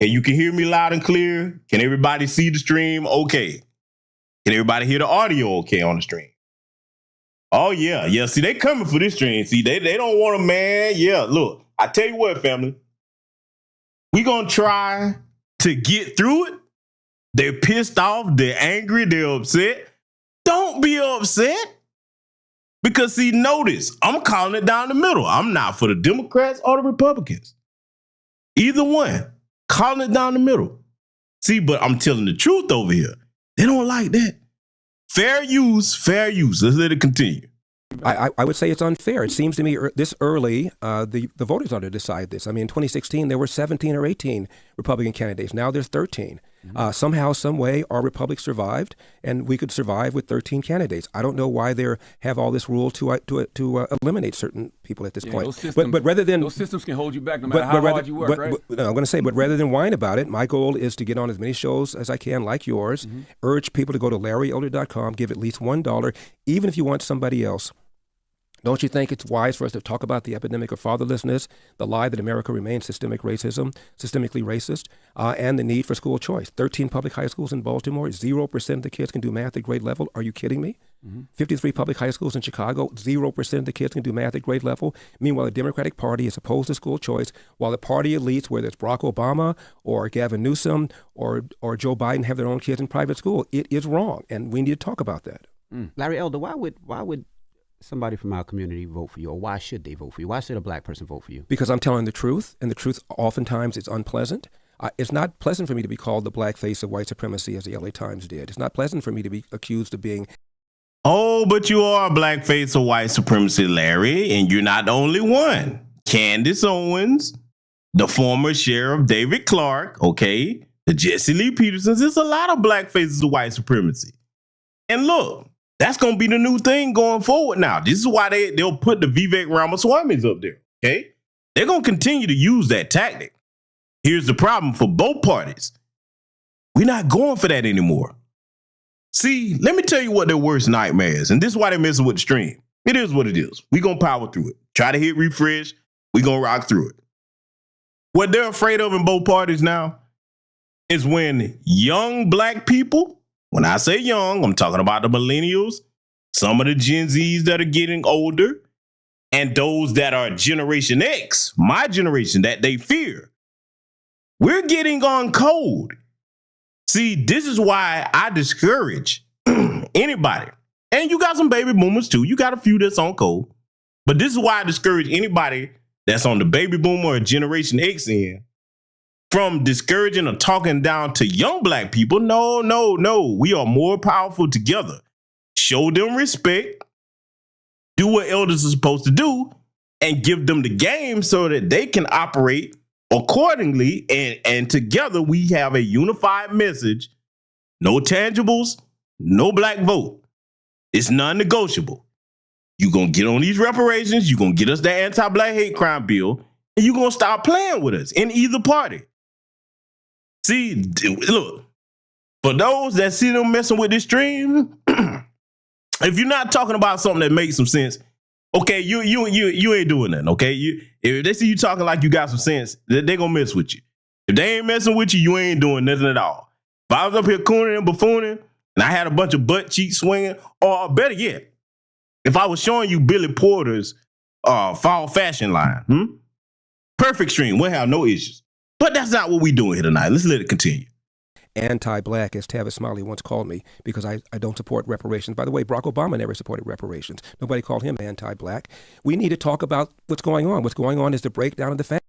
And you can hear me loud and clear. Can everybody see the stream okay? Can everybody hear the audio okay on the stream? Oh, yeah. Yeah, see, they coming for this stream. See, they don't want a man. Yeah, look. I tell you what, family. We're going to try to get through it. They're pissed off. They're angry. They're upset. Don't be upset. Because, see, notice, I'm calling it down the middle. I'm not for the Democrats or the Republicans. Either one. Calling it down the middle. See, but I'm telling the truth over here. They don't like that. Fair use, fair use. Let's let it continue. I would say it's unfair. It seems to me this early, the voters ought to decide this. I mean, in 2016, there were 17 or 18 Republican candidates. Now there's 13. Somehow, some way, our republic survived, and we could survive with 13 candidates. I don't know why they have all this rule to eliminate certain people at this point. Those systems, but rather than those systems can hold you back no matter how hard you work, right? No, I'm going to say, but rather than whine about it, my goal is to get on as many shows as I can, like yours. Urge people to go to LarryElder.com, give at least $1, even if you want somebody else. Don't you think it's wise for us to talk about the epidemic of fatherlessness, the lie that America remains systemically racist, and the need for school choice? 13 public high schools in Baltimore, 0% of the kids can do math at grade level. Are you kidding me? 53 public high schools in Chicago, 0% of the kids can do math at grade level. Meanwhile, the Democratic Party is opposed to school choice, while the party elites, whether it's Barack Obama or Gavin Newsom or Joe Biden, have their own kids in private school. It is wrong, and we need to talk about that. Larry Elder, why would somebody from our community vote for you, or why should they vote for you? Why should a black person vote for you? Because I'm telling the truth, and the truth oftentimes is unpleasant. It's not pleasant for me to be called the black face of white supremacy, as the LA Times did. It's not pleasant for me to be accused of being... Oh, but you are a black face of white supremacy, Larry, and you're not the only one. Candace Owens, the former sheriff David Clark, okay, the Jesse Lee Petersons, there's a lot of black faces of white supremacy. And look, that's going to be the new thing going forward now. This is why they'll put the Vivek Ramaswamy's up there, okay? They're going to continue to use that tactic. Here's the problem for both parties. We're not going for that anymore. See, let me tell you what their worst nightmare is, and this is why they're messing with the stream. It is what it is. We're going to power through it. Try to hit refresh. We're going to rock through it. What they're afraid of in both parties now is when young black people, when I say young, I'm talking about the millennials, some of the Gen Zs that are getting older, and those that are Generation X, my generation, that they fear. We're getting on code. See, this is why I discourage anybody. And you got some baby boomers too. You got a few that's on code. But this is why I discourage anybody that's on the baby boomer or Generation X end from discouraging or talking down to young black people. No, no, no. We are more powerful together. Show them respect. Do what elders are supposed to do and give them the game so that they can operate accordingly. And together we have a unified message. No tangibles, no black vote. It's non-negotiable. You're going to get on these reparations. You're going to get us the anti-black hate crime bill. And you're going to stop playing with us in either party. See, look, for those that see them messing with this stream, if you're not talking about something that makes some sense, okay, you ain't doing nothing, okay? If they see you talking like you got some sense, they're going to mess with you. If they ain't messing with you, you ain't doing nothing at all. If I was up here cooning and buffooning, and I had a bunch of butt cheeks swinging, or better yet, if I was showing you Billy Porter's fall fashion line, perfect stream, we'll have no issues. But that's not what we're doing here tonight. Let's let it continue. Anti-black, as Tavis Smiley once called me, because I don't support reparations. By the way, Barack Obama never supported reparations. Nobody called him anti-black. We need to talk about what's going on. What's going on is the breakdown of the family.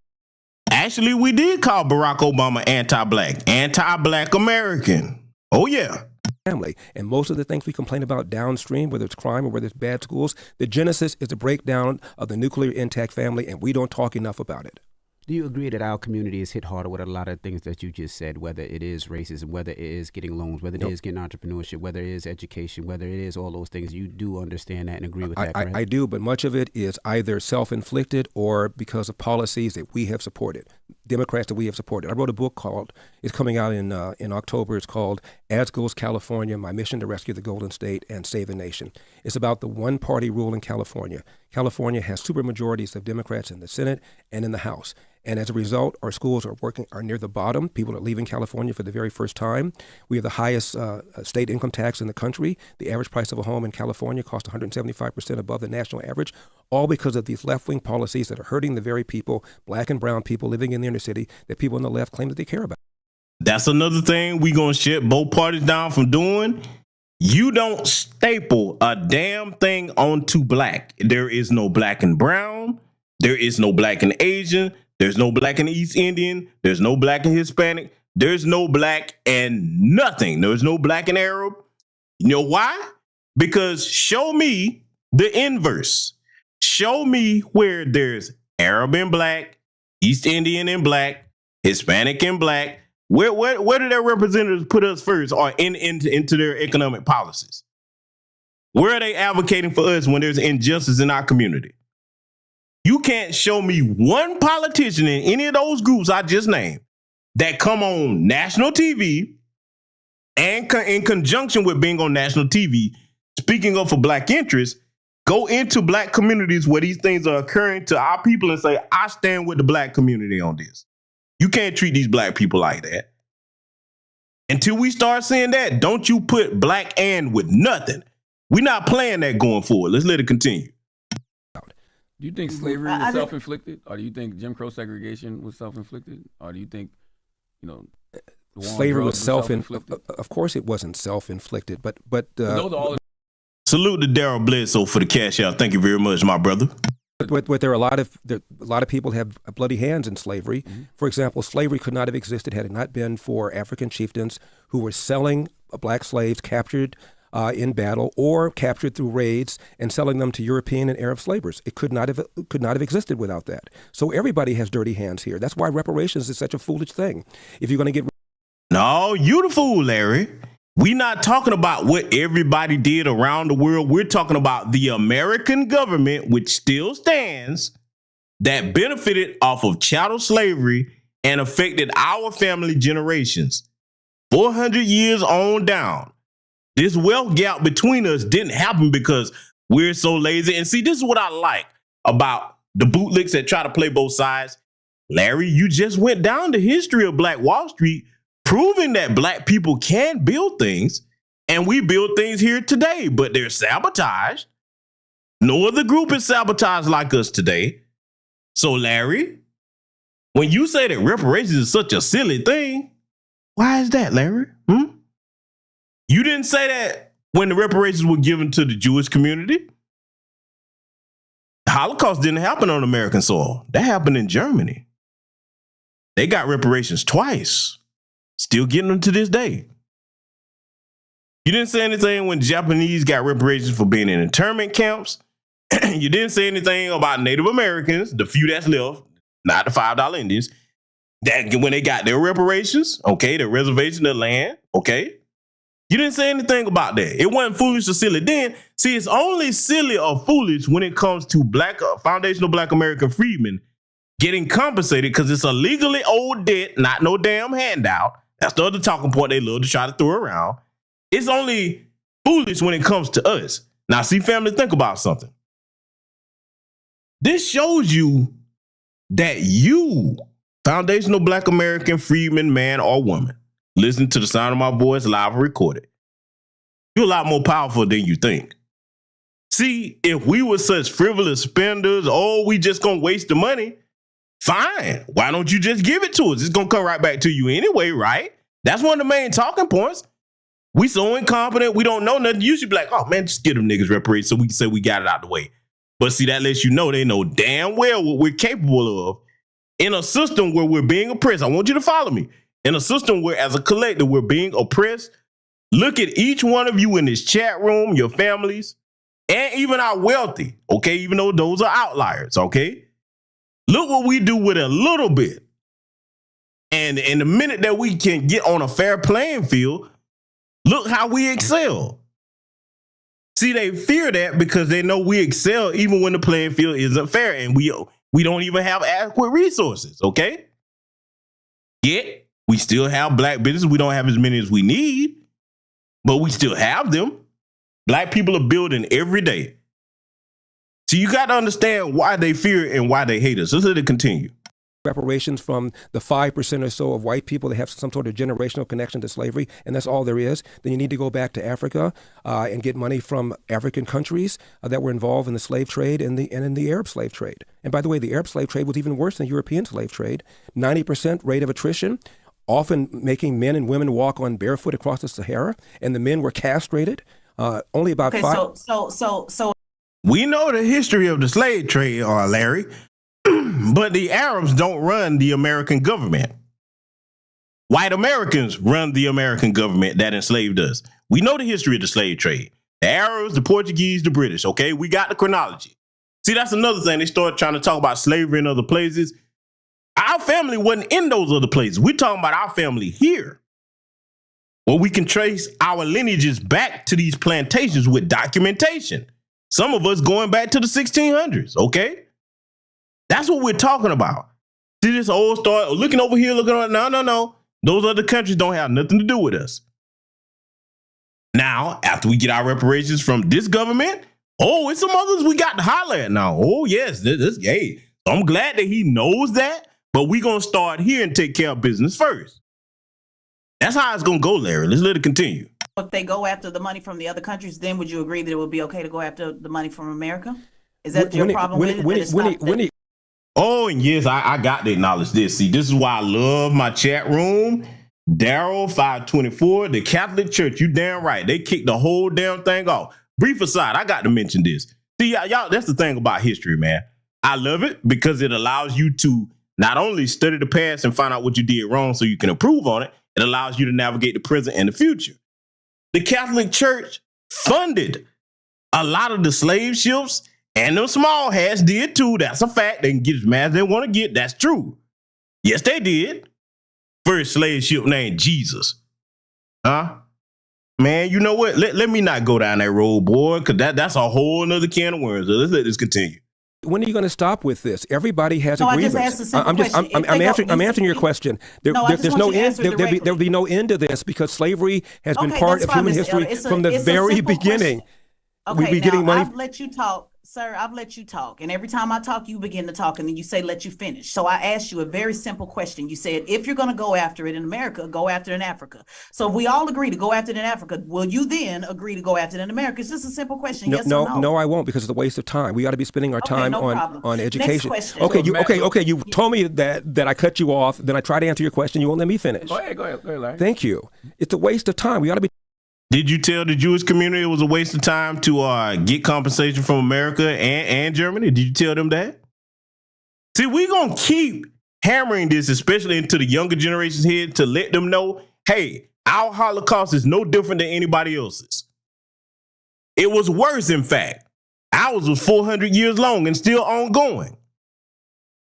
Actually, we did call Barack Obama anti-black American. Oh, yeah. Family. And most of the things we complain about downstream, whether it's crime or whether it's bad schools, the genesis is the breakdown of the nuclear intact family, and we don't talk enough about it. Do you agree that our community is hit harder with a lot of things that you just said, whether it is racism, whether it is getting loans, whether it is getting entrepreneurship, whether it is education, whether it is all those things? You do understand that and agree with that, correct? I do, but much of it is either self-inflicted or because of policies that we have supported, Democrats that we have supported. I wrote a book it's coming out in October. It's called As Goes California, My Mission to Rescue the Golden State and Save the Nation. It's about the one-party rule in California. California has supermajorities of Democrats in the Senate and in the House. And as a result, our schools are near the bottom. People are leaving California for the very first time. We have the highest state income tax in the country. The average price of a home in California costs 175% above the national average, all because of these left-wing policies that are hurting the very people, black and brown people living in the inner city, that people on the left claim that they care about. That's another thing we gonna shut both parties down from doing. You don't staple a damn thing onto black. There is no black and brown. There is no black and Asian. There's no black and East Indian. There's no black and Hispanic. There's no black and nothing. There's no black and Arab. You know why? Because show me the inverse. Show me where there's Arab and black, East Indian and black, Hispanic and black. Where do their representatives put us first or into their economic policies? Where are they advocating for us when there's injustice in our community? You can't show me one politician in any of those groups I just named that come on national TV and in conjunction with being on national TV, speaking up for black interests, go into black communities where these things are occurring to our people and say, I stand with the black community on this. You can't treat these black people like that. Until we start saying that, don't you put black and with nothing. We're not playing that going forward. Let's let it continue. Do you think slavery was self-inflicted? Or do you think Jim Crow segregation was self-inflicted? Or do you think, slavery was self-inflicted? Of course it wasn't self-inflicted, but salute to Daryl Bledsoe for the cash out. Thank you very much, my brother. But there are a lot of people have bloody hands in slavery. Mm-hmm. For example, slavery could not have existed had it not been for African chieftains who were selling black slaves captured in battle or captured through raids and selling them to European and Arab slavers. It could not have existed without that. So everybody has dirty hands here. That's why reparations is such a foolish thing. If you're going to get no, you the fool, Larry. We're not talking about what everybody did around the world. We're talking about the American government, which still stands, that benefited off of chattel slavery and affected our family generations. 400 years on down. This wealth gap between us didn't happen because we're so lazy. And see, this is what I like about the bootlicks that try to play both sides. Larry, you just went down the history of Black Wall Street, proving that black people can build things, and we build things here today, but they're sabotaged. No other group is sabotaged like us today. So, Larry, when you say that reparations is such a silly thing, why is that, Larry? You didn't say that when the reparations were given to the Jewish community. The Holocaust didn't happen on American soil. That happened in Germany. They got reparations twice. Still getting them to this day. You didn't say anything when the Japanese got reparations for being in internment camps. You didn't say anything about Native Americans, the few that's left, not the $5 Indians, that when they got their reparations, okay, their reservation of land, okay. You didn't say anything about that. It wasn't foolish or silly then. See, it's only silly or foolish when it comes to foundational black American freedmen getting compensated because it's a legally owed debt, not no damn handout. That's the other talking point they love to try to throw around. It's only foolish when it comes to us. Now, see, family, think about something. This shows you that you, foundational black American freedman, man or woman, listen to the sound of my voice live and recorded. You're a lot more powerful than you think. See, if we were such frivolous spenders, we just gonna waste the money, fine. Why don't you just give it to us? It's going to come right back to you anyway, right? That's one of the main talking points. We so incompetent, we don't know nothing. You should be like, oh, man, just give them niggas reparations so we can say we got it out the way. But see, that lets you know they know damn well what we're capable of in a system where we're being oppressed. I want you to follow me. In a system where, as a collective, we're being oppressed. Look at each one of you in this chat room, your families, and even our wealthy, okay? Even though those are outliers, okay? Look what we do with a little bit. And in the minute that we can get on a fair playing field, look how we excel. See, they fear that because they know we excel even when the playing field isn't fair and we don't even have adequate resources, okay? Yet, we still have black businesses. We don't have as many as we need, but we still have them. Black people are building every day. So you got to understand why they fear and why they hate us. Let's let it continue. Reparations from the 5% or so of white people that have some sort of generational connection to slavery, and that's all there is. Then you need to go back to Africa and get money from African countries that were involved in the slave trade and in the Arab slave trade. And by the way, the Arab slave trade was even worse than the European slave trade. 90% rate of attrition. often making men and women walk on barefoot across the Sahara, and the men were castrated. Only about Okay, five. so We know the history of the slave trade, Larry, but the Arabs don't run the American government. White Americans run the American government that enslaved us. We know the history of the slave trade. The Arabs, the Portuguese, the British, okay? We got the chronology. See, that's another thing. They started trying to talk about slavery in other places. Our family wasn't in those other places. We're talking about our family here. Well, we can trace our lineages back to these plantations with documentation. Some of us going back to the 1600s, okay? That's what we're talking about. See this old story, looking over here, looking on, no. Those other countries don't have nothing to do with us. Now, after we get our reparations from this government, it's some others we got to holler at now. Oh, yes, hey, I'm glad that he knows that, but we're going to start here and take care of business first. That's how it's going to go, Larry. Let's let it continue. if they go after the money from the other countries, then would you agree that it would be okay to go after the money from America? Is that your problem with it? Oh, and yes, I got to acknowledge this. See, this is why I love my chat room. Daryl 524, the Catholic Church, you damn right. They kicked the whole damn thing off. Brief aside, I got to mention this. See, y'all, that's the thing about history, man. I love it because it allows you to not only study the past and find out what you did wrong so you can improve on it, it allows you to navigate the present and the future. The Catholic Church funded a lot of the slave ships, and them small hats did too. That's a fact. They can get as mad as they want to get. That's true. Yes, they did. First slave ship named Jesus. Huh? Man, you know what? Let me not go down that road, boy, because that's a whole nother can of worms. So let's let this continue. When are you going to stop with this? Everybody has a grievance. I just asked a simple question. I'm answering your question. There's no end. There'll be no end to this because slavery has been part of human history from the very beginning. Okay, now I've let you talk. Sir, I've let you talk. And every time I talk, you begin to talk and then you say, let you finish. So I asked you a very simple question. You said, if you're going to go after it in America, go after it in Africa. So if we all agree to go after it in Africa, will you then agree to go after it in America? It's just a simple question. Yes or no? No, I won't because it's a waste of time. We ought to be spending our time on education. Next question. Okay. You told me that I cut you off. Then I tried to answer your question. You won't let me finish. Go ahead, Larry. Thank you. It's a waste of time. We ought to be. Did you tell the Jewish community it was a waste of time to get compensation from America and Germany? Did you tell them that? See, we're going to keep hammering this, especially into the younger generation's head, to let them know, hey, our Holocaust is no different than anybody else's. It was worse, in fact. Ours was 400 years long and still ongoing.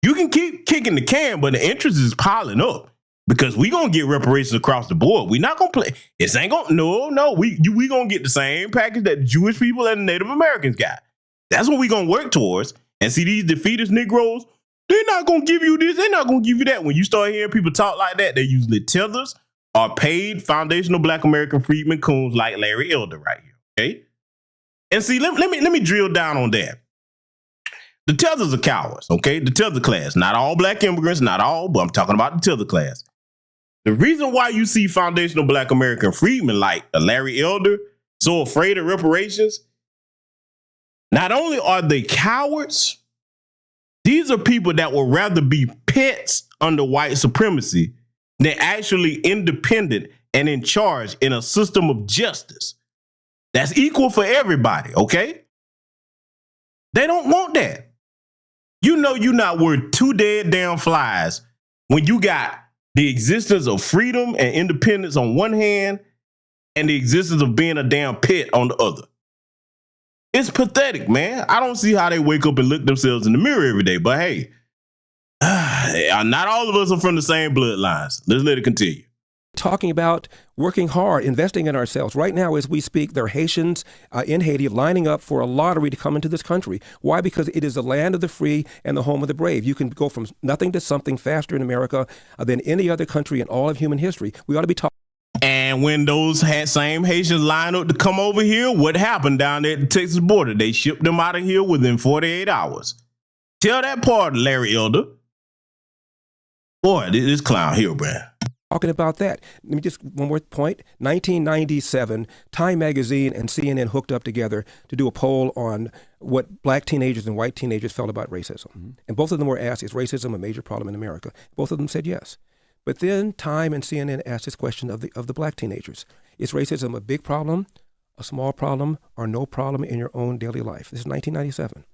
You can keep kicking the can, but the interest is piling up. Because we gonna get reparations across the board. We not gonna play. This ain't gonna. No. We gonna get the same package that the Jewish people and the Native Americans got. That's what we gonna work towards. And see, these defeatist Negroes, they're not gonna give you this. They're not gonna give you that. When you start hearing people talk like that, they usually tethers or paid foundational Black American freedmen coons like Larry Elder right here. Okay. And see, let me drill down on that. The tethers are cowards. Okay, the tether class. Not all Black immigrants. Not all, but I'm talking about the tether class. The reason why you see foundational Black American freedmen like Larry Elder so afraid of reparations, not only are they cowards, these are people that would rather be pets under white supremacy than actually independent and in charge in a system of justice that's equal for everybody, okay? They don't want that. You know you're not worth two dead damn flies when you got the existence of freedom and independence on one hand and the existence of being a damn pet on the other. It's pathetic, man. I don't see how they wake up and look themselves in the mirror every day, but hey, not all of us are from the same bloodlines. Let's let it continue. Talking about working hard, investing in ourselves. Right now, as we speak, there are Haitians in Haiti lining up for a lottery to come into this country. Why? Because it is the land of the free and the home of the brave. You can go from nothing to something faster in America than any other country in all of human history. We ought to be talking. And when those same Haitians line up to come over here, what happened down there at the Texas border? They shipped them out of here within 48 hours. Tell that part, Larry Elder. Boy, this clown here, man. Talking about that. Let me just, one more point. 1997, Time Magazine and CNN hooked up together to do a poll on what Black teenagers and white teenagers felt about racism. Mm-hmm. And both of them were asked, is racism a major problem in America? Both of them said yes. But then Time and CNN asked this question of the black teenagers. Is racism a big problem, a small problem, or no problem in your own daily life? This is 1997.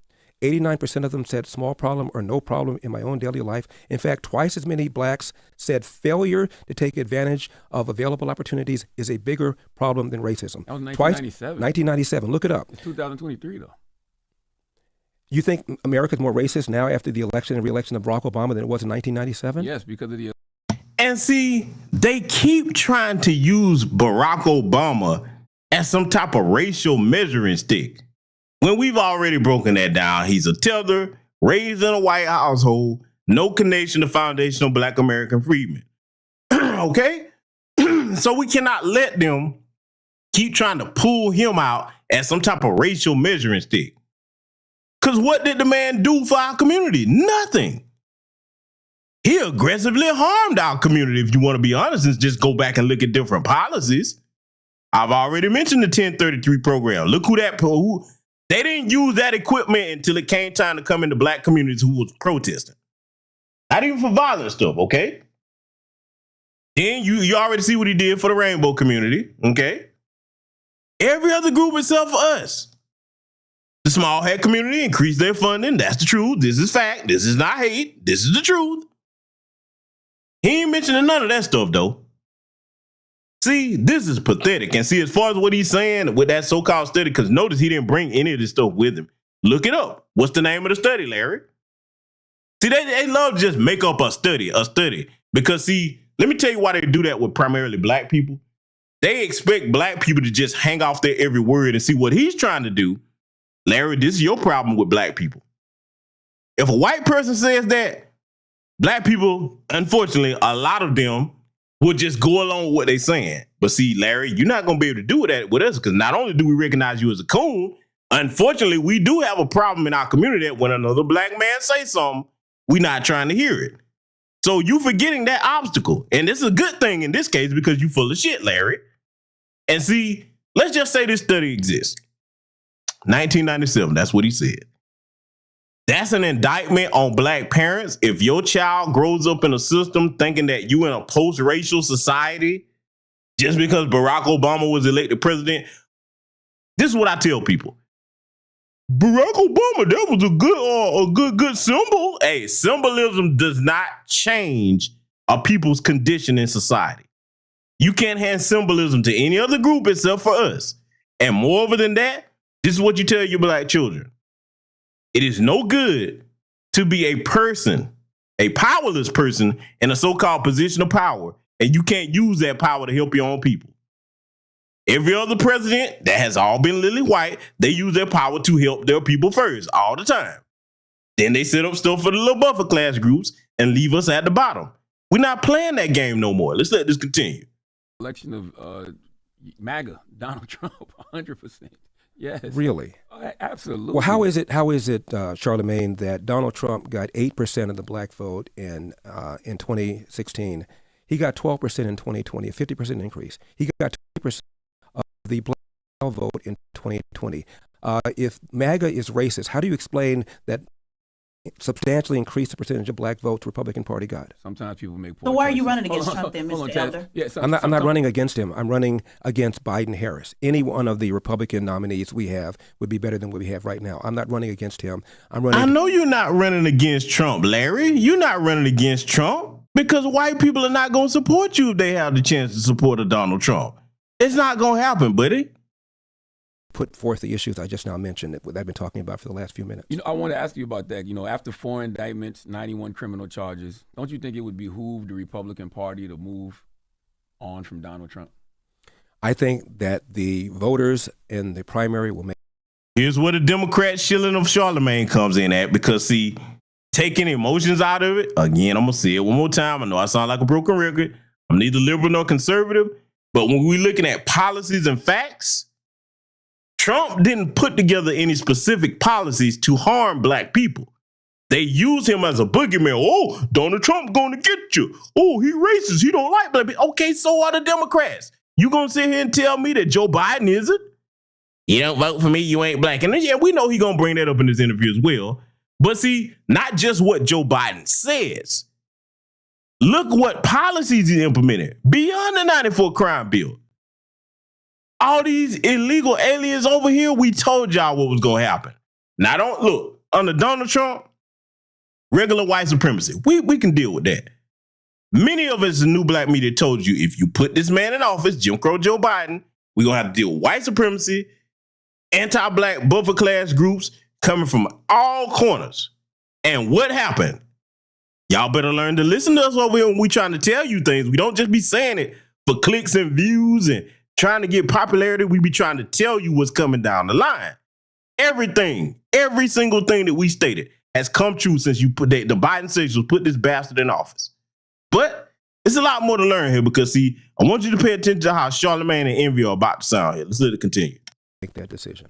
89% of them said small problem or no problem in my own daily life. In fact, twice as many blacks said failure to take advantage of available opportunities is a bigger problem than racism. That was 1997. 1997. Look it up. It's 2023, though. You think America's more racist now after the election and re-election of Barack Obama than it was in 1997? Yes, because of the... And see, they keep trying to use Barack Obama as some type of racial measuring stick, when we've already broken that down. He's a tether, raised in a white household, no connection to foundational black American freedmen. Okay? So we cannot let them keep trying to pull him out as some type of racial measuring stick. Because what did the man do for our community? Nothing. He aggressively harmed our community, if you want to be honest, and just go back and look at different policies. I've already mentioned the 1033 program. Look who they didn't use that equipment until it came time to come into black communities who was protesting. Not even for violent stuff, okay? Then you already see what he did for the rainbow community, okay? Every other group except for us. The small hat community increased their funding. That's the truth. This is fact. This is not hate. This is the truth. He ain't mentioning none of that stuff, though. See, this is pathetic. And see, as far as what he's saying with that so-called study, because notice he didn't bring any of this stuff with him. Look it up. What's the name of the study, Larry? See, they love to just make up a study. Because, see, let me tell you why they do that with primarily black people. They expect black people to just hang off their every word and see what he's trying to do. Larry, this is your problem with black people. If a white person says that, black people, unfortunately, a lot of them will just go along with what they're saying. But see, Larry, you're not going to be able to do that with us, because not only do we recognize you as a coon, unfortunately, we do have a problem in our community that when another black man says something, we're not trying to hear it. So you forgetting that obstacle. And this is a good thing in this case because you full of shit, Larry. And see, let's just say this study exists. 1997, that's what he said. That's an indictment on black parents. If your child grows up in a system thinking that you in a post-racial society just because Barack Obama was elected president, this is what I tell people. Barack Obama, that was a good symbol. Hey, symbolism does not change a people's condition in society. You can't hand symbolism to any other group except for us. And moreover than that, this is what you tell your black children. It is no good to be a person, a powerless person in a so-called position of power, and you can't use that power to help your own people. Every other president that has all been lily white, they use their power to help their people first all the time. Then they set up stuff for the little buffer class groups and leave us at the bottom. We're not playing that game no more. Let's let this continue. Election of MAGA, Donald Trump, 100%. Yes. Really? Absolutely. Well, how is it, Charlemagne, that Donald Trump got 8% of the black vote in 2016? He got 12% in 2020, a 50% increase. He got 20% of the black vote in 2020. If MAGA is racist, how do you explain that substantially increased the percentage of black votes Republican Party got? Sometimes people make poor So why are choices. you running against Trump then, Mr. Elder? Yeah, I'm not running against him. I'm running against Biden-Harris. Any one of the Republican nominees we have would be better than what we have right now. I'm not running against him. I know you're not running against Trump, Larry. You're not running against Trump because white people are not going to support you if they have the chance to support a Donald Trump. It's not going to happen, buddy. Put forth the issues I just now mentioned that I've been talking about for the last few minutes. You know, I want to ask you about that. You know, after 4 indictments, 91 criminal charges, don't you think it would behoove the Republican Party to move on from Donald Trump? I think that the voters in the primary will make. Here's where the Democrat shilling of Charlemagne comes in at, because see, taking emotions out of it, again, I'm going to say it one more time. I know I sound like a broken record. I'm neither liberal nor conservative, but when we're looking at policies and facts, Trump didn't put together any specific policies to harm black people. They use him as a boogeyman. Oh, Donald Trump going to get you. Oh, he racist. He don't like black people. Okay, so are the Democrats. You going to sit here and tell me that Joe Biden isn't? You don't vote for me, you ain't black. And then, yeah, we know he going to bring that up in this interview as well. But see, not just what Joe Biden says. Look what policies he implemented beyond the 94 crime bill. All these illegal aliens over here, we told y'all what was going to happen. Now, don't look, under Donald Trump, regular white supremacy, we can deal with that. Many of us in new black media told you, if you put this man in office, Jim Crow Joe Biden, we're going to have to deal with white supremacy, anti-black buffer class groups coming from all corners. And what happened? Y'all better learn to listen to us over here when we trying to tell you things. We don't just be saying it for clicks and views and trying to get popularity. We be trying to tell you what's coming down the line. Everything, every single thing that we stated has come true since you put the Biden administration put this bastard in office. But it's a lot more to learn here because, see, I want you to pay attention to how Charlemagne and Envy are about to sound here. Let's let it continue. Make that decision.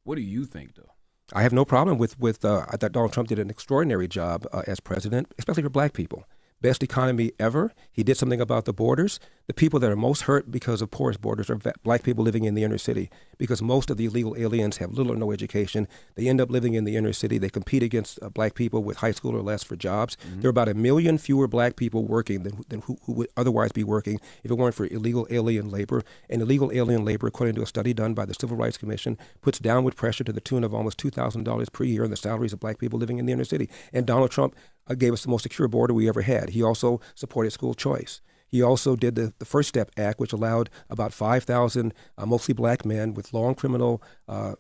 What do you think, though? I have no problem with I thought Donald Trump did an extraordinary job as president, especially for black people. Best economy ever. He did something about the borders. The people that are most hurt because of porous borders are black people living in the inner city, because most of the illegal aliens have little or no education. They end up living in the inner city. They compete against black people with high school or less for jobs. Mm-hmm. There are about 1 million fewer black people working than who would otherwise be working if it weren't for illegal alien labor. And illegal alien labor, according to a study done by the Civil Rights Commission, puts downward pressure to the tune of almost $2,000 per year on the salaries of black people living in the inner city. And Donald Trump gave us the most secure border we ever had. He also supported school choice. He also did the First Step Act, which allowed about 5,000 mostly black men with long criminal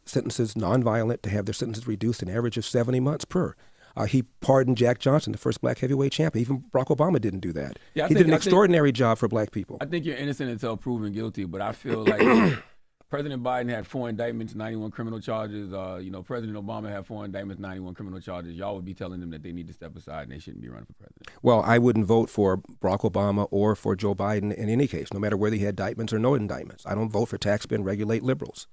sentences, nonviolent, to have their sentences reduced an average of 70 months per. He pardoned Jack Johnson, the first black heavyweight champion. Even Barack Obama didn't do that. Yeah, he did an extraordinary job for black people. I think you're innocent until proven guilty, but I feel like President Biden had 4 indictments, 91 criminal charges. President Obama had 4 indictments, 91 criminal charges. Y'all would be telling them that they need to step aside and they shouldn't be running for president. Well, I wouldn't vote for Barack Obama or for Joe Biden in any case, no matter whether he had indictments or no indictments. I don't vote for tax spend, regulate liberals.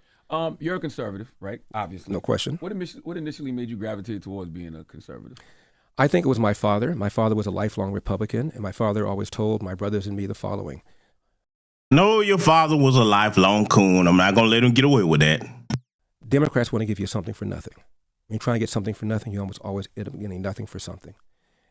You're a conservative, right? Obviously. No question. What initially made you gravitate towards being a conservative? I think it was my father. My father was a lifelong Republican, and my father always told my brothers and me the following. No, your father was a lifelong coon. I'm not going to let him get away with that. Democrats want to give you something for nothing. When you try and get something for nothing, you almost always end up getting nothing for something.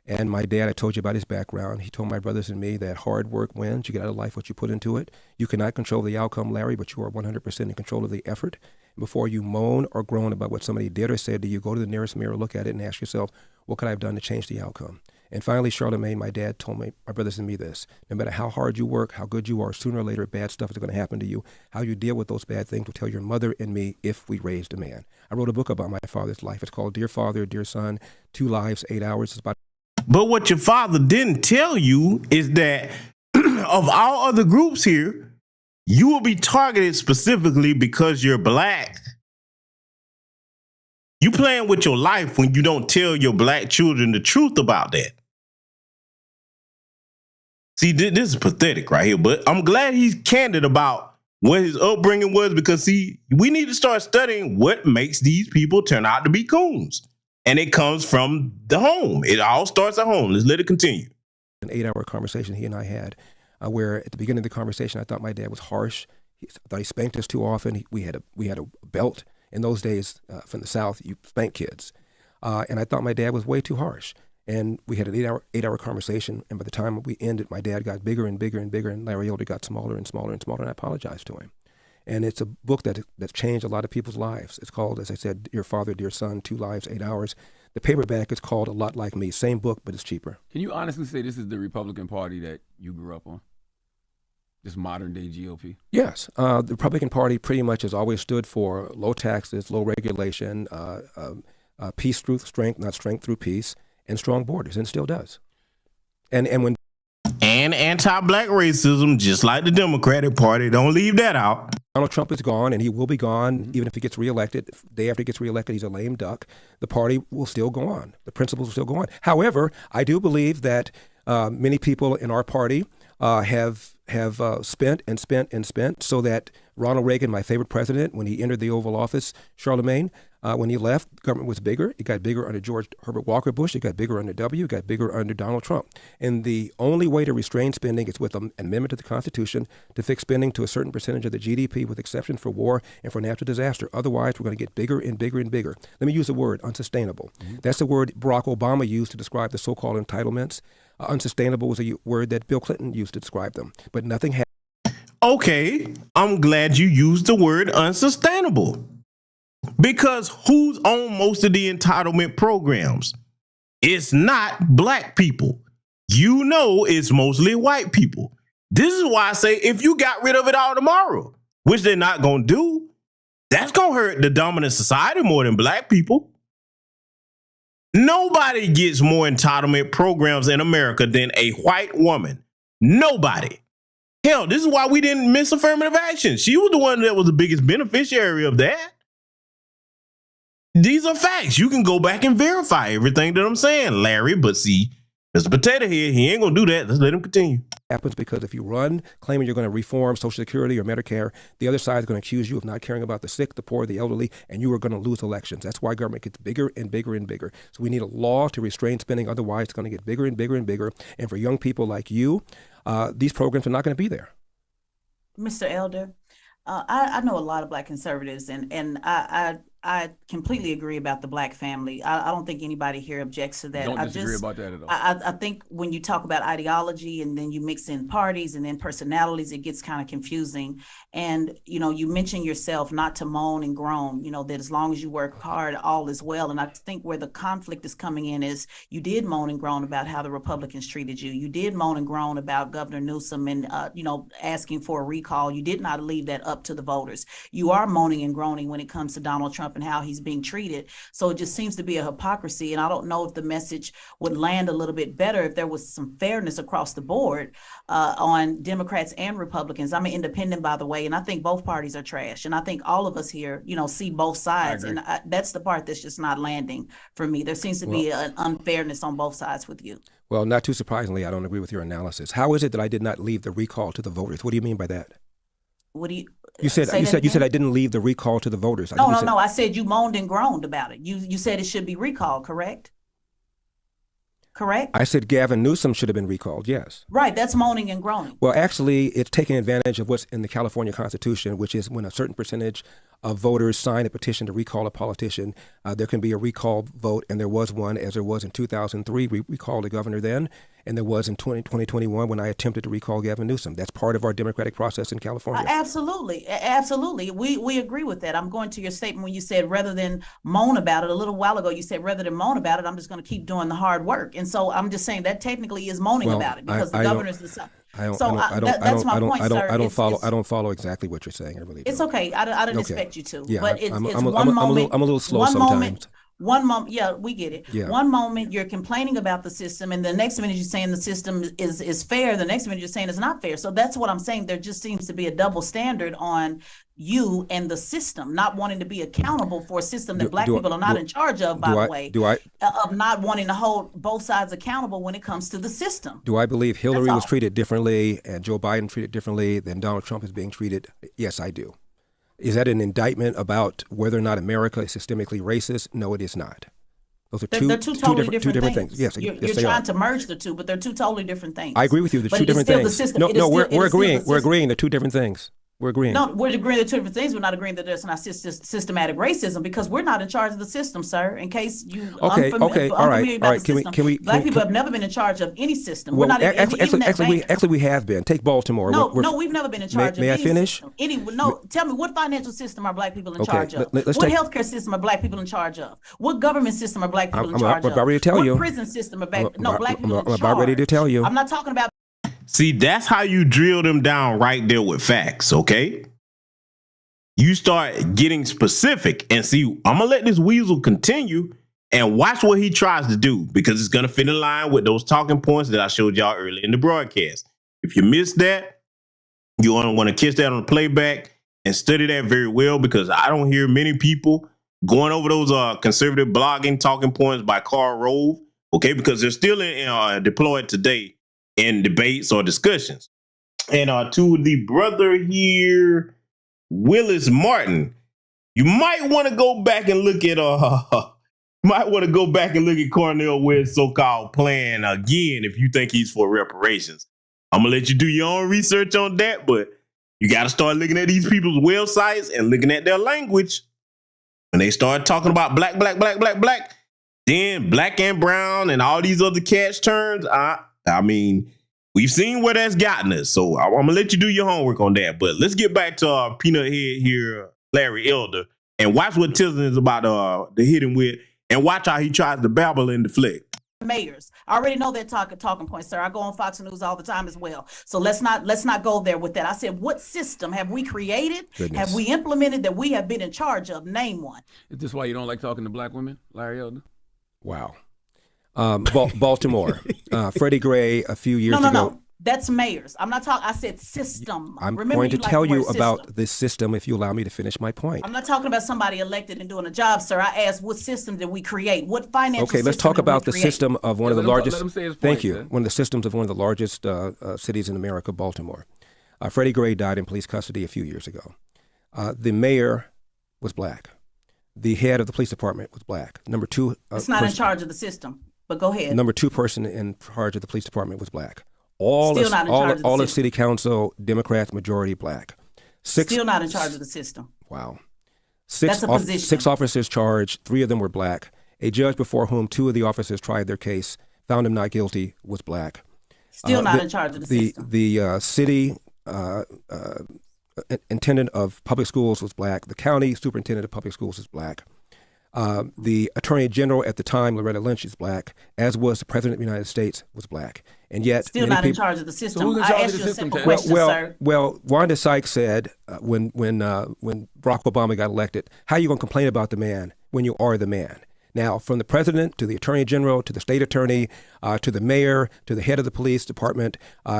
And my dad, I told you about his background. He told my brothers and me that hard work wins. You get out of life what you put into it. You cannot control the outcome, Larry, but you are 100% in control of the effort. Before you moan or groan about what somebody did or said to you, go to the nearest mirror, look at it, and ask yourself, what could I have done to change the outcome? And finally, Charlemagne, my dad, told my brothers and me this. No matter how hard you work, how good you are, sooner or later, bad stuff is going to happen to you. How you deal with those bad things will tell your mother and me if we raised a man. I wrote a book about my father's life. It's called Dear Father, Dear Son, 2 Lives, 8 Hours. It's about. But what your father didn't tell you is that of all other groups here, you will be targeted specifically because you're black. You playing with your life when you don't tell your black children the truth about that. See, this is pathetic right here, but I'm glad he's candid about what his upbringing was because, see, we need to start studying what makes these people turn out to be coons. And it comes from the home. It all starts at home. Let's let it continue. An 8-hour conversation he and I had where at the beginning of the conversation, I thought my dad was harsh. I thought he spanked us too often. We had a belt. In those days, from the South, you spank kids. And I thought my dad was way too harsh. And we had an 8-hour conversation. And by the time we ended, my dad got bigger and bigger and bigger. And Larry Elder got smaller and smaller and smaller. And I apologized to him. And it's a book that's changed a lot of people's lives. It's called, as I said, Dear Father, Dear Son, 2 Lives, 8 Hours. The paperback is called A Lot Like Me. Same book, but it's cheaper. Can you honestly say this is the Republican Party that you grew up on? This modern day GOP? Yes. The Republican Party pretty much has always stood for low taxes, low regulation, peace through strength, not strength through peace, and strong borders, and still does. And anti-black racism, just like the Democratic Party. Don't leave that out. Donald Trump is gone, and he will be gone even if he gets reelected. The day after he gets reelected, he's a lame duck. The party will still go on. The principles will still go on. However, I do believe that many people in our party have spent and spent and spent so that Ronald Reagan, my favorite president, when he entered the Oval Office, Charlemagne, when he left, government was bigger. It got bigger under George Herbert Walker Bush. It got bigger under W. It got bigger under Donald Trump. And the only way to restrain spending is with an amendment to the Constitution to fix spending to a certain percentage of the GDP with exception for war and for natural disaster. Otherwise, we're going to get bigger and bigger and bigger. Let me use the word unsustainable. Mm-hmm. That's the word Barack Obama used to describe the so-called entitlements. Unsustainable was a word that Bill Clinton used to describe them, but nothing happened. Okay, I'm glad you used the word unsustainable. Because who's on most of the entitlement programs? It's not black people. You know it's mostly white people. This is why I say if you got rid of it all tomorrow, which they're not going to do, that's going to hurt the dominant society more than black people. Nobody gets more entitlement programs in America than a white woman. Nobody. Hell, this is why we didn't miss affirmative action. She was the one that was the biggest beneficiary of that. These are facts. You can go back and verify everything that I'm saying, Larry. But see, Mr. Potato Head, he ain't going to do that. Let's let him continue. Happens because if you run claiming you're going to reform Social Security or Medicare, the other side is going to accuse you of not caring about the sick, the poor, the elderly, and you are going to lose elections. That's why government gets bigger and bigger and bigger. So we need a law to restrain spending. Otherwise, it's going to get bigger and bigger and bigger. And for young people like you, these programs are not going to be there. Mr. Elder, I know a lot of black conservatives, and I completely agree about the black family. I don't think anybody here objects to that. Don't disagree about that at all. I think when you talk about ideology and then you mix in parties and then personalities, it gets kind of confusing. And, you mentioned yourself not to moan and groan, that as long as you work hard, all is well. And I think where the conflict is coming in is you did moan and groan about how the Republicans treated you. You did moan and groan about Governor Newsom and, asking for a recall. You did not leave that up to the voters. You are moaning and groaning when it comes to Donald Trump and how he's being treated. So it just seems to be a hypocrisy. And I don't know if the message would land a little bit better if there was some fairness across the board on Democrats and Republicans. I'm an independent, by the way, and I think both parties are trash. And I think all of us here, see both sides. And that's the part that's just not landing for me. There seems to be an unfairness on both sides with you. Well, not too surprisingly, I don't agree with your analysis. How is it that I did not leave the recall to the voters? What do you mean by that? What do you? You said I didn't leave the recall to the voters. No. I said you moaned and groaned about it. You said it should be recalled, correct? Correct? I said Gavin Newsom should have been recalled, yes. Right, that's moaning and groaning. Well, actually, it's taking advantage of what's in the California Constitution, which is when a certain percentage of voters sign a petition to recall a politician, there can be a recall vote, and there was one, as there was in 2003. We recalled the governor then, and there was in 2021 when I attempted to recall Gavin Newsom. That's part of our democratic process in California. Absolutely. We agree with that. I'm going to your statement when you said rather than moan about it. A little while ago, you said rather than moan about it, I'm just going to keep doing the hard work. And so I'm just saying that technically is moaning about it because the governor's the that's my point, sir. I don't follow exactly what you're saying. I really don't. It's okay. I don't expect you to. Yeah, but it's I'm one moment. I'm a little slow sometimes. One moment, yeah, we get it. Yeah. One moment you're complaining about the system, and the next minute you're saying the system is fair. The next minute you're saying it's not fair. So that's what I'm saying. There just seems to be a double standard on you and the system, not wanting to be accountable for a system that black people are not in charge of, by the way, of not wanting to hold both sides accountable when it comes to the system. Do I believe Hillary was treated differently and Joe Biden treated differently than Donald Trump is being treated? Yes, I do. Is that an indictment about whether or not America is systemically racist? No, it is not. Those are two totally different things. Yes, you're trying to merge the two, but they're two totally different things. I agree with you. They're two different things. We're agreeing. We're agreeing. They're two different things. We're agreeing. No, we're agreeing to two different things. We're not agreeing that there's not systematic racism because we're not in charge of the system, sir. In case you all right. Can we? Black people have never been in charge of any system. Well, we're not actually, we have been. Take Baltimore. No, we've never been in charge of. May I finish? Tell me, what financial system are black people in charge of? What healthcare system are black people in charge of? What government system are black people in charge of? I'm about ready to tell you. What prison system are black people in charge? I'm about ready to tell you. I'm not talking about. See, that's how you drill them down right there with facts, okay? You start getting specific and see, I'm going to let this weasel continue and watch what he tries to do because it's going to fit in line with those talking points that I showed y'all earlier in the broadcast. If you missed that, you want to catch that on the playback and study that very well because I don't hear many people going over those conservative blogging talking points by Karl Rove, okay, because they're still deployed today in debates or discussions. And to the brother here, Willis Martin, you might want to go back and look at Cornel West's so-called plan again if you think he's for reparations. I'm gonna let you do your own research on that, but you got to start looking at these people's websites and looking at their language. When they start talking about black, then black and brown and all these other catch terms, I mean, we've seen where that's gotten us. So I'm going to let you do your homework on that. But let's get back to our peanut head here, Larry Elder, and watch what Tizzle is about to hit him with, and watch how he tries to babble and deflect. Mayors. I already know that talking point, sir. I go on Fox News all the time as well. So let's not go there with that. I said, what system have we created? Goodness. Have we implemented that we have been in charge of? Name one. Is this why you don't like talking to black women, Larry Elder? Wow. Baltimore. Freddie Gray a few years ago. No. That's mayors. I'm not talking. I said system. I'm Remember, going to tell you system. about this system if you allow me to finish my point. I'm not talking about somebody elected and doing a job, sir. I asked, what system did we create? What financial Okay, let's system talk did we about the create? system of one of the largest. Let him say his point, thank you. man. One of the systems of one of the largest cities in America, Baltimore. Freddie Gray died in police custody a few years ago. The mayor was black. The head of the police department was black. Number two. It's not in charge of the system, but go ahead. Number two person in charge of the police department was black. All Still not in charge of the of city council, Democrats, majority black. Still not in charge of the system. Wow. That's a position. 6 officers charged, 3 of them were black. A judge before whom 2 of the officers tried their case, found him not guilty, was black. Still not in charge of the system. The city intendant of public schools was black. The county superintendent of public schools is black. The attorney general at the time, Loretta Lynch, is black, as was the president of the United States, was black. And yet, still not in charge of the system. So who's in I charge asked of you the a simple system, question, sir. Well, Wanda Sykes said when Barack Obama got elected, how are you going to complain about the man when you are the man? Now, from the president to the attorney general to the state attorney to the mayor to the head of the police department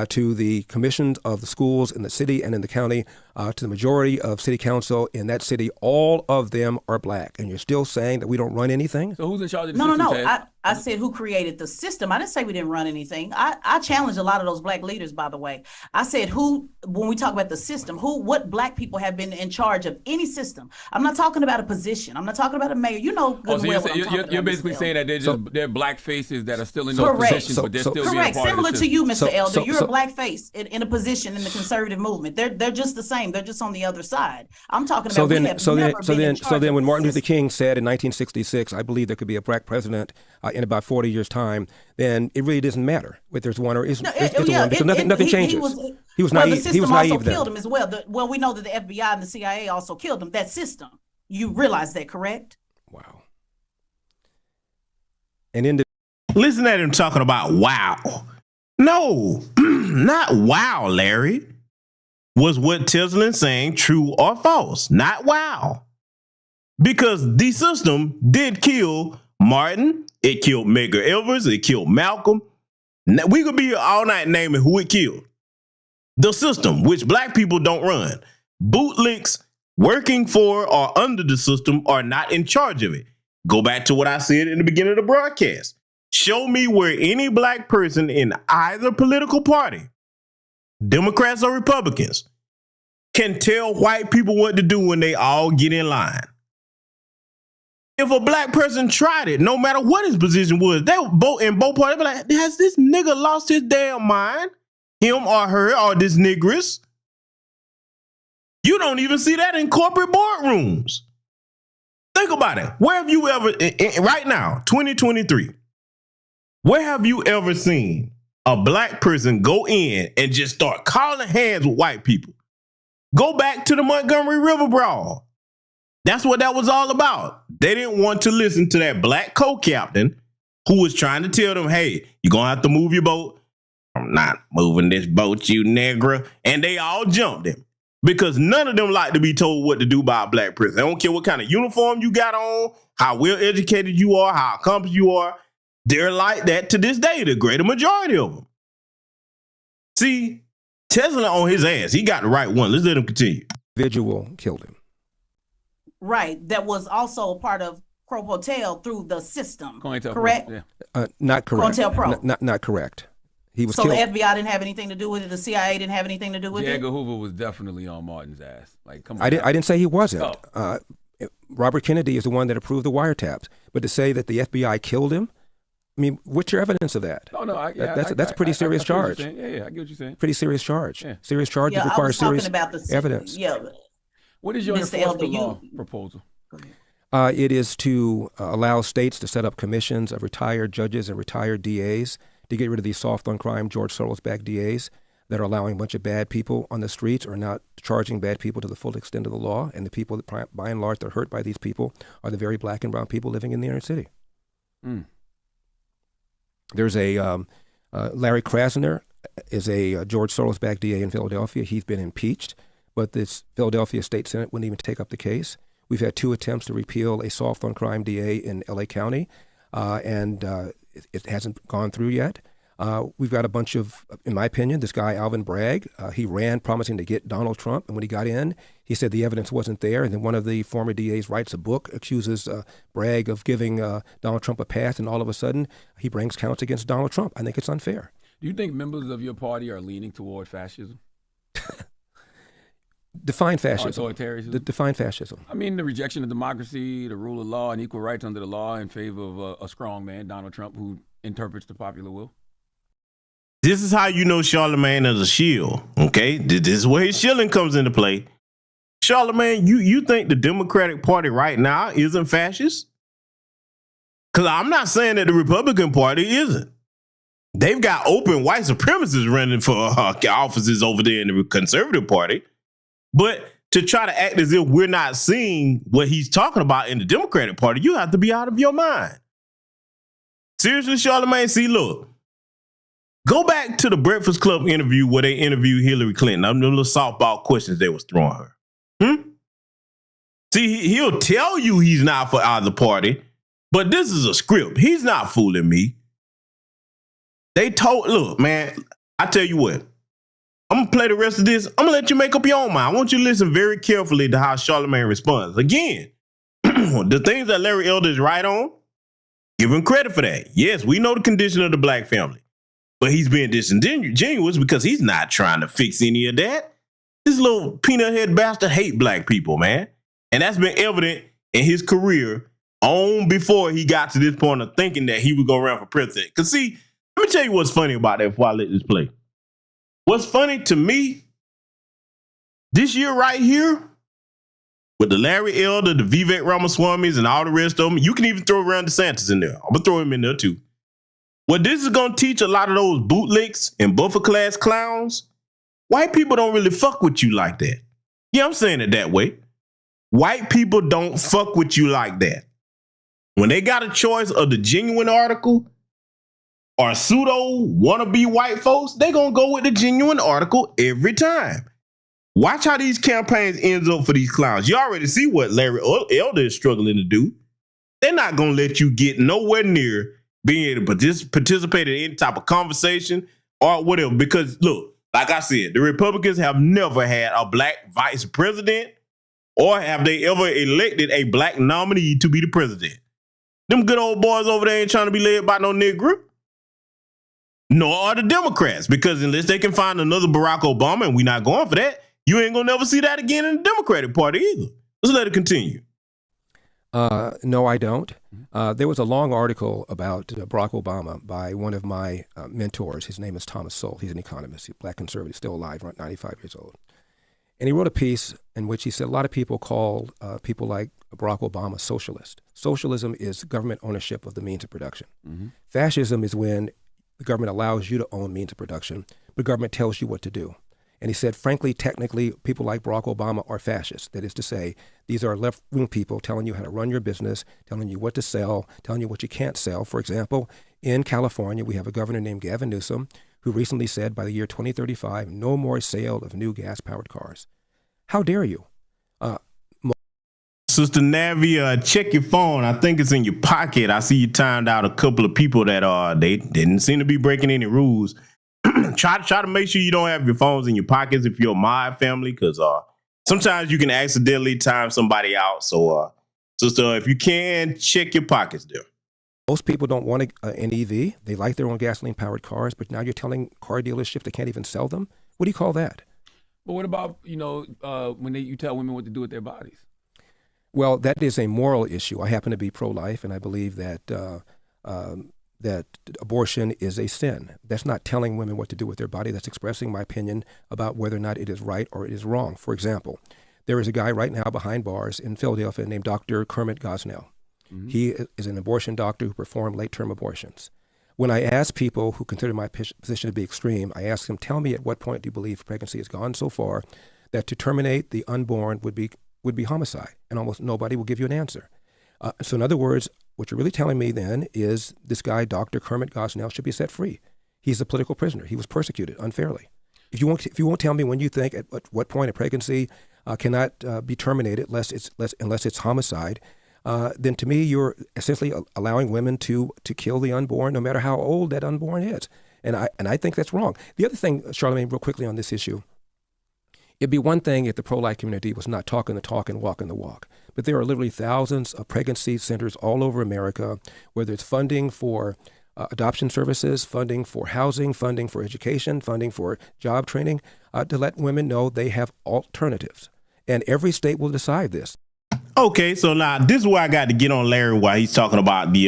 to the commissions of the schools in the city and in the county to the majority of city council in that city, all of them are black. And you're still saying that we don't run anything? So who's in charge of the No, system? no. I said who created the system. I didn't say we didn't run anything. I challenged a lot of those black leaders, by the way. I said when we talk about the system, what black people have been in charge of any system. I'm not talking about a position. I'm not talking about a mayor. You know good and well what I'm talking about. You're basically saying that they're black faces that are still in those correct. positions, but they're still being correct. part Similar of the to you, Mr. Elder. You're so a black face in a position in the conservative movement. They're just the same. They're just on the other side. I'm talking about So then when Martin Luther King said in 1966, I believe there could be a black president in about 40 years' time, then it really doesn't matter whether there's one or isn't. One, because nothing changes. He was naive. The system he was naive also then. killed him as well. Well, we know that the FBI and the CIA also killed him. That system. You realize that, correct? Wow. And listen at him talking about wow. No, not wow, Larry. Was what Tizzlin saying true or false? Not wow. Because the system did kill Martin. It killed Medgar Evers. It killed Malcolm. Now, we could be here all night naming who it killed. The system, which black people don't run. Bootlicks working for or under the system are not in charge of it. Go back to what I said in the beginning of the broadcast. Show me where any black person in either political party, Democrats or Republicans, can tell white people what to do when they all get in line. If a black person tried it, no matter what his position was, they were both in both parties. Be like, has this nigga lost his damn mind? Him or her or this negress? You don't even see that in corporate boardrooms. Think about it. Where have you ever, right now, 2023, where have you ever seen a black person go in and just start calling hands with white people? Go back to the Montgomery River Brawl. That's what that was all about. They didn't want to listen to that black co-captain who was trying to tell them, hey, you're going to have to move your boat. I'm not moving this boat, you nigger. And they all jumped him because none of them like to be told what to do by a black person. They don't care what kind of uniform you got on, how well educated you are, how accomplished you are. They're like that to this day, the greater majority of them. See, Tesla on his ass. He got the right one. Let's let him continue. Individual killed him. Right. That was also a part of Pro Hotel through the system. Correct? Yeah. Not correct. Pro. Not correct. He was so killed. The FBI didn't have anything to do with it. The CIA didn't have anything to do with J. it. Edgar Hoover was definitely on Martin's ass. Like, come on. I didn't say he wasn't. Oh. Robert Kennedy is the one that approved the wiretaps. But to say that the FBI killed him, I mean, what's your evidence of that? No, that's a pretty serious charge. Yeah, I get what you're saying. Pretty serious charge. Yeah. Serious charges require serious evidence. Yeah. What is your enforcement law proposal? It is to allow states to set up commissions of retired judges and retired DAs to get rid of these soft on crime George Soros-backed DAs that are allowing a bunch of bad people on the streets or not charging bad people to the full extent of the law. And the people that, by and large, that are hurt by these people are the very black and brown people living in the inner city. There's a Larry Krasner is a George Soros-backed DA in Philadelphia. He's been impeached, but this Philadelphia State Senate wouldn't even take up the case. We've had 2 attempts to repeal a soft-on-crime DA in L.A. County, and it hasn't gone through yet. We've got a bunch of, in my opinion, this guy, Alvin Bragg, he ran promising to get Donald Trump, and when he got in, he said the evidence wasn't there, and then one of the former DAs writes a book, accuses Bragg of giving Donald Trump a pass, and all of a sudden, he brings counts against Donald Trump. I think it's unfair. Do you think members of your party are leaning toward fascism? Define fascism. Authoritarianism? Define fascism. I mean, the rejection of democracy, the rule of law, and equal rights under the law in favor of a strong man, Donald Trump, who interprets the popular will. This is how you know Charlemagne is a shill, okay? This is where his shilling comes into play. Charlemagne, you think the Democratic Party right now isn't fascist? Because I'm not saying that the Republican Party isn't. They've got open white supremacists running for offices over there in the Conservative Party. But to try to act as if we're not seeing what he's talking about in the Democratic Party, you have to be out of your mind. Seriously, Charlemagne, see, look. Go back to the Breakfast Club interview where they interviewed Hillary Clinton. Them little softball questions they was throwing her. See, he'll tell you he's not for either party, but this is a script. He's not fooling me. Look, man, I tell you what. I'm going to play the rest of this. I'm going to let you make up your own mind. I want you to listen very carefully to how Charlemagne responds. Again, the things that Larry Elder is right on, give him credit for that. Yes, we know the condition of the black family. But he's being disingenuous because he's not trying to fix any of that. This little peanut head bastard hate black people, man. And that's been evident in his career on before he got to this point of thinking that he would go around for president. Because see, let me tell you what's funny about that before I let this play. What's funny to me, this year right here, with the Larry Elder, the Vivek Ramaswamis, and all the rest of them, you can even throw Ron DeSantis in there. I'm going to throw him in there too. What this is going to teach a lot of those bootlicks and buffer class clowns, white people don't really fuck with you like that. Yeah, I'm saying it that way. White people don't fuck with you like that. When they got a choice of the genuine article or pseudo wannabe white folks, they going to go with the genuine article every time. Watch how these campaigns ends up for these clowns. You already see what Larry Elder is struggling to do. They're not going to let you get nowhere near being able to participate in any type of conversation or whatever. Because, look, like I said, the Republicans have never had a black vice president or have they ever elected a black nominee to be the president. Them good old boys over there ain't trying to be led by no nigger. Nor are the Democrats, because unless they can find another Barack Obama, and we're not going for that, you ain't going to never see that again in the Democratic Party either. Let's let it continue. No, I don't. There was a long article about Barack Obama by one of my mentors. His name is Thomas Sowell. He's an economist, he's a black conservative, still alive, around 95 years old. And he wrote a piece in which he said a lot of people call people like Barack Obama socialist. Socialism is government ownership of the means of production. Mm-hmm. Fascism is when the government allows you to own means of production, but government tells you what to do. And he said, frankly, technically, people like Barack Obama are fascists. That is to say, these are left-wing people telling you how to run your business, telling you what to sell, telling you what you can't sell. For example, in California, we have a governor named Gavin Newsom who recently said by the year 2035, no more sale of new gas-powered cars. How dare you? Sister Navi, check your phone. I think it's in your pocket. I see you timed out a couple of people that they didn't seem to be breaking any rules. Try to make sure you don't have your phones in your pockets if you're a mod family, because sometimes you can accidentally time somebody out. So, sister, if you can, check your pockets there. Most people don't want an EV. They like their own gasoline-powered cars, but now you're telling car dealerships they can't even sell them? What do you call that? But what about, when you tell women what to do with their bodies? Well, that is a moral issue. I happen to be pro-life, and I believe that that abortion is a sin. That's not telling women what to do with their body. That's expressing my opinion about whether or not it is right or it is wrong. For example, there is a guy right now behind bars in Philadelphia named Dr. Kermit Gosnell. Mm-hmm. He is an abortion doctor who performed late-term abortions. When I ask people who consider my position to be extreme, I ask them, tell me at what point do you believe pregnancy has gone so far that to terminate the unborn would be homicide? And almost nobody will give you an answer. So in other words, what you're really telling me then is this guy, Dr. Kermit Gosnell, should be set free. He's a political prisoner. He was persecuted unfairly. If you won't tell me when you think at what point a pregnancy cannot be terminated unless it's homicide, then to me you're essentially allowing women to kill the unborn, no matter how old that unborn is, and I think that's wrong. The other thing, Charlamagne, real quickly on this issue, it'd be one thing if the pro-life community was not talking the talk and walking the walk, but there are literally thousands of pregnancy centers all over America, whether it's funding for adoption services, funding for housing, funding for education, funding for job training, to let women know they have alternatives. And every state will decide this. Okay, so now this is where I got to get on Larry while he's talking about the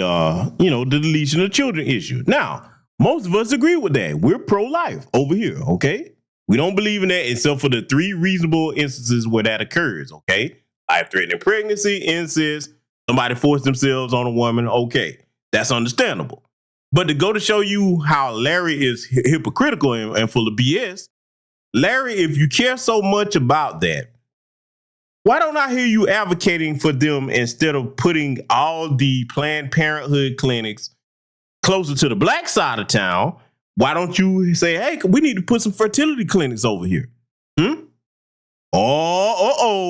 the deletion of children issue. Now, most of us agree with that. We're pro-life over here, okay? We don't believe in that except for the 3 reasonable instances where that occurs, okay? Life-threatening pregnancy, incest, somebody forced themselves on a woman, okay. That's understandable. But to go to show you how Larry is hypocritical and full of BS, Larry, if you care so much about that, why don't I hear you advocating for them instead of putting all the Planned Parenthood clinics closer to the black side of town? Why don't you say, hey, we need to put some fertility clinics over here?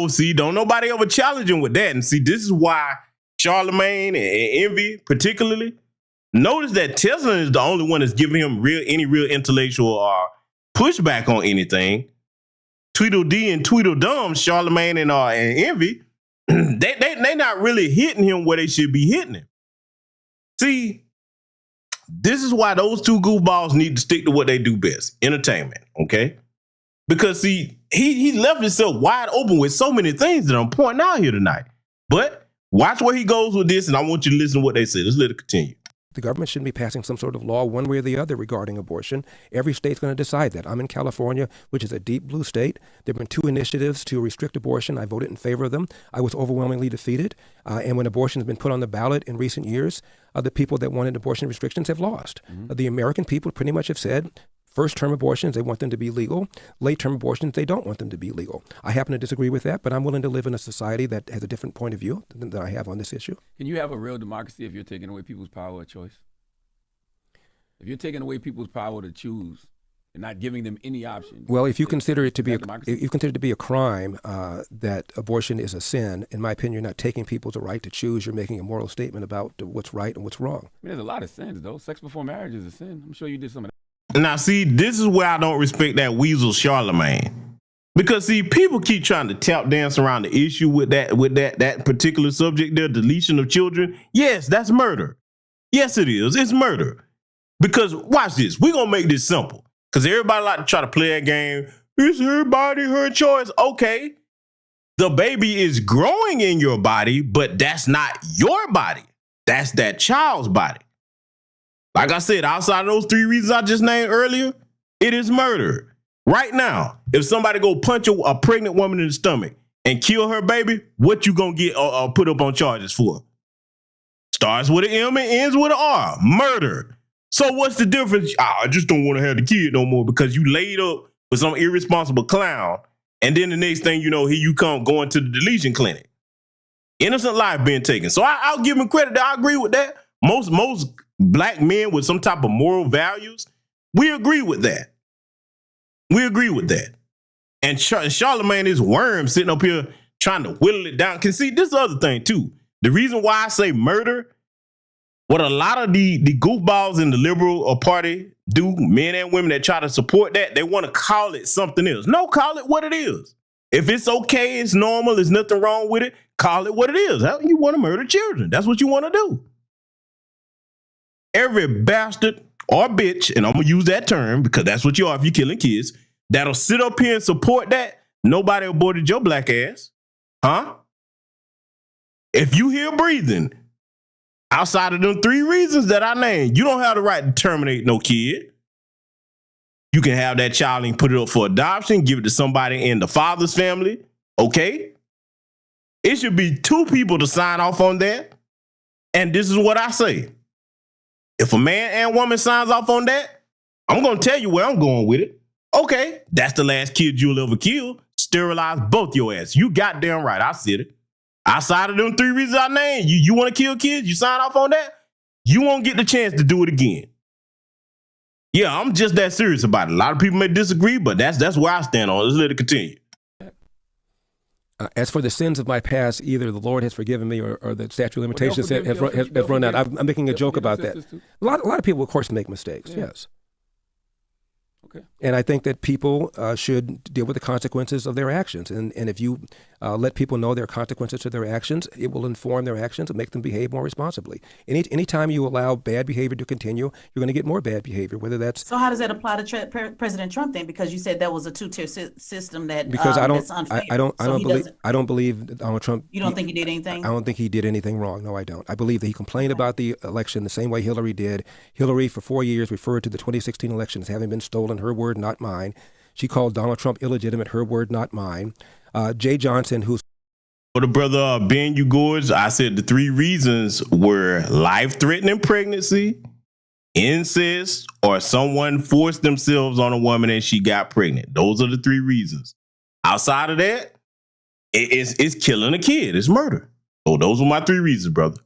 See, don't nobody ever challenge him with that. And see, this is why Charlamagne and Envy particularly, notice that Tesla is the only one that's giving him any real intellectual pushback on anything. Tweedledee and Tweedledum, Charlamagne and Envy, they not really hitting him where they should be hitting him. See, this is why those 2 goofballs need to stick to what they do best, entertainment, okay? Because, see, he left himself wide open with so many things that I'm pointing out here tonight. But watch where he goes with this, and I want you to listen to what they say. Let's let it continue. The government shouldn't be passing some sort of law one way or the other regarding abortion. Every state's going to decide that. I'm in California, which is a deep blue state. There have been 2 initiatives to restrict abortion. I voted in favor of them. I was overwhelmingly defeated. And when abortion has been put on the ballot in recent years, the people that wanted abortion restrictions have lost. The American people pretty much have said, first-term abortions, they want them to be legal. Late-term abortions, they don't want them to be legal. I happen to disagree with that, but I'm willing to live in a society that has a different point of view than I have on this issue. Can you have a real democracy if you're taking away people's power of choice? If you're taking away people's power to choose and not giving them any options. Well, if you consider it to be a crime that abortion is a sin, in my opinion, you're not taking people's right to choose. You're making a moral statement about what's right and what's wrong. I mean, there's a lot of sins, though. Sex before marriage is a sin. I'm sure you did some of that. Now, see, this is where I don't respect that weasel Charlamagne. Because, see, people keep trying to tap dance around the issue with that particular subject there, deletion of children. Yes, that's murder. Yes, it is. It's murder. Because, watch this. We're going to make this simple. Because everybody like to try to play a game. It's her body, her choice. Okay. The baby is growing in your body, but that's not your body. That's that child's body. Like I said, outside of those 3 reasons I just named earlier, it is murder. Right now, if somebody go punch a pregnant woman in the stomach and kill her baby, what you gonna get put up on charges for? Starts with an M and ends with an R. Murder. So what's the difference? I just don't want to have the kid no more because you laid up with some irresponsible clown, and then the next thing you know, here you come going to the deletion clinic. Innocent life being taken. So I'll give him credit. I agree with that. Most black men with some type of moral values, we agree with that. We agree with that. And Charlamagne is worm sitting up here trying to whittle it down. Can see this other thing too. The reason why I say murder, what a lot of the goofballs in the liberal party do, men and women that try to support that, they want to call it something else. No, call it what it is. If it's okay, it's normal, there's nothing wrong with it, call it what it is. You want to murder children. That's what you want to do. Every bastard or bitch, and I'm going to use that term because that's what you are if you're killing kids, that'll sit up here and support that, nobody aborted your black ass. Huh? If you hear breathing, outside of them 3 reasons that I named, you don't have the right to terminate no kid. You can have that child and put it up for adoption, give it to somebody in the father's family, okay? It should be 2 people to sign off on that. And this is what I say. If a man and woman signs off on that, I'm going to tell you where I'm going with it. Okay, that's the last kid you'll ever kill. Sterilize both your ass. You goddamn right. I said it. Outside of them 3 reasons I named, you want to kill kids? You sign off on that? You won't get the chance to do it again. Yeah, I'm just that serious about it. A lot of people may disagree, but that's where I stand on it. Let's let it continue. As for the sins of my past, either the Lord has forgiven me or the statute of limitations has run out. I'm making a joke about that. A lot of people, of course, make mistakes, yes. Okay. And I think that people should deal with the consequences of their actions. And if you let people know there are consequences to their actions, it will inform their actions and make them behave more responsibly. Anytime you allow bad behavior to continue, you're going to get more bad behavior, whether that's... So how does that apply to President Trump then? Because you said that was a two-tier system that because that's unfair. I don't believe Donald Trump... You don't think he did anything? I don't think he did anything wrong. No, I don't. I believe that he complained about the election the same way Hillary did. Hillary, for 4 years, referred to the 2016 election as having been stolen, her word, not mine. She called Donald Trump illegitimate, her word, not mine. Jay Johnson, who's... For the brother Ben Ugorge, I said the 3 reasons were life-threatening pregnancy, incest, or someone forced themselves on a woman and she got pregnant. Those are the 3 reasons. Outside of that, it's killing a kid. It's murder. So those were my 3 reasons, brother.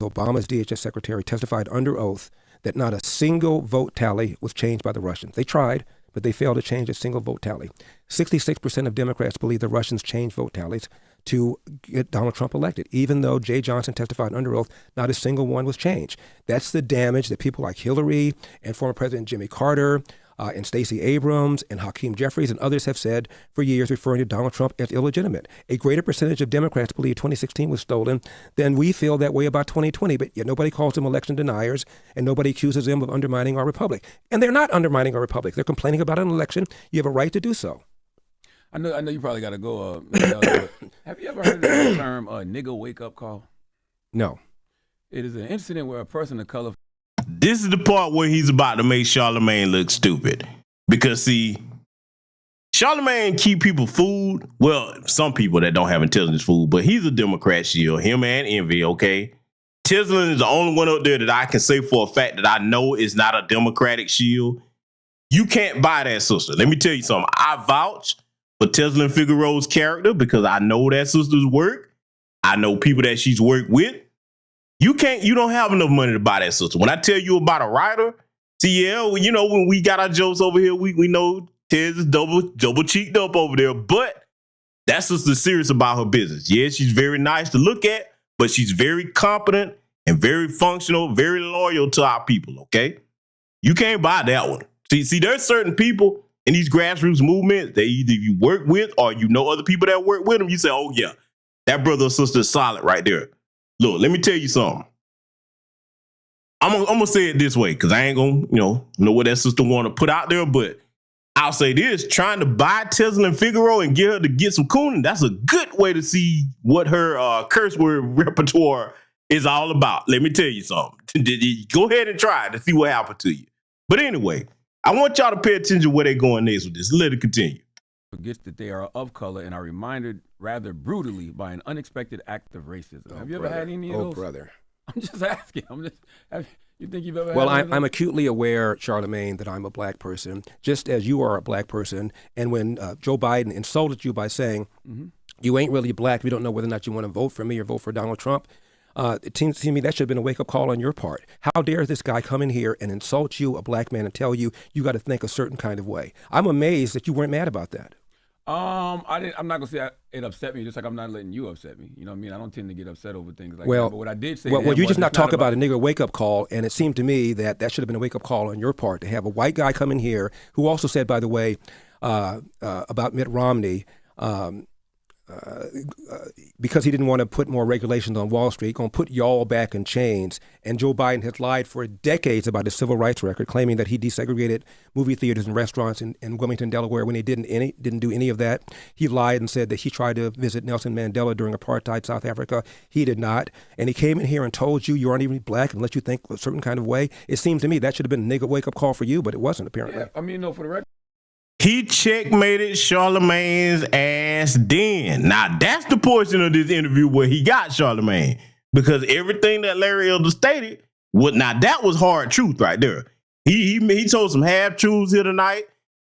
Obama's DHS secretary testified under oath that not a single vote tally was changed by the Russians. They tried, but they failed to change a single vote tally. 66% of Democrats believe the Russians changed vote tallies to get Donald Trump elected. Even though Jay Johnson testified under oath, not a single one was changed. That's the damage that people like Hillary and former President Jimmy Carter and Stacey Abrams and Hakeem Jeffries and others have said for years, referring to Donald Trump as illegitimate. A greater percentage of Democrats believe 2016 was stolen than we feel that way about 2020, but yet nobody calls them election deniers and nobody accuses them of undermining our republic. And they're not undermining our republic. They're complaining about an election. You have a right to do so. I know you probably got to go. Have you ever heard of the term nigga wake-up call? No. It is an incident where a person of color... This is the part where he's about to make Charlemagne look stupid. Because, see, Charlemagne keep people fooled. Well, some people that don't have intelligence fooled, but he's a Democrat, Shill. Him and Envy, okay? Tislin is the only one up there that I can say for a fact that I know is not a Democratic, Shill. You can't buy that sister. Let me tell you something. I vouch for Tislin Figueroa's character because I know that sister's work. I know people that she's worked with. You don't have enough money to buy that sister. When I tell you about a writer, see, yeah, well, you know, when we got our jokes over here, we know Tez is double cheeked up over there, but that sister's serious about her business. Yeah, she's very nice to look at, but she's very competent and very functional, very loyal to our people, okay? You can't buy that one. See, there's certain people in these grassroots movements that either you work with or you know other people that work with them. You say, oh, yeah, that brother or sister is solid right there. Look, let me tell you something. I'm gonna say it this way because I ain't gonna, know what that sister want to put out there, but I'll say this: trying to buy Tesla and Figaro and get her to get some cooning, that's a good way to see what her curse word repertoire is all about. Let me tell you something. Go ahead and try it to see what happened to you. But anyway, I want y'all to pay attention where they're going next with this. Let it continue. Forgets that they are of color and are reminded rather brutally by an unexpected act of racism. Have you ever had any of those? Oh, brother. I'm just asking. You think you've ever had Well, I'm acutely aware, Charlemagne, that I'm a black person, just as you are a black person. And when Joe Biden insulted you by saying, you ain't really black, we don't know whether or not you want to vote for me or vote for Donald Trump, it seems to me that should have been a wake-up call on your part. How dare this guy come in here and insult you, a black man, and tell you you got to think a certain kind of way? I'm amazed that you weren't mad about that. I'm not gonna say it upset me, just like I'm not letting you upset me. You know what I mean? I don't tend to get upset over things like that. But what I did say, well, you just not talk about a nigger wake-up call, and it seemed to me that should have been a wake-up call on your part to have a white guy come in here who also said, by the way, about Mitt Romney. Because he didn't want to put more regulations on Wall Street, going to put y'all back in chains. And Joe Biden has lied for decades about his civil rights record, claiming that he desegregated movie theaters and restaurants in Wilmington, Delaware, when he didn't do any of that. He lied and said that he tried to visit Nelson Mandela during apartheid South Africa. He did not. And he came in here and told you aren't even black and let you think a certain kind of way. It seems to me that should have been a nigga wake-up call for you, but it wasn't, apparently. Yeah, I mean, no, for the record. He checkmated Charlemagne's ass then. Now, that's the portion of this interview where he got Charlemagne. Because everything that Larry Elder stated Now that was hard truth right there. He told some half truths here tonight,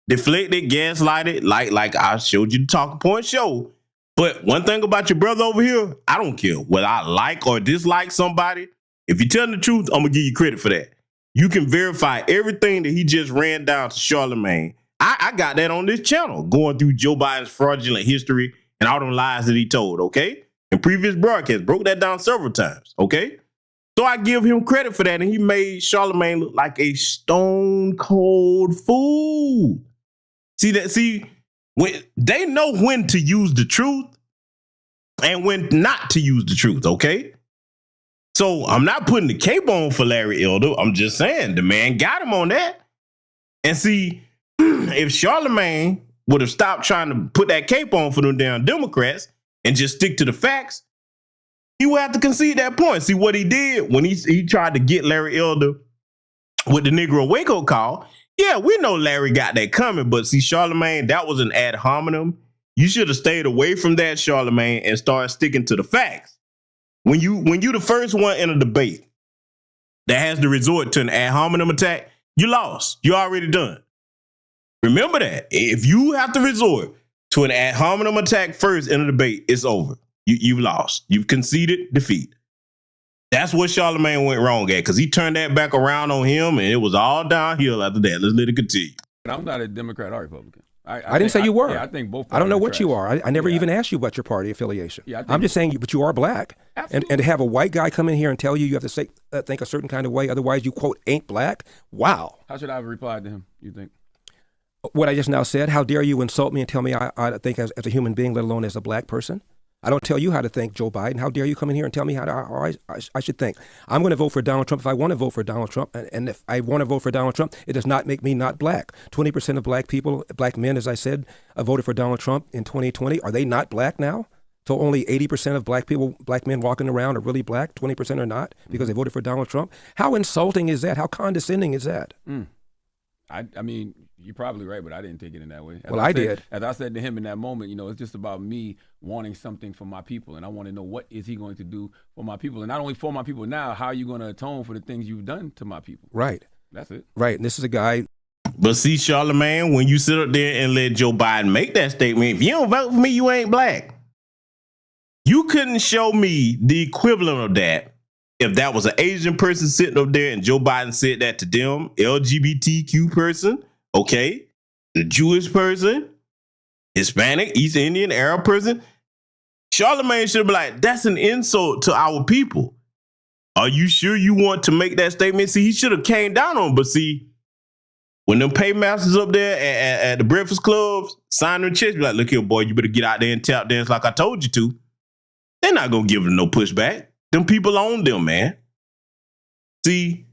deflected, gaslighted, like I showed you the talking point show. But one thing about your brother over here, I don't care whether I like or dislike somebody. If you're telling the truth, I'm gonna give you credit for that. You can verify everything that he just ran down to Charlemagne. I got that on this channel, going through Joe Biden's fraudulent history and all them lies that he told, okay? In previous broadcasts, broke that down several times, okay? So I give him credit for that, and he made Charlemagne look like a stone cold fool. When they know when to use the truth and when not to use the truth, okay? So I'm not putting the cape on for Larry Elder. I'm just saying the man got him on that. And see, if Charlemagne would have stopped trying to put that cape on for them damn Democrats and just stick to the facts, he would have to concede that point. See what he did when he tried to get Larry Elder with the Negro Waco call. Yeah, we know Larry got that coming, but see, Charlemagne, that was an ad hominem. You should have stayed away from that, Charlemagne, and started sticking to the facts. When you the first one in a debate that has to resort to an ad hominem attack, you lost. You're already done. Remember that. If you have to resort to an ad hominem attack first in a debate, it's over. You've lost. You've conceded defeat. That's what Charlemagne went wrong at, because he turned that back around on him, and it was all downhill after that. Let's let it continue. I'm not a Democrat or Republican. I didn't say you were. Yeah, I think both. I don't know what you are. I never even asked you about your party affiliation. Yeah, I'm just saying, but you are black. Absolutely. And to have a white guy come in here and tell you have to say think a certain kind of way, otherwise you, quote, ain't black. Wow. How should I have replied to him, you think? What I just now said, how dare you insult me and tell me I think as a human being, let alone as a black person? I don't tell you how to think, Joe Biden. How dare you come in here and tell me how I should think? I'm going to vote for Donald Trump if I want to vote for Donald Trump. And if I want to vote for Donald Trump, it does not make me not black. 20% of black people, black men, as I said, voted for Donald Trump in 2020. Are they not black now? So only 80% of black people, black men walking around are really black, 20% are not because they voted for Donald Trump. How insulting is that? How condescending is that? I mean, you're probably right, but I didn't take it in that way. I did. As I said to him in that moment, it's just about me wanting something for my people, and I want to know what is he going to do for my people, and not only for my people now, how are you going to atone for the things you've done to my people? Right. That's it. Right, and this is a guy. But see, Charlemagne, when you sit up there and let Joe Biden make that statement, if you don't vote for me, you ain't black. You couldn't show me the equivalent of that if that was an Asian person sitting up there and Joe Biden said that to them, LGBTQ person, okay, the Jewish person, Hispanic, East Indian, Arab person, Charlemagne should be like, that's an insult to our people. Are you sure you want to make that statement? See, he should have came down on, but see, when them paymasters up there at the breakfast clubs sign their checks, be like, look here, boy, you better get out there and tap dance like I told you to. They're not going to give them no pushback. Them people own them, man. See,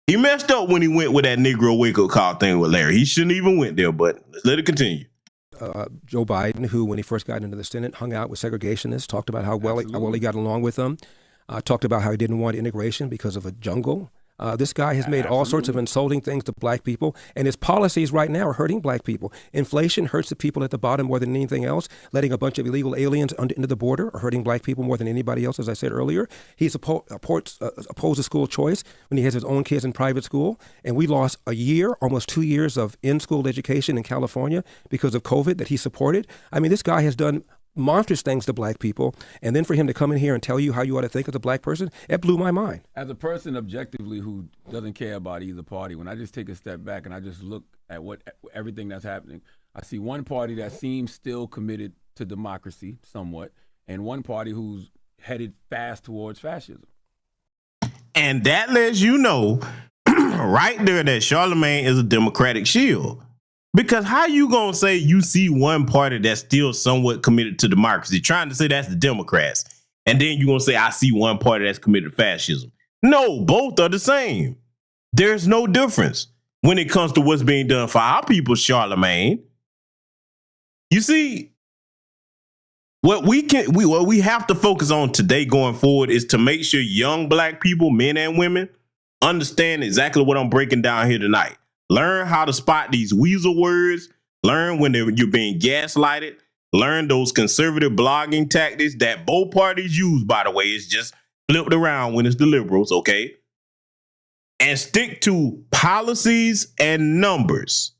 he messed up when he went with that Negro wake-up call thing with Larry. He shouldn't even went there, but let's let it continue. Joe Biden, who, when he first got into the Senate, hung out with segregationists, talked about how well he got along with them, talked about how he didn't want integration because of a jungle. This guy has made all sorts of insulting things to black people, and his policies right now are hurting black people. Inflation hurts the people at the bottom more than anything else. Letting a bunch of illegal aliens into the border are hurting black people more than anybody else, as I said earlier. He opposes school choice when he has his own kids in private school, and we lost a year, almost 2 years of in-school education in California because of COVID that he supported. I mean, this guy has done monstrous things to black people, and then for him to come in here and tell you how you ought to think as a black person, it blew my mind. As a person objectively who doesn't care about either party, when I just take a step back and I just look at everything that's happening, I see one party that seems still committed to democracy somewhat, and one party who's headed fast towards fascism. And that lets you know right there that Charlemagne is a Democratic shield. Because how you gonna say you see one party that's still somewhat committed to democracy, trying to say that's the Democrats, and then you gonna say I see one party that's committed to fascism? No, both are the same. There's no difference when it comes to what's being done for our people, Charlemagne. You see, what we have to focus on today going forward is to make sure young black people, men and women, understand exactly what I'm breaking down here tonight. Learn how to spot these weasel words. Learn when you're being gaslighted. Learn those conservative blogging tactics that both parties use, by the way. It's just flipped around when it's the liberals, okay? and stick to policies and numbers.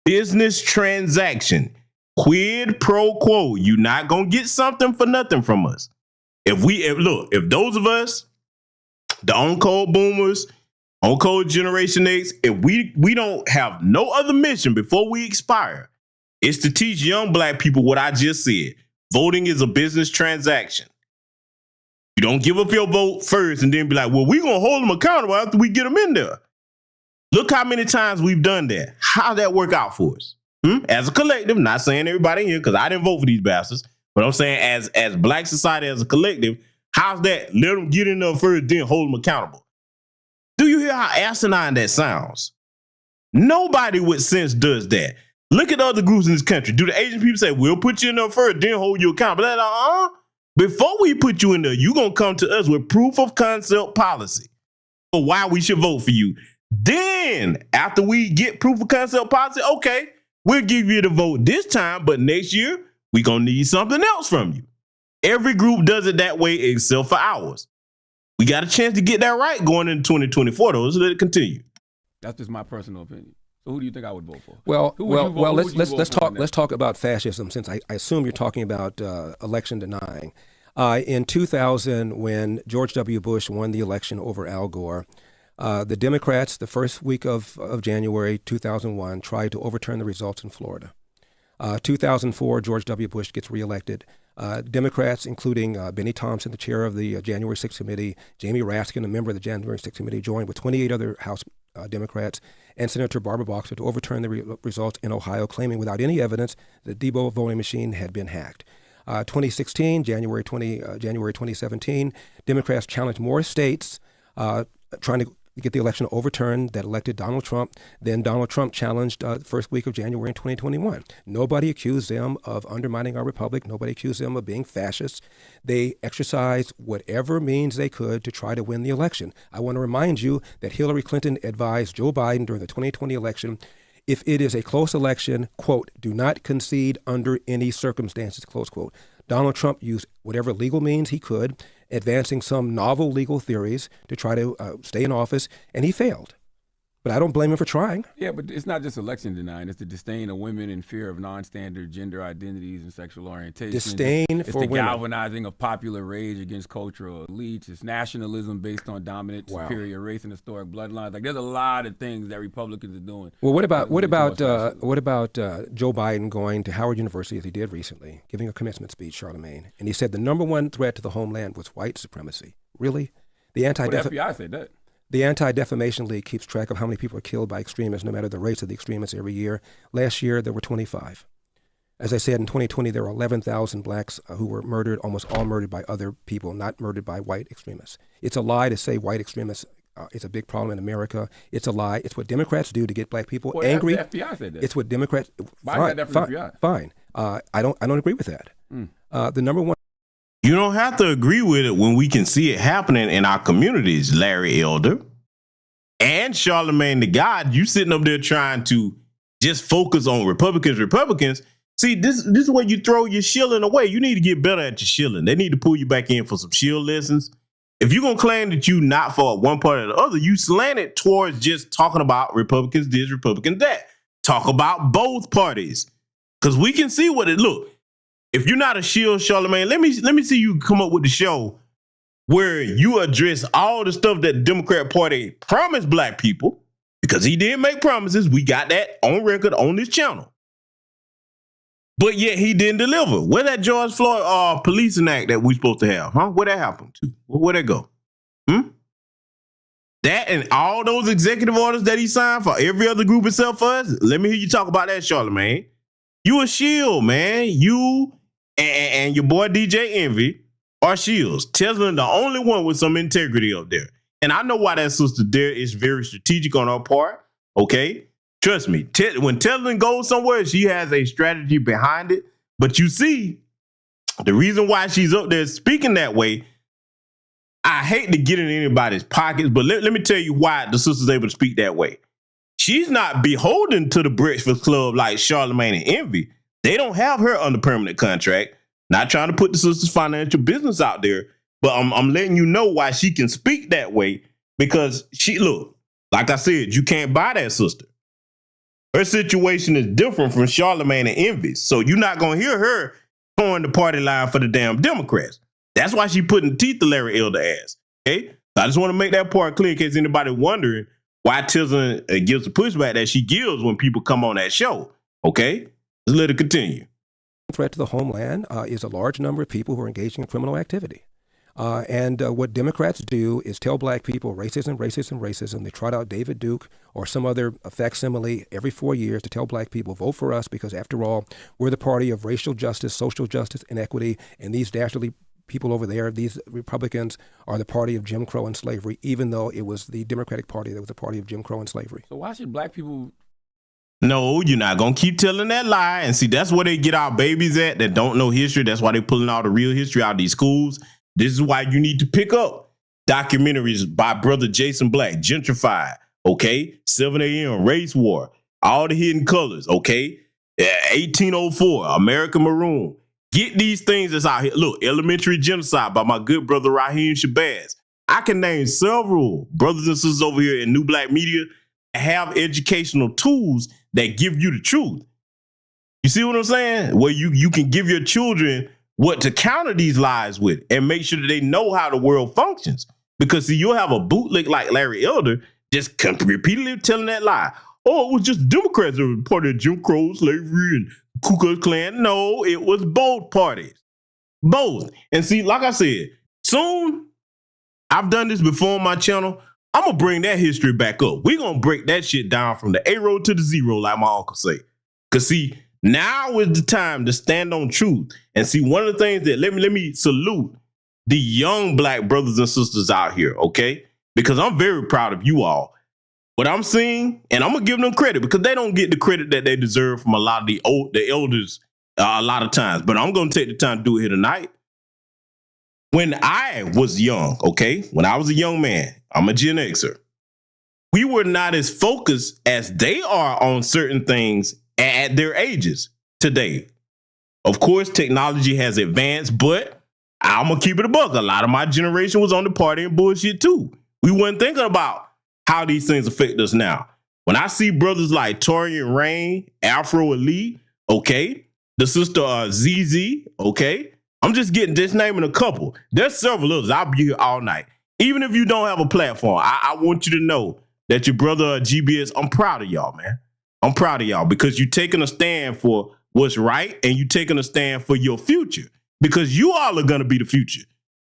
Business transaction, quid pro quo. You're not going to get something for nothing from us. If those of us, the on-code boomers, on-code Generation X, if we don't have no other mission before we expire, it's to teach young black people what I just said. Voting is a business transaction. You don't give up your vote first and then be like, well, we're going to hold them accountable after we get them in there. Look how many times we've done that. How'd that work out for us? As a collective, not saying everybody here, because I didn't vote for these bastards, but I'm saying as black society, as a collective, how's that? Let them get in there first, then hold them accountable. Do you hear how asinine that sounds? Nobody with sense does that. Look at other groups in this country. Do the Asian people say, we'll put you in there first, then hold you accountable? Before we put you in there, you're going to come to us with proof of concept policy for why we should vote for you. Then, after we get proof of concept policy, okay, we'll give you the vote this time, but next year, we're going to need something else from you. Every group does it that way except for ours. We got a chance to get that right going into 2024, though. So let it continue. That's just my personal opinion. So who do you think I would vote for? Well, let's talk about fascism, since I assume you're talking about election denying. In 2000, when George W. Bush won the election over Al Gore, the Democrats, the first week of January 2001, tried to overturn the results in Florida. 2004, George W. Bush gets reelected. Democrats, including Benny Thompson, the chair of the January 6th Committee, Jamie Raskin, a member of the January 6th Committee, joined with 28 other House Democrats and Senator Barbara Boxer to overturn the results in Ohio, claiming without any evidence the Debo voting machine had been hacked. 2016, January 2017, Democrats challenged more states trying to get the election overturned that elected Donald Trump. Then Donald Trump challenged the first week of January in 2021. Nobody accused them of undermining our republic. Nobody accused them of being fascists. They exercised whatever means they could to try to win the election. I want to remind you that Hillary Clinton advised Joe Biden during the 2020 election, if it is a close election, quote, do not concede under any circumstances, close quote. Donald Trump used whatever legal means he could, advancing some novel legal theories to try to stay in office, and he failed. But I don't blame him for trying. Yeah, but it's not just election denying. It's the disdain of women and fear of non-standard gender identities and sexual orientation. Disdain it's for the women. Galvanizing of popular rage against cultural elites. It's nationalism based on dominant, superior race and historic bloodlines. Like, there's a lot of things that Republicans are doing. Well, what about Joe Biden going to Howard University, as he did recently, giving a commencement speech, Charlemagne, and he said the number one threat to the homeland was white supremacy. Really? The FBI said that. The Anti-Defamation League keeps track of how many people are killed by extremists, no matter the race of the extremists, every year. Last year, there were 25. As I said, in 2020, there were 11,000 blacks who were murdered, almost all murdered by other people, not murdered by white extremists. It's a lie to say white extremists is a big problem in America. It's a lie. It's what Democrats do to get black people angry. The FBI said that. It's what Democrats. Fine. I don't agree with that. The number one. You don't have to agree with it when we can see it happening in our communities, Larry Elder and Charlemagne the God. You sitting up there trying to just focus on Republicans. See, this is where you throw your shilling away. You need to get better at your shilling. They need to pull you back in for some shill lessons. If you're going to claim that you not for one part or the other, you slant it towards just talking about Republicans this, Republicans that. Talk about both parties. Because we can see what it look. If you're not a shill, Charlemagne, let me see you come up with the show where you address all the stuff that the Democrat Party promised black people, because he did make promises. We got that on record on this channel. But yet he didn't deliver. Where that George Floyd policing act that we supposed to have? Huh? Where that happened to? Where'd that go? That and all those executive orders that he signed for every other group except for us. Let me hear you talk about that, Charlemagne. You a shield, man. You and your boy DJ Envy are shields. Tesla the only one with some integrity up there. And I know why that sister there is very strategic on her part. Okay? Trust me. When Tesla goes somewhere, she has a strategy behind it. But you see, the reason why she's up there speaking that way, I hate to get in anybody's pockets, but let me tell you why the sister's able to speak that way. She's not beholden to the Breakfast Club like Charlemagne and Envy. They don't have her under permanent contract. Not trying to put the sister's financial business out there, but I'm letting you know why she can speak that way, because look, like I said, you can't buy that sister. Her situation is different from Charlamagne and Envy. So you're not going to hear her towing the party line for the damn Democrats. That's why she putting teeth to Larry Elder ass. Okay? So I just want to make that part clear in case anybody wondering why Tizzle gives the pushback that she gives when people come on that show. Okay? Let's let it continue. Threat to the homeland is a large number of people who are engaging in criminal activity. And what Democrats do is tell black people racism, racism, racism. They trot out David Duke or some other facsimile every 4 years to tell black people, vote for us because, after all, we're the party of racial justice, social justice, and equity. And these dastardly people over there, these Republicans, are the party of Jim Crow and slavery, even though it was the Democratic Party that was the party of Jim Crow and slavery. So why should black people... No, you're not going to keep telling that lie. And see, that's where they get our babies at that don't know history. That's why they're pulling all the real history out of these schools. This is why you need to pick up documentaries by brother Jason Black, Gentrified, okay? 7 a.m., Race War, All the Hidden Colors, okay? 1804, American Maroon. Get these things that's out here. Look, Elementary Genocide by my good brother Raheem Shabazz. I can name several brothers and sisters over here in New Black Media that have educational tools that give you the truth. You see what I'm saying? Where you can give your children what to counter these lies with and make sure that they know how the world functions. Because see, you'll have a bootleg like Larry Elder just repeatedly telling that lie. Oh, it was just Democrats that were part of Jim Crow, slavery, and Ku Klux Klan. No, it was both parties. Both. And see, like I said, soon, I've done this before on my channel, I'm going to bring that history back up. We're going to break that shit down from the A-road to the zero, like my uncle say. Because see, now is the time to stand on truth. And see, one of the things that let me salute the young black brothers and sisters out here, okay? Because I'm very proud of you all. What I'm seeing, and I'm gonna give them credit because they don't get the credit that they deserve from a lot of the elders a lot of times. But I'm gonna take the time to do it here tonight. When I was young, okay, when I was a young man, I'm a Gen Xer. We were not as focused as they are on certain things at their ages today. Of course, technology has advanced, but I'm gonna keep it a buck. A lot of my generation was on the party and bullshit too. We weren't thinking about how these things affect us now. When I see brothers like Torian Rain, Afro Elite, okay, the sister ZZ, okay, I'm just naming a couple. There's several others. I'll be here all night. Even if you don't have a platform, I want you to know that your brother GBS, I'm proud of y'all, man. I'm proud of y'all because you're taking a stand for what's right and you're taking a stand for your future because you all are going to be the future.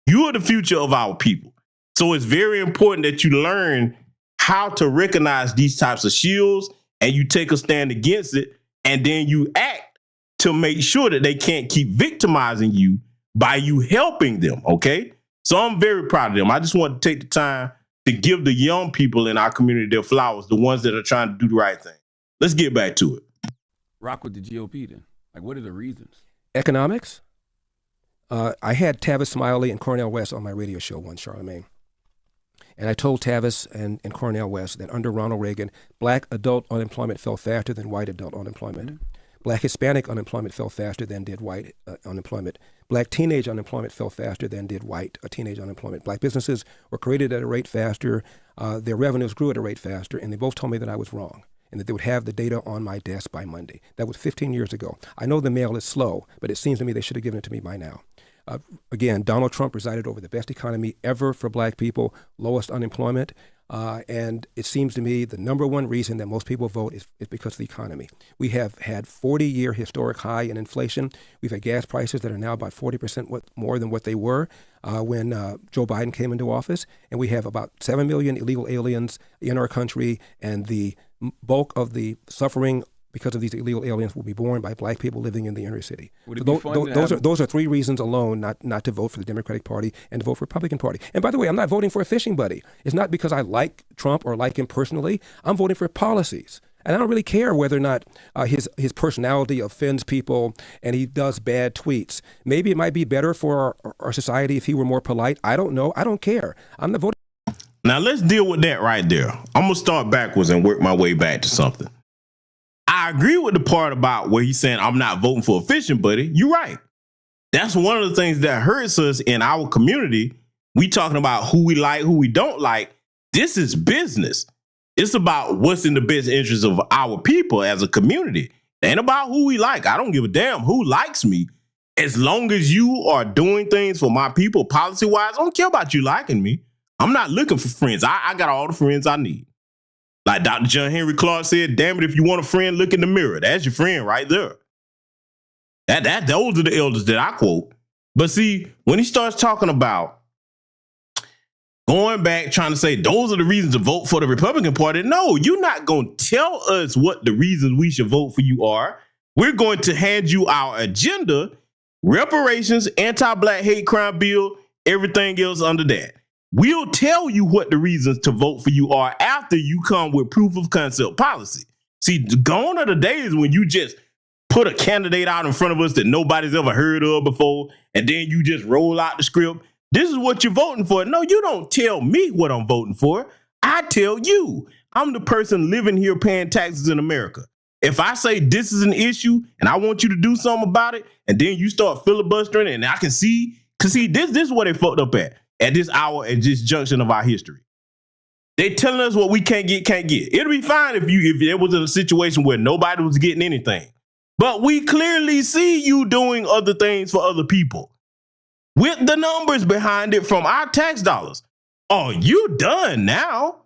You are the future of our people. So it's very important that you learn how to recognize these types of shills and you take a stand against it and then you act to make sure that they can't keep victimizing you by you helping them, okay? So I'm very proud of them. I just want to take the time to give the young people in our community their flowers, the ones that are trying to do the right thing. Let's get back to it. Rock with the GOP then. Like, what are the reasons? Economics. I had Tavis Smiley and Cornel West on my radio show once, Charlamagne. And I told Tavis and Cornel West that under Ronald Reagan, black adult unemployment fell faster than white adult unemployment. Mm-hmm. Black Hispanic unemployment fell faster than did white unemployment. Black teenage unemployment fell faster than did white teenage unemployment. Black businesses were created at a rate faster. Their revenues grew at a rate faster. And they both told me that I was wrong and that they would have the data on my desk by Monday. That was 15 years ago. I know the mail is slow, but it seems to me they should have given it to me by now. Again, Donald Trump presided over the best economy ever for black people, lowest unemployment. And it seems to me the number one reason that most people vote is because of the economy. We have had 40-year historic high in inflation. We've had gas prices that are now about 40% more than what they were when Joe Biden came into office. And we have about 7 million illegal aliens in our country. And the bulk of the suffering because of these illegal aliens will be borne by black people living in the inner city. So those are three reasons alone not to vote for the Democratic Party and to vote for the Republican Party. And by the way, I'm not voting for a fishing buddy. It's not because I like Trump or like him personally. I'm voting for policies. And I don't really care whether or not his personality offends people and he does bad tweets. Maybe it might be better for our society if he were more polite. I don't know. I don't care. I'm not voting. Now let's deal with that right there. I'm going to start backwards and work my way back to something. I agree with the part about where he's saying I'm not voting for a fishing buddy. You're right. That's one of the things that hurts us in our community. We talking about who we like, who we don't like. This is business. It's about what's in the best interest of our people as a community. It ain't about who we like. I don't give a damn who likes me. As long as you are doing things for my people policy-wise, I don't care about you liking me. I'm not looking for friends. I got all the friends I need. Like Dr. John Henry Clark said, damn it, if you want a friend, look in the mirror. That's your friend right there. Those are the elders that I quote. But see, when he starts talking about going back, trying to say those are the reasons to vote for the Republican Party, no, you're not going to tell us what the reasons we should vote for you are. We're going to hand you our agenda, reparations, anti-black hate crime bill, everything else under that. We'll tell you what the reasons to vote for you are after you come with proof of concept policy. See, gone are the days when you just put a candidate out in front of us that nobody's ever heard of before, and then you just roll out the script. This is what you're voting for. No, you don't tell me what I'm voting for. I tell you. I'm the person living here paying taxes in America. If I say this is an issue and I want you to do something about it, and then you start filibustering and I can see, this is what they fucked up at this hour, at this junction of our history. They telling us what we can't get. It'll be fine if there was a situation where nobody was getting anything. But we clearly see you doing other things for other people with the numbers behind it from our tax dollars. Oh, you done now?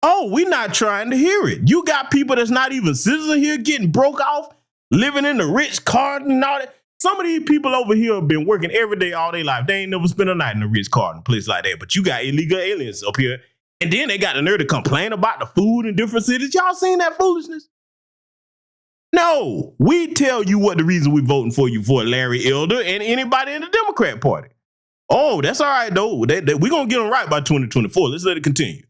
Oh, we're not trying to hear it. You got people that's not even citizens here getting broke off, living in the rich Carlton and all that. Some of these people over here have been working every day all their life. They ain't never spent a night in a rich Carlton place like that. But you got illegal aliens up here. And then they got the nerve to complain about the food in different cities. Y'all seen that foolishness? No, we tell you what the reason we're voting for you for, Larry Elder and anybody in the Democrat Party. Oh, that's all right, though. We're going to get them right by 2024. Let's let it continue.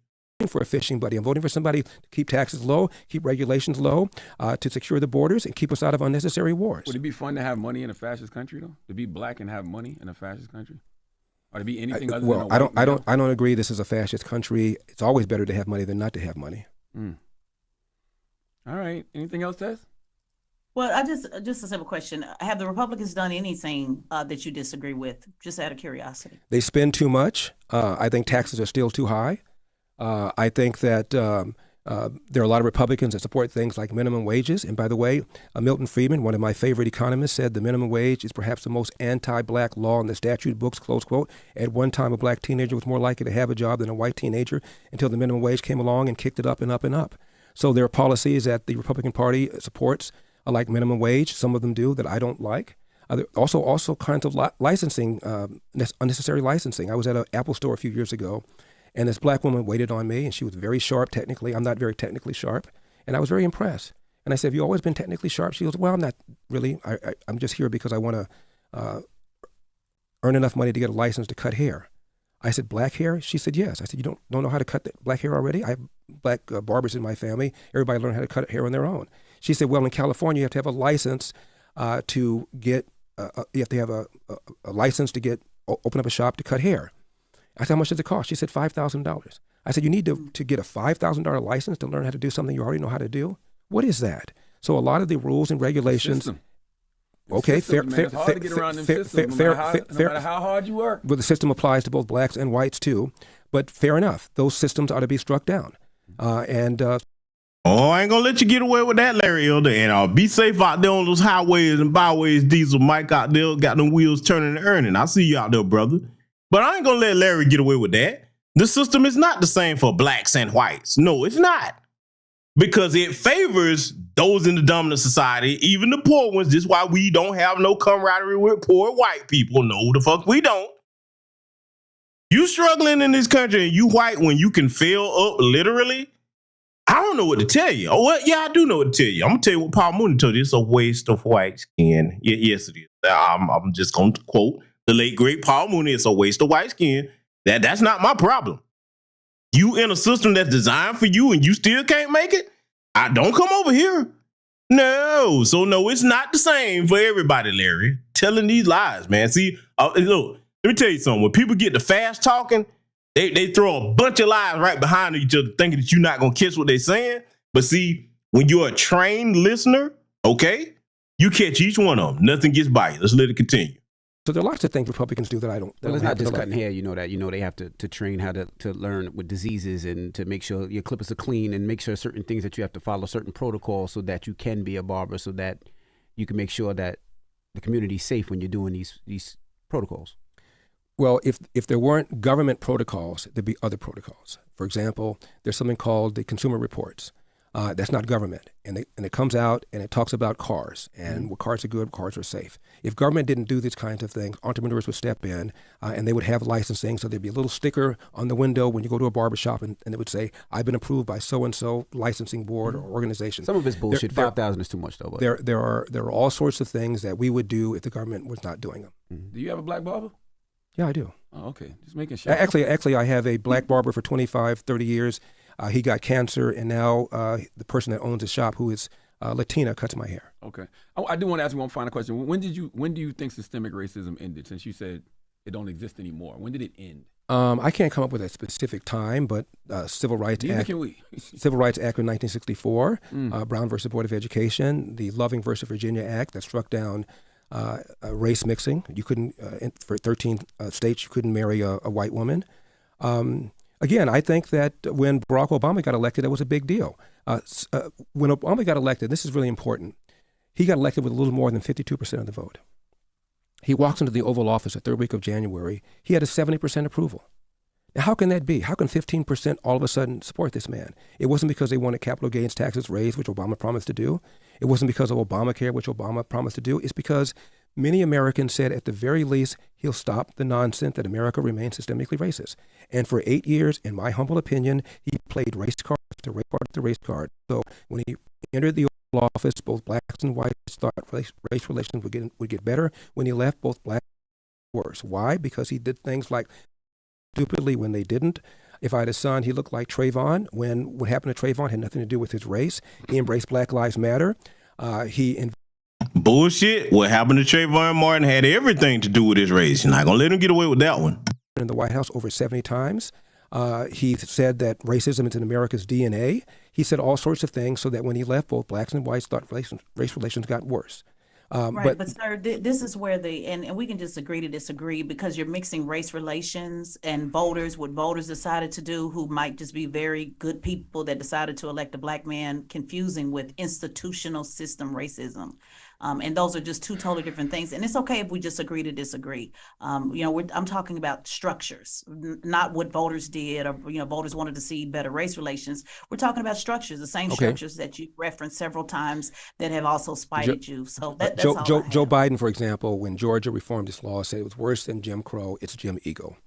For a fishing buddy. I'm voting for somebody to keep taxes low, keep regulations low, to secure the borders and keep us out of unnecessary wars. Would it be fun to have money in a fascist country, though? To be black and have money in a fascist country? Or to be anything other than a white man? I don't agree this is a fascist country. It's always better to have money than not to have money. All right. Anything else, Tess? Well, just a simple question. Have the Republicans done anything that you disagree with, just out of curiosity? They spend too much. I think taxes are still too high. I think that there are a lot of Republicans that support things like minimum wages. And by the way, Milton Friedman, one of my favorite economists, said the minimum wage is perhaps the most anti-black law in the statute books, close quote. At one time, a black teenager was more likely to have a job than a white teenager until the minimum wage came along and kicked it up and up and up. So there are policies that the Republican Party supports, like minimum wage. Some of them do that I don't like. Also kinds of licensing, unnecessary licensing. I was at an Apple store a few years ago, and this black woman waited on me, and she was very sharp technically. I'm not very technically sharp, and I was very impressed. And I said, have you always been technically sharp? She goes, well, I'm not really. I'm just here because I want to earn enough money to get a license to cut hair. I said, black hair? She said, yes. I said, you don't know how to cut black hair already? I have black barbers in my family. Everybody learned how to cut hair on their own. She said, well, in California, you have to have a license to get, you have to have a license to open up a shop to cut hair. I said, how much does it cost? She said, $5,000. I said, you need to get a $5,000 license to learn how to do something you already know how to do? What is that? So a lot of the rules and regulations. Okay, fair. It's hard to get around them systems, no matter how hard you work. But the system applies to both blacks and whites too. But fair enough, those systems ought to be struck down. Oh, I ain't gonna let you get away with that, Larry Elder. And be safe out there on those highways and byways. Diesel Mike out there got them wheels turning and earning. I see you out there, brother. But I ain't gonna let Larry get away with that. The system is not the same for blacks and whites. No, it's not. Because it favors those in the dominant society, even the poor ones. This is why we don't have no camaraderie with poor white people. No, the fuck we don't. You struggling in this country and you white when you can fail up literally. I don't know what to tell you. Oh, well, yeah, I do know what to tell you. I'm going to tell you what Paul Mooney told you. It's a waste of white skin. Yes, it is. I'm just going to quote the late, great Paul Mooney. It's a waste of white skin. That's not my problem. You in a system that's designed for you and you still can't make it? I don't come over here. No. So, no, it's not the same for everybody, Larry. Telling these lies, man. See, look, let me tell you something. When people get to fast talking, they throw a bunch of lies right behind each other thinking that you're not going to catch what they're saying. But see, when you're a trained listener, okay, you catch each one of them. Nothing gets by you. Let's let it continue. So there are lots of things Republicans do that I don't. Well, it's not just cutting hair. You know that. You know they have to train how to learn with diseases and to make sure your clippers are clean and make sure certain things that you have to follow certain protocols so that you can be a barber, so that you can make sure that the community's safe when you're doing these protocols. Well, if there weren't government protocols, there'd be other protocols. For example, there's something called the Consumer Reports. That's not government, and it comes out and it talks about cars and what cars are good, what cars are safe. If government didn't do these kinds of things, entrepreneurs would step in and they would have licensing. So there'd be a little sticker on the window when you go to a barbershop, and it would say, "I've been approved by so and so licensing board or organization." Some of it's bullshit. 5,000 is too much, though. But. There are all sorts of things that we would do if the government was not doing them. Do you have a black barber? Yeah, I do. Oh, okay. Just making sure. Actually, I have a black barber for 25, 30 years. He got cancer, and now the person that owns the shop, who is Latina, cuts my hair. Okay. I do want to ask you one final question. When do you think systemic racism ended? Since you said it don't exist anymore, when did it end? I can't come up with a specific time, but Civil Rights Act. Can we? Civil Rights Act of 1964, Brown versus Board of Education, the Loving versus Virginia Act that struck down race mixing. You couldn't, for 13 states, you couldn't marry a white woman. Again, I think that when Barack Obama got elected, that was a big deal. When Obama got elected, this is really important. He got elected with a little more than 52% of the vote. He walks into the Oval Office the third week of January. He had a 70% approval. Now, how can that be? How can 15% all of a sudden support this man? It wasn't because they wanted capital gains taxes raised, which Obama promised to do. It wasn't because of Obamacare, which Obama promised to do. It's because many Americans said, at the very least, he'll stop the nonsense that America remains systemically racist. And for 8 years, in my humble opinion, he played race card after race card after race card. So when he entered the Oval Office, both blacks and whites thought race relations would get better. When he left, both blacks were worse. Why? Because he did things like stupidly when they didn't. If I had a son, he looked like Trayvon. When what happened to Trayvon had nothing to do with his race. He embraced Black Lives Matter. Bullshit. What happened to Trayvon Martin had everything to do with his race. You're not going to let him get away with that one. In the White House over 70 times. He said that racism is in America's DNA. He said all sorts of things so that when he left, both blacks and whites thought race relations got worse. Right, but sir, this is where and we can just agree to disagree, because you're mixing race relations and voters, what voters decided to do, who might just be very good people that decided to elect a black man, confusing with institutional system racism. And those are just two totally different things. And it's okay if we just agree to disagree. I'm talking about structures, not what voters did, or voters wanted to see better race relations. We're talking about structures, the same structures that you referenced several times that have also spited you. So that's all Joe Biden, for example, when Georgia reformed its law, said it was worse than Jim Crow. It's Jim Ego.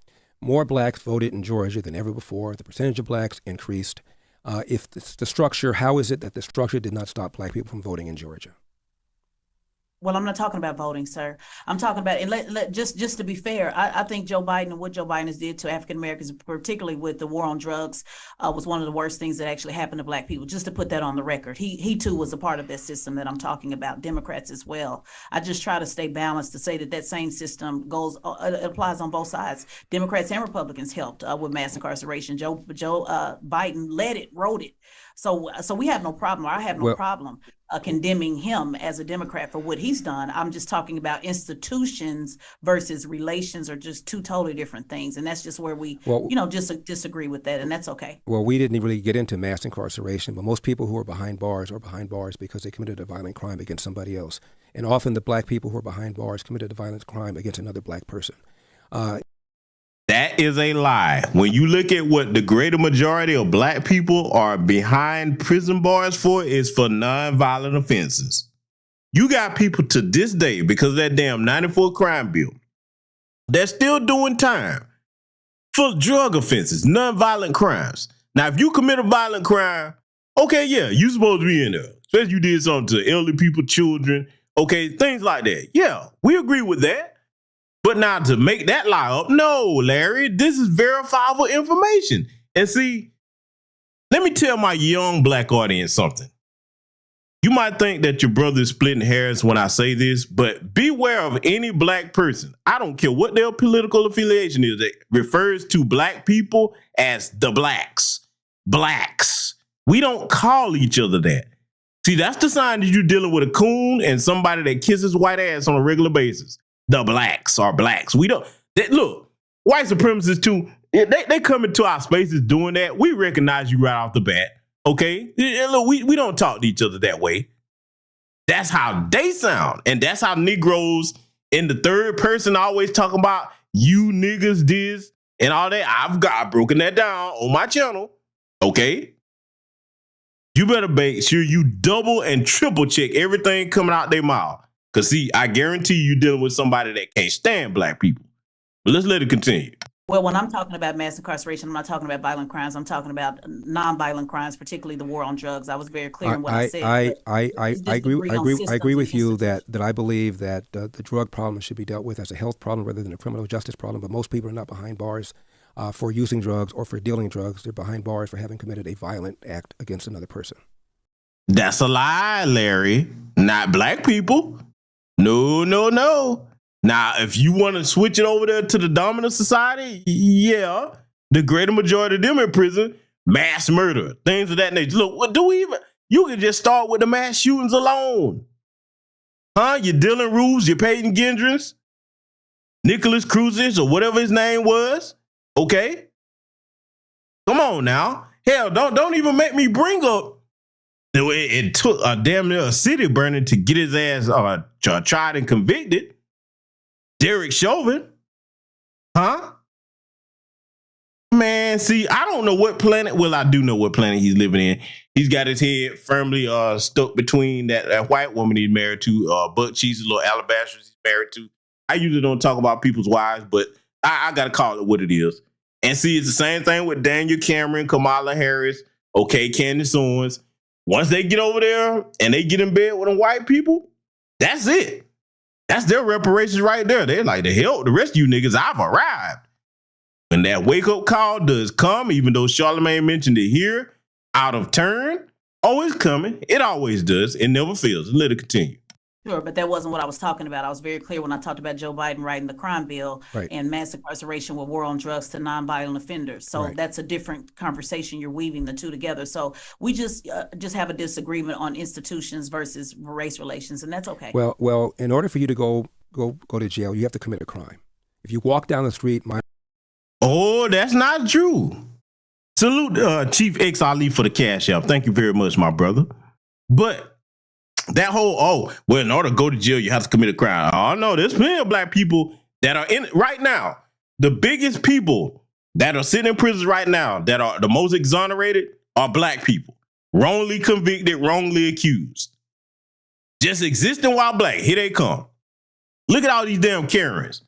More blacks voted in Georgia than ever before. The percentage of blacks increased. If the structure, how is it that the structure did not stop black people from voting in Georgia? Well, I'm not talking about voting, sir. I'm talking about, and just to be fair, I think Joe Biden and what Joe Biden has did to African Americans, particularly with the war on drugs, was one of the worst things that actually happened to black people. Just to put that on the record, he too was a part of that system that I'm talking about. Democrats as well. I just try to stay balanced to say that same system it applies on both sides. Democrats and Republicans helped with mass incarceration. Joe Biden led it, wrote it. So we have no problem. Or I have no problem condemning him as a Democrat for what he's done. I'm just talking about institutions versus relations are just two totally different things. And that's just where we, just disagree with that. And that's okay. Well, we didn't really get into mass incarceration, but most people who are behind bars because they committed a violent crime against somebody else. And often the black people who are behind bars committed a violent crime against another black person. That is a lie. When you look at what the greater majority of black people are behind prison bars for, is for nonviolent offenses. You got people to this day, because of that damn 94 crime bill, they're still doing time for drug offenses, nonviolent crimes. Now, if you commit a violent crime, okay, yeah, you're supposed to be in there. Especially you did something to elderly people, children, okay, things like that. Yeah, we agree with that. But now to make that lie up, no, Larry, this is verifiable information. And see, let me tell my young black audience something. You might think that your brother is splitting hairs when I say this, but beware of any black person. I don't care what their political affiliation is, that refers to black people as the blacks. Blacks. We don't call each other that. See, that's the sign that you're dealing with a coon and somebody that kisses white ass on a regular basis. the blacks are blacks. We don't look, white supremacists too. They come into our spaces doing that. We recognize you right off the bat. Okay? Look, we don't talk to each other that way. That's how they sound. And that's how Negroes in the third person always talking about you niggas this and all that. I've broken that down on my channel. Okay? You better make sure you double and triple check everything coming out their mouth. Because, see, I guarantee you're dealing with somebody that can't stand black people. But let's let it continue. Well, when I'm talking about mass incarceration, I'm not talking about violent crimes. I'm talking about non-violent crimes, particularly the war on drugs. I was very clear in what I said. I agree with you that I believe that the drug problem should be dealt with as a health problem rather than a criminal justice problem. But most people are not behind bars for using drugs or for dealing drugs. They're behind bars for having committed a violent act against another person. That's a lie, Larry. Not black people. No. Now, if you want to switch it over there to the dominant society, yeah, the greater majority of them in prison, mass murder, things of that nature. Look, what do we even? You can just start with the mass shootings alone. Huh? Your Dylan Roos, your Peyton Gendrons, Nicholas Cruz's, or whatever his name was. Okay? Come on now. Hell, don't even make me bring up. It took a damn near a city burning to get his ass tried and convicted. Derek Chauvin, huh? Man, see, I don't know what planet. Well, I do know what planet he's living in. He's got his head firmly stuck between that white woman he's married to, butt cheese, little alabaster he's married to. I usually don't talk about people's wives, but I got to call it what it is. And see, it's the same thing with Daniel Cameron, Kamala Harris, okay, Candace Owens. Once they get over there and they get in bed with them white people, that's it. That's their reparations right there. They're like, the hell, the rest of you niggas, I've arrived. When that wake-up call does come, even though Charlamagne mentioned it here, out of turn, it's coming. It always does. It never fails. Let it continue. Sure, but that wasn't what I was talking about. I was very clear when I talked about Joe Biden writing the crime bill and mass incarceration with war on drugs to nonviolent offenders. So that's a different conversation. You're weaving the two together. So we just have a disagreement on institutions versus race relations, and that's okay. Well, in order for you to go to jail, you have to commit a crime. If you walk down the street, that's not true. Salute Chief X Ali for the cash out. Thank you very much, my brother. But that whole, in order to go to jail, you have to commit a crime. Oh, no, there's plenty of black people that are in it right now. The biggest people that are sitting in prison right now that are the most exonerated are black people. Wrongly convicted, wrongly accused. Just existing while black. Here they come. Look at all these damn Karens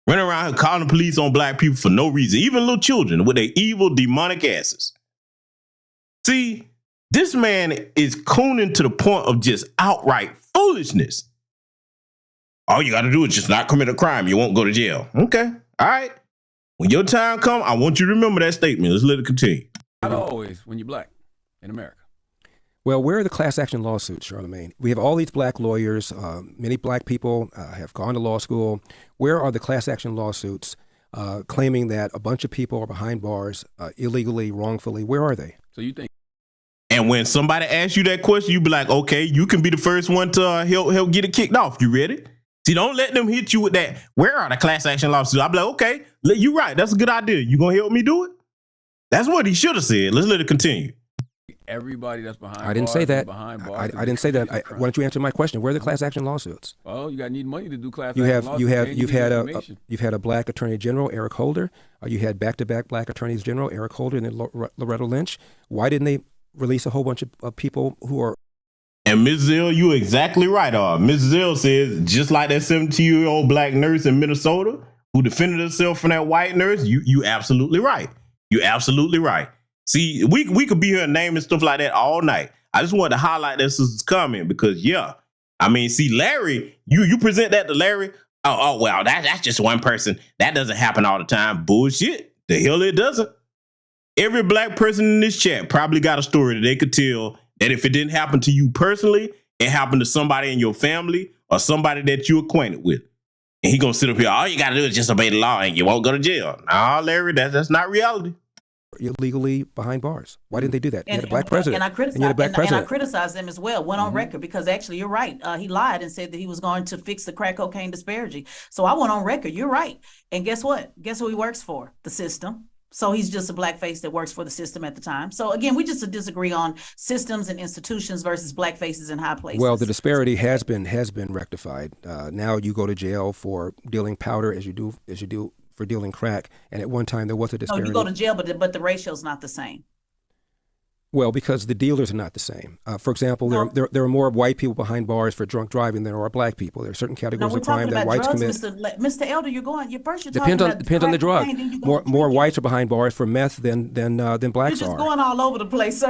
running around here calling the police on black people for no reason. Even little children with their evil, demonic asses. See, this man is cooning to the point of just outright foolishness. All you got to do is just not commit a crime. You won't go to jail. Okay. All right. When your time comes, I want you to remember that statement. Let's let it continue. Not always when you're black in America. Well, where are the class action lawsuits, Charlamagne? We have all these black lawyers. Many black people have gone to law school. Where are the class action lawsuits claiming that a bunch of people are behind bars illegally, wrongfully? Where are they? So you think? And when somebody asks you that question, you be like, okay, you can be the first one to help get it kicked off. You ready? See, don't let them hit you with that. Where are the class action lawsuits? I'll be like, okay, you're right. That's a good idea. You gonna help me do it? That's what he should have said. Let's let it continue. Everybody that's behind bars. I didn't say that. Behind bars I didn't say that. Why don't you answer my question? Where are the class action lawsuits? Well, you need money to do class action lawsuits. You've had a black attorney general, Eric Holder. You had back-to-back black attorneys general, Eric Holder and then Loretta Lynch. Why didn't they release a whole bunch of people who are? And Ms. Zell, you're exactly right. Ms. Zell says, just like that 17-year-old black nurse in Minnesota who defended herself from that white nurse, you absolutely right. You're absolutely right. See, we could be here naming stuff like that all night. I just wanted to highlight this as comment because, see, Larry, you present that to Larry. Oh, well, that's just one person. That doesn't happen all the time. Bullshit. The hell it doesn't. Every black person in this chat probably got a story that they could tell that if it didn't happen to you personally, it happened to somebody in your family or somebody that you're acquainted with. And he gonna sit up here, all you gotta do is just obey the law and you won't go to jail. Nah, Larry, that's not reality. illegally behind bars. Why didn't they do that? You had a black president. And I criticized them as well, went on record, because actually you're right. He lied and said that he was going to fix the crack cocaine disparity. So I went on record. You're right. And guess what? Guess who he works for? The system. So he's just a blackface that works for the system at the time. So again, we just disagree on systems and institutions versus black faces in high places. Well, the disparity has been rectified. Now you go to jail for dealing powder as you do for dealing crack. And at one time there was a disparity. No, you go to jail, but the ratio's not the same. Well, because the dealers are not the same. For example, there are more white people behind bars for drunk driving than there are black people. There are certain categories of crime that whites commit. Mr. Elder, depends on the drug. More whites are behind bars for meth than blacks are. You're just going all over the place, sir.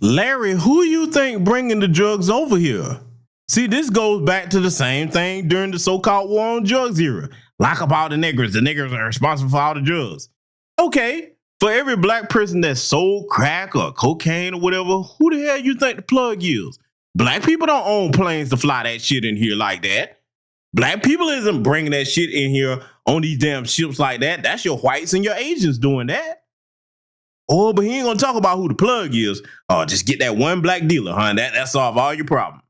Larry, who you think bringing the drugs over here? See, this goes back to the same thing during the so-called war on drugs era. Lock up all the niggers. The niggers are responsible for all the drugs. Okay. For every black person that sold crack or cocaine or whatever, who the hell you think the plug is? Black people don't own planes to fly that shit in here like that. Black people isn't bringing that shit in here on these damn ships like that. That's your whites and your Asians doing that. Oh, but he ain't gonna talk about who the plug is. Oh, just get that one black dealer, huh? That solve all your problems.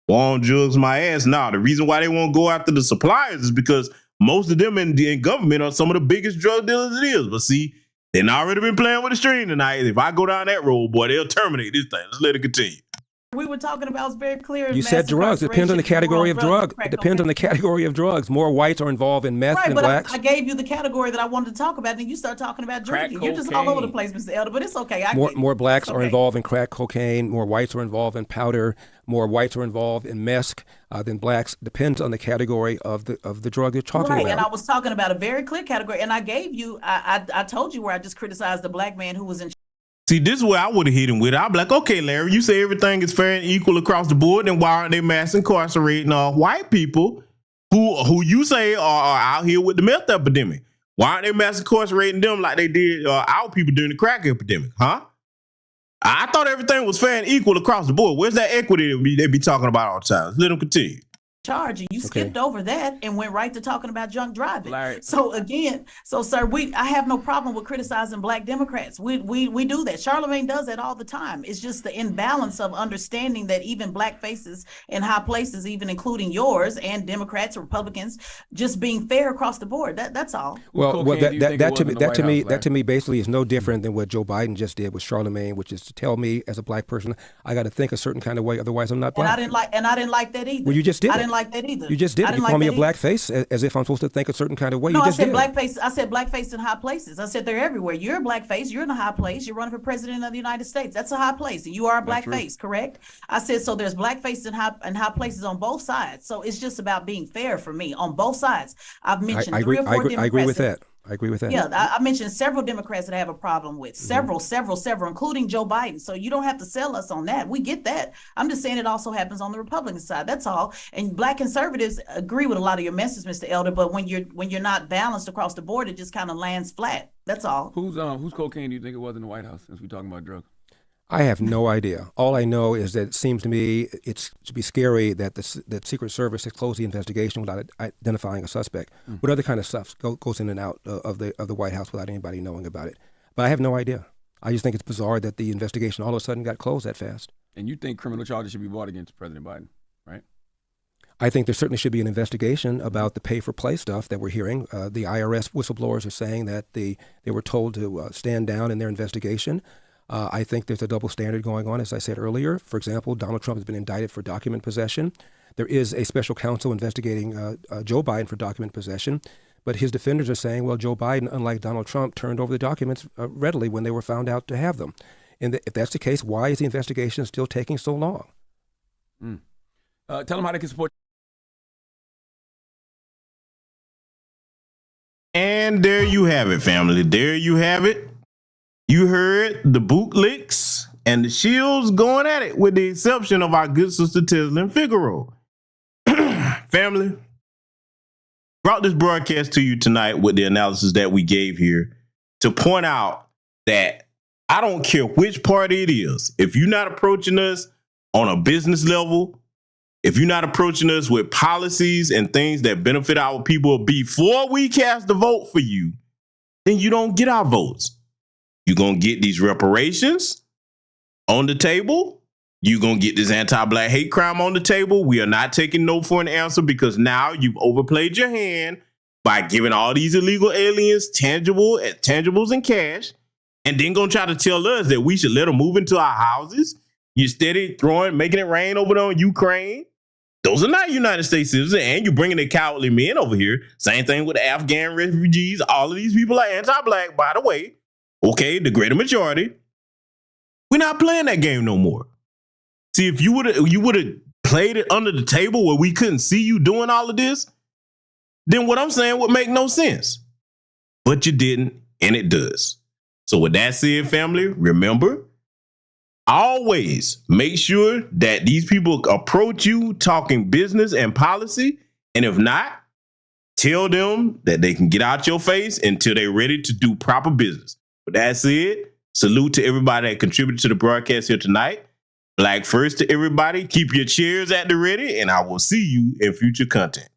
War on drugs, my ass. Nah, the reason why they won't go after the suppliers is because most of them in government are some of the biggest drug dealers it is. But see, they've already been playing with the string tonight. If I go down that road, boy, they'll terminate this thing. Let's let it continue. We were talking about, it's very clear. You said drugs. It depends on the category of drug. It depends on the category of drugs. More whites are involved in meth than blacks. I gave you the category that I wanted to talk about, and you start talking about drinking. You're just all over the place, Mr. Elder, but it's okay. More blacks are involved in crack cocaine. More whites are involved in powder. More whites are involved in meth than blacks. Depends on the category of the drug you're talking about. And I was talking about a very clear category, and I gave you. I told you where I just criticized the black man who was in. See, this is where I would have hit him with. I'd be like, okay, Larry, you say everything is fair and equal across the board, then why aren't they mass incarcerating white people who you say are out here with the meth epidemic? Why aren't they mass incarcerating them like they did our people during the crack epidemic, huh? I thought everything was fair and equal across the board. Where's that equity they be talking about all the time? Let them continue. Charge, and you skipped over that and went right to talking about drunk driving. Larry. So again, sir, I have no problem with criticizing black Democrats. We do that. Charlemagne does that all the time. It's just the imbalance of understanding that even black faces in high places, even including yours and Democrats, Republicans, just being fair across the board. That's all. Well, that to me basically is no different than what Joe Biden just did with Charlemagne, which is to tell me as a black person I got to think a certain kind of way, otherwise I'm not black. And I didn't like that either. Well, you just did. I didn't like that either. You just did. You call me a blackface as if I'm supposed to think a certain kind of way. No, I said blackface. I said blackface in high places. I said they're everywhere. You're a blackface. You're in a high place. You're running for president of the United States. That's a high place, and you are a blackface, correct? I said so. There's blackface in high places on both sides. So it's just about being fair for me on both sides. I've mentioned three or four Democrats. I agree with that. I agree with that. Yeah, I mentioned several Democrats that I have a problem with. Several, including Joe Biden. So you don't have to sell us on that. We get that. I'm just saying it also happens on the Republican side. That's all. And black conservatives agree with a lot of your messages, Mr. Elder. But when you're not balanced across the board, it just kind of lands flat. That's all. Whose cocaine do you think it was in the White House? Since we're talking about drugs. I have no idea. All I know is that it seems to me it's to be scary that that Secret Service has closed the investigation without identifying a suspect. What other kind of stuff goes in and out of the White House without anybody knowing about it? But I have no idea. I just think it's bizarre that the investigation all of a sudden got closed that fast. And you think criminal charges should be brought against President Biden, right? I think there certainly should be an investigation about the pay-for-play stuff that we're hearing. The IRS whistleblowers are saying that they were told to stand down in their investigation. I think there's a double standard going on, as I said earlier. For example, Donald Trump has been indicted for document possession. There is a special counsel investigating Joe Biden for document possession. But his defenders are saying, well, Joe Biden, unlike Donald Trump, turned over the documents readily when they were found out to have them. And if that's the case, why is the investigation still taking so long? Tell them how they can support. And there you have it, family. There you have it. You heard the bootlicks and the Shills going at it, with the exception of our good sister Teslin Figaro. Family, brought this broadcast to you tonight with the analysis that we gave here to point out that I don't care which party it is. If you're not approaching us on a business level, if you're not approaching us with policies and things that benefit our people before we cast the vote for you, then you don't get our votes. You're going to get these reparations on the table. You're going to get this anti-black hate crime on the table. We are not taking no for an answer because now you've overplayed your hand by giving all these illegal aliens tangibles and cash, and then going to try to tell us that we should let them move into our houses. You're steady making it rain over there on Ukraine. Those are not United States citizens, and you're bringing the cowardly men over here. Same thing with the Afghan refugees. All of these people are anti-black, by the way. Okay, the greater majority. We're not playing that game no more. See, if you would have played it under the table where we couldn't see you doing all of this, then what I'm saying would make no sense. But you didn't, and it does. So with that said, family, remember, always make sure that these people approach you talking business and policy. And if not, tell them that they can get out your face until they're ready to do proper business. With that said, salute to everybody that contributed to the broadcast here tonight. Black first to everybody. Keep your chairs at the ready, and I will see you in future content.